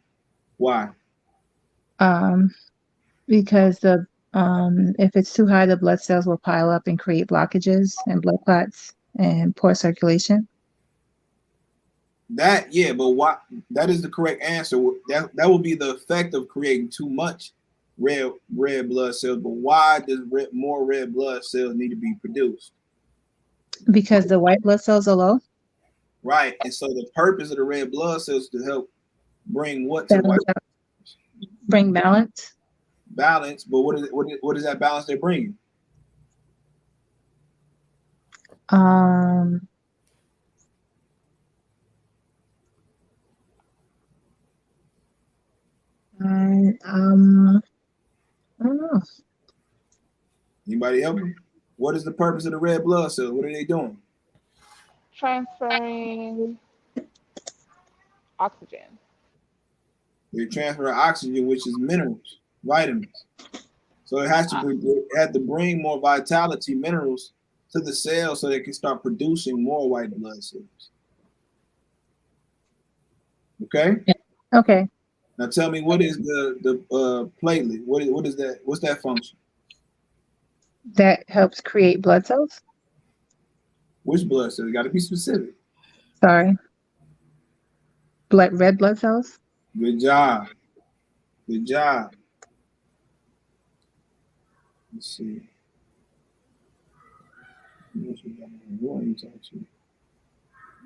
Why? Because the if it's too high, the blood cells will pile up and create blockages and blood clots and poor circulation. But why? That is the correct answer. That will be the effect of creating too much red blood cells. But why does more red blood cells need to be produced? Because the white blood cells are low. Right, and so the purpose of the red blood cells is to help bring what to the white? Bring balance. Balance, but what is that balance they're bringing? And I don't know. Anybody help me? What is the purpose of the red blood cells? What are they doing? Transferring oxygen. They transfer oxygen, which is minerals, vitamins. So it has to bring more vitality, minerals to the cell so they can start producing more white blood cells. Okay. Okay. Now tell me, what is the platelet? What is that? What's that function? That helps create blood cells. Which blood cells? Got to be specific. Sorry. Red blood cells. Good job. Good job. Let's see.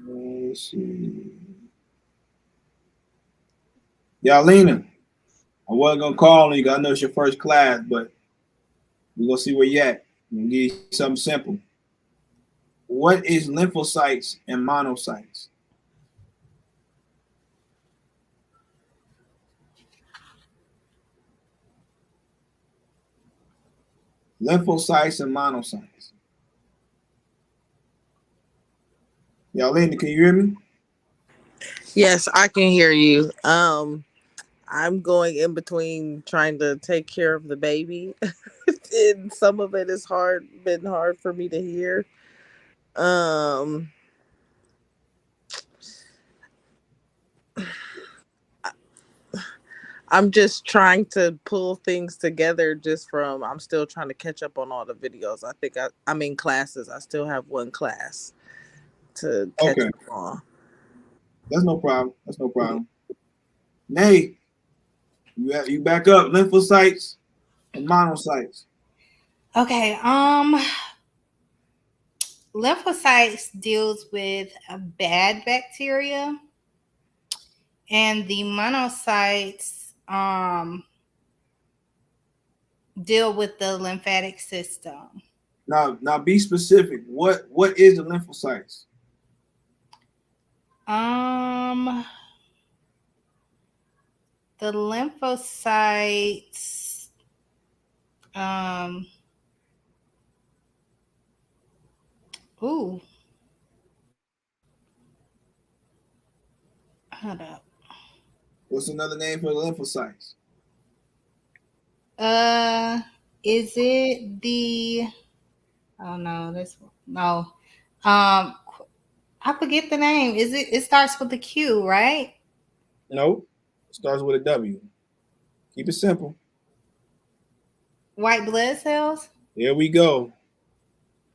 Let's see. Yalina, I wasn't gonna call on you. I know it's your first class, but we're gonna see where you at. I'm gonna give you something simple. What is lymphocytes and monocytes? Lymphocytes and monocytes. Yalina, can you hear me? Yes, I can hear you. I'm going in between trying to take care of the baby, and some of it is been hard for me to hear. Um, I'm just trying to pull things together I'm still trying to catch up on all the videos. I think I'm in classes. I still have one class to catch up on. That's no problem. That's no problem. Nay, you back up. Lymphocytes and monocytes. Okay. Lymphocytes deals with a bad bacteria, and the monocytes deal with the lymphatic system. Now be specific. What is the lymphocytes? The lymphocytes ooh, hold up. What's another name for the lymphocytes? Is it the? Oh no, no. I forget the name. Is it? It starts with a Q, right? No, it starts with a W. Keep it simple. White blood cells. Here we go.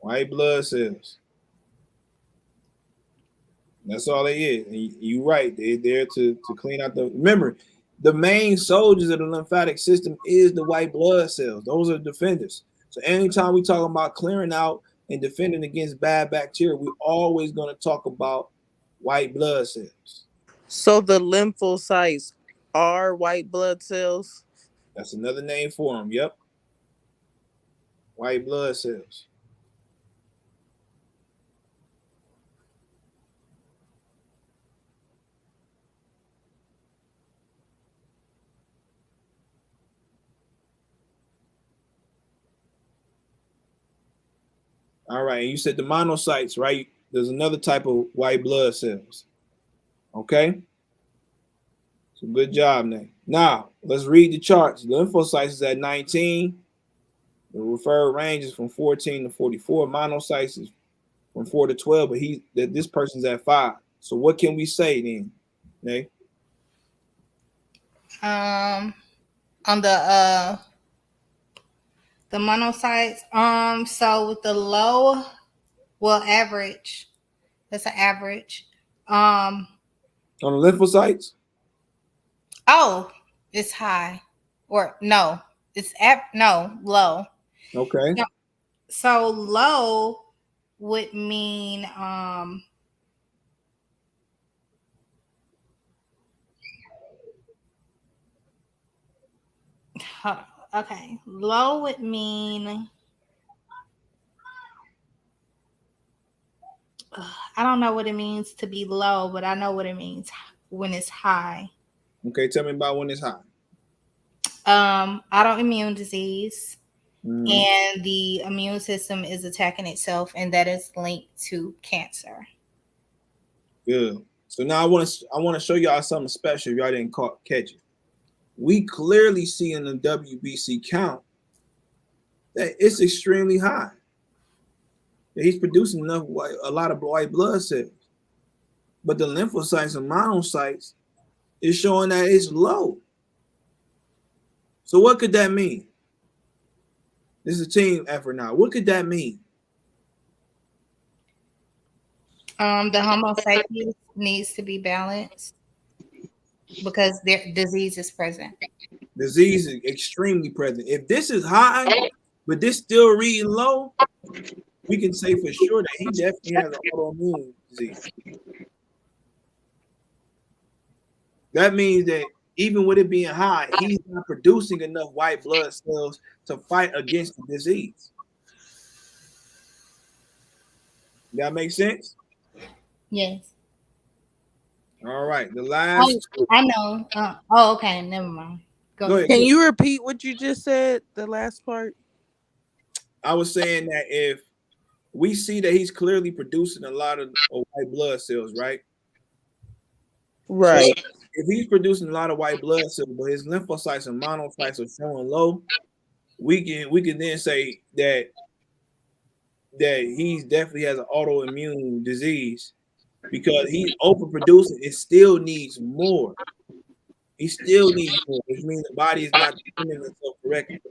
White blood cells. That's all they is. And you're right. They're there to clean out the. Remember, the main soldiers of the lymphatic system is the white blood cells. Those are defenders. So anytime we talk about clearing out and defending against bad bacteria, we're always going to talk about white blood cells. So the lymphocytes are white blood cells? That's another name for them. Yep. White blood cells. All right. And you said the monocytes, right? There's another type of white blood cells. Okay. So good job, Nate. Now, let's read the charts. The lymphocytes is at 19. The referred range is from 14 to 44. Monocytes is from 4 to 12, but this person's at 5. So what can we say then, Nate? On the monocytes. So with the low, well, average. That's an average. On the lymphocytes? Oh, it's high. Or no, low. Okay. So low would mean okay. Low would mean I don't know what it means to be low, but I know what it means when it's high. Okay, tell me about when it's high. Autoimmune disease, Mhm. and the immune system is attacking itself, and that is linked to cancer. Good. So now I want to show y'all something special. If y'all didn't catch it, we clearly see in the WBC count that it's extremely high. That he's producing a lot of white blood cells, but the lymphocytes and monocytes is showing that it's low. So what could that mean? This is a team effort now. What could that mean? The Homo sapiens needs to be balanced because their disease is present. Disease is extremely present. If this is high, but this still reading low, we can say for sure that he definitely has an autoimmune disease. That means that even with it being high, he's not producing enough white blood cells to fight against the disease. That makes sense? Yes. All right. The last. I know. Okay. Never mind. Go ahead. Can you repeat what you just said? The last part. I was saying that if we see that he's clearly producing a lot of white blood cells, right? Right. So if he's producing a lot of white blood cells, but his lymphocytes and monocytes are showing low, we can then say that he definitely has an autoimmune disease because he's overproducing. It still needs more. He still needs more, which means the body is not defending itself correctly.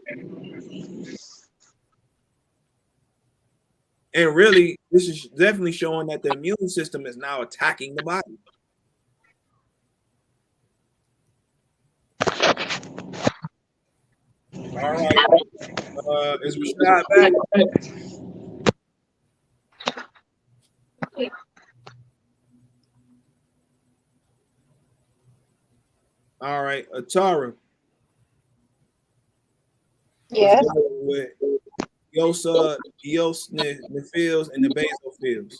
And really, this is definitely showing that the immune system is now attacking the body. All right. Is Rashad back? All right. Atara. Yeah. With eosinophils and the basophils.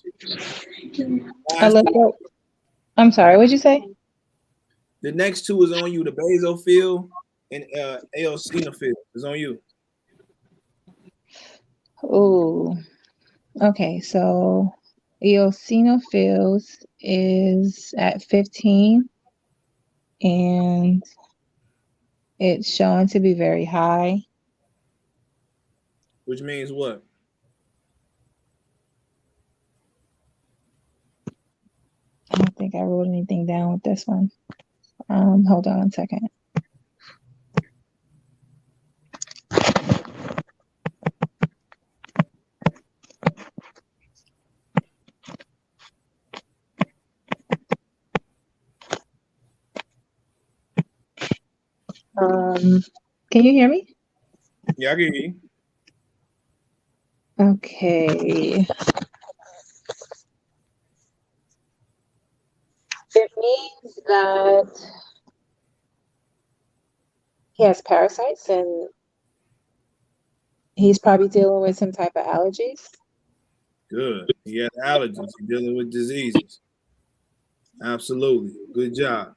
I'm sorry, what'd you say? The next two is on you. The basophil and eosinophil is on you. Oh, okay. So eosinophils is at 15, and it's shown to be very high. Which means what? I don't think I wrote anything down with this one. Hold on one second. Can you hear me? Yeah, I can hear you. Okay. It means that he has parasites and he's probably dealing with some type of allergies. Good. He has allergies. He's dealing with diseases. Absolutely. Good job.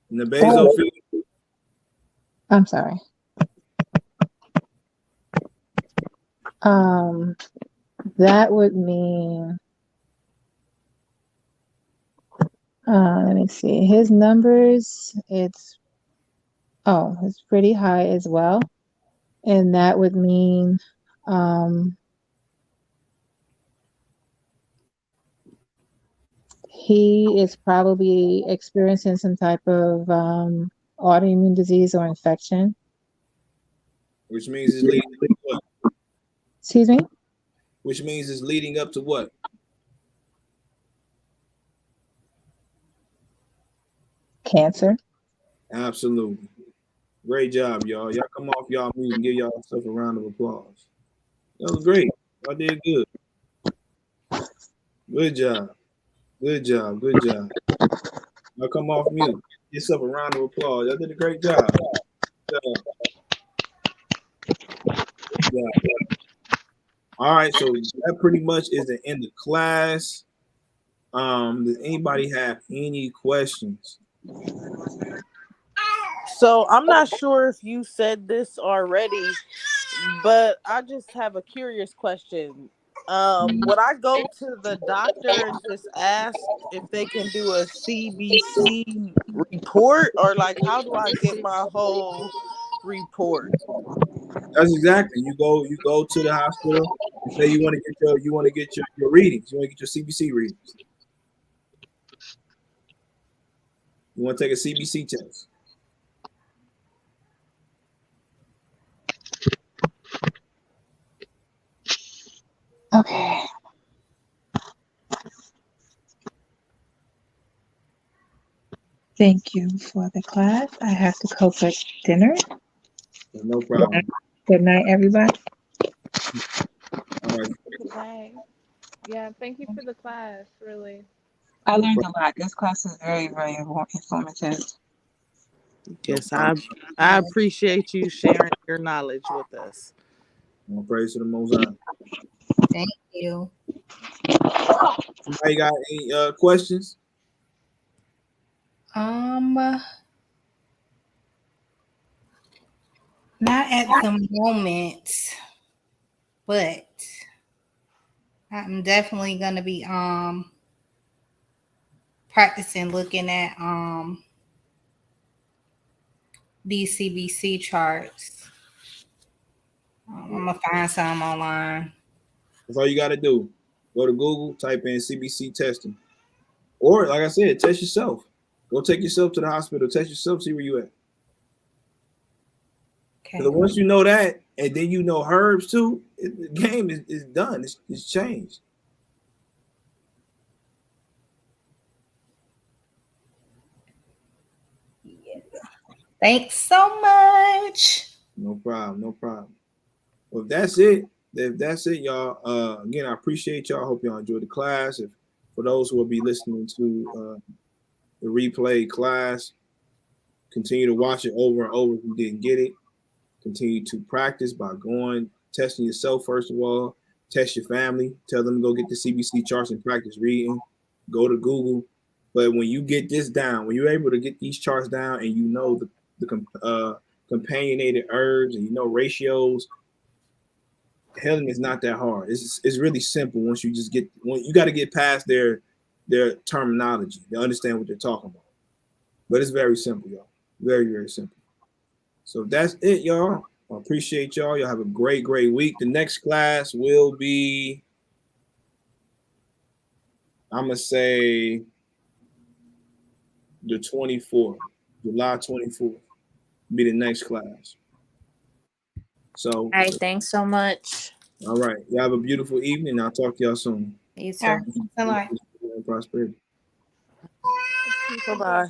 And the basophil. I'm sorry. That would mean, let me see, his numbers, it's pretty high as well. And that would mean, he is probably experiencing some type of autoimmune disease or infection. Which means it's leading up to what? Excuse me? Which means it's leading up to what? Cancer. Absolutely. Great job, y'all. Y'all come off y'all mute and give y'all self a round of applause. That was great. Y'all did good. Good job. Good job. Good job. Y'all come off mute. Give yourself a round of applause. Y'all did a great job. Good job. All right, so that pretty much is the end of class. Does anybody have any questions? So I'm not sure if you said this already, but I just have a curious question. Would I go to the doctor and just ask if they can do a CBC report, or like how do I get my whole report? That's exactly. You go to the hospital. You say you want to get your readings. You want to get your CBC readings. You want to take a CBC test. Okay. Thank you for the class. I have to go for dinner. No problem. Good night, everybody. All right. Good night. Yeah, thank you for the class, really. I learned a lot. This class is very, very informative. Yes, I appreciate you sharing your knowledge with us. All praise to the Most High. Thank you. Somebody got any questions? Not at the moment, but I'm definitely gonna be practicing looking at these CBC charts. I'm gonna find some online. That's all you got to do. Go to Google, type in CBC testing, or like I said, test yourself. Go take yourself to the hospital, test yourself, see where you at. Okay. Because once you know that, and then you know herbs too, the game is done. It's changed. Yeah. Thanks so much. No problem. No problem. Well, if that's it, y'all. Again, I appreciate y'all. Hope y'all enjoyed the class. If for those who will be listening to the replay class, continue to watch it over and over if you didn't get it. Continue to practice by testing yourself first of all. Test your family. Tell them to go get the CBC charts and practice reading. Go to Google. But when you get this down, when you're able to get these charts down and you know the companionated herbs and you know ratios, healing is not that hard. It's really simple once you just you got to get past their terminology to understand what they're talking about. But it's very simple, y'all. Very, very simple. So that's it, y'all. I appreciate y'all. Y'all have a great, great week. The next class will be, I'm going to say, the 24th, July 24th, be the next class. So, All right, thanks so much. All right. Y'all have a beautiful evening. I'll talk to y'all soon. You too. Prosperity. Bye-bye.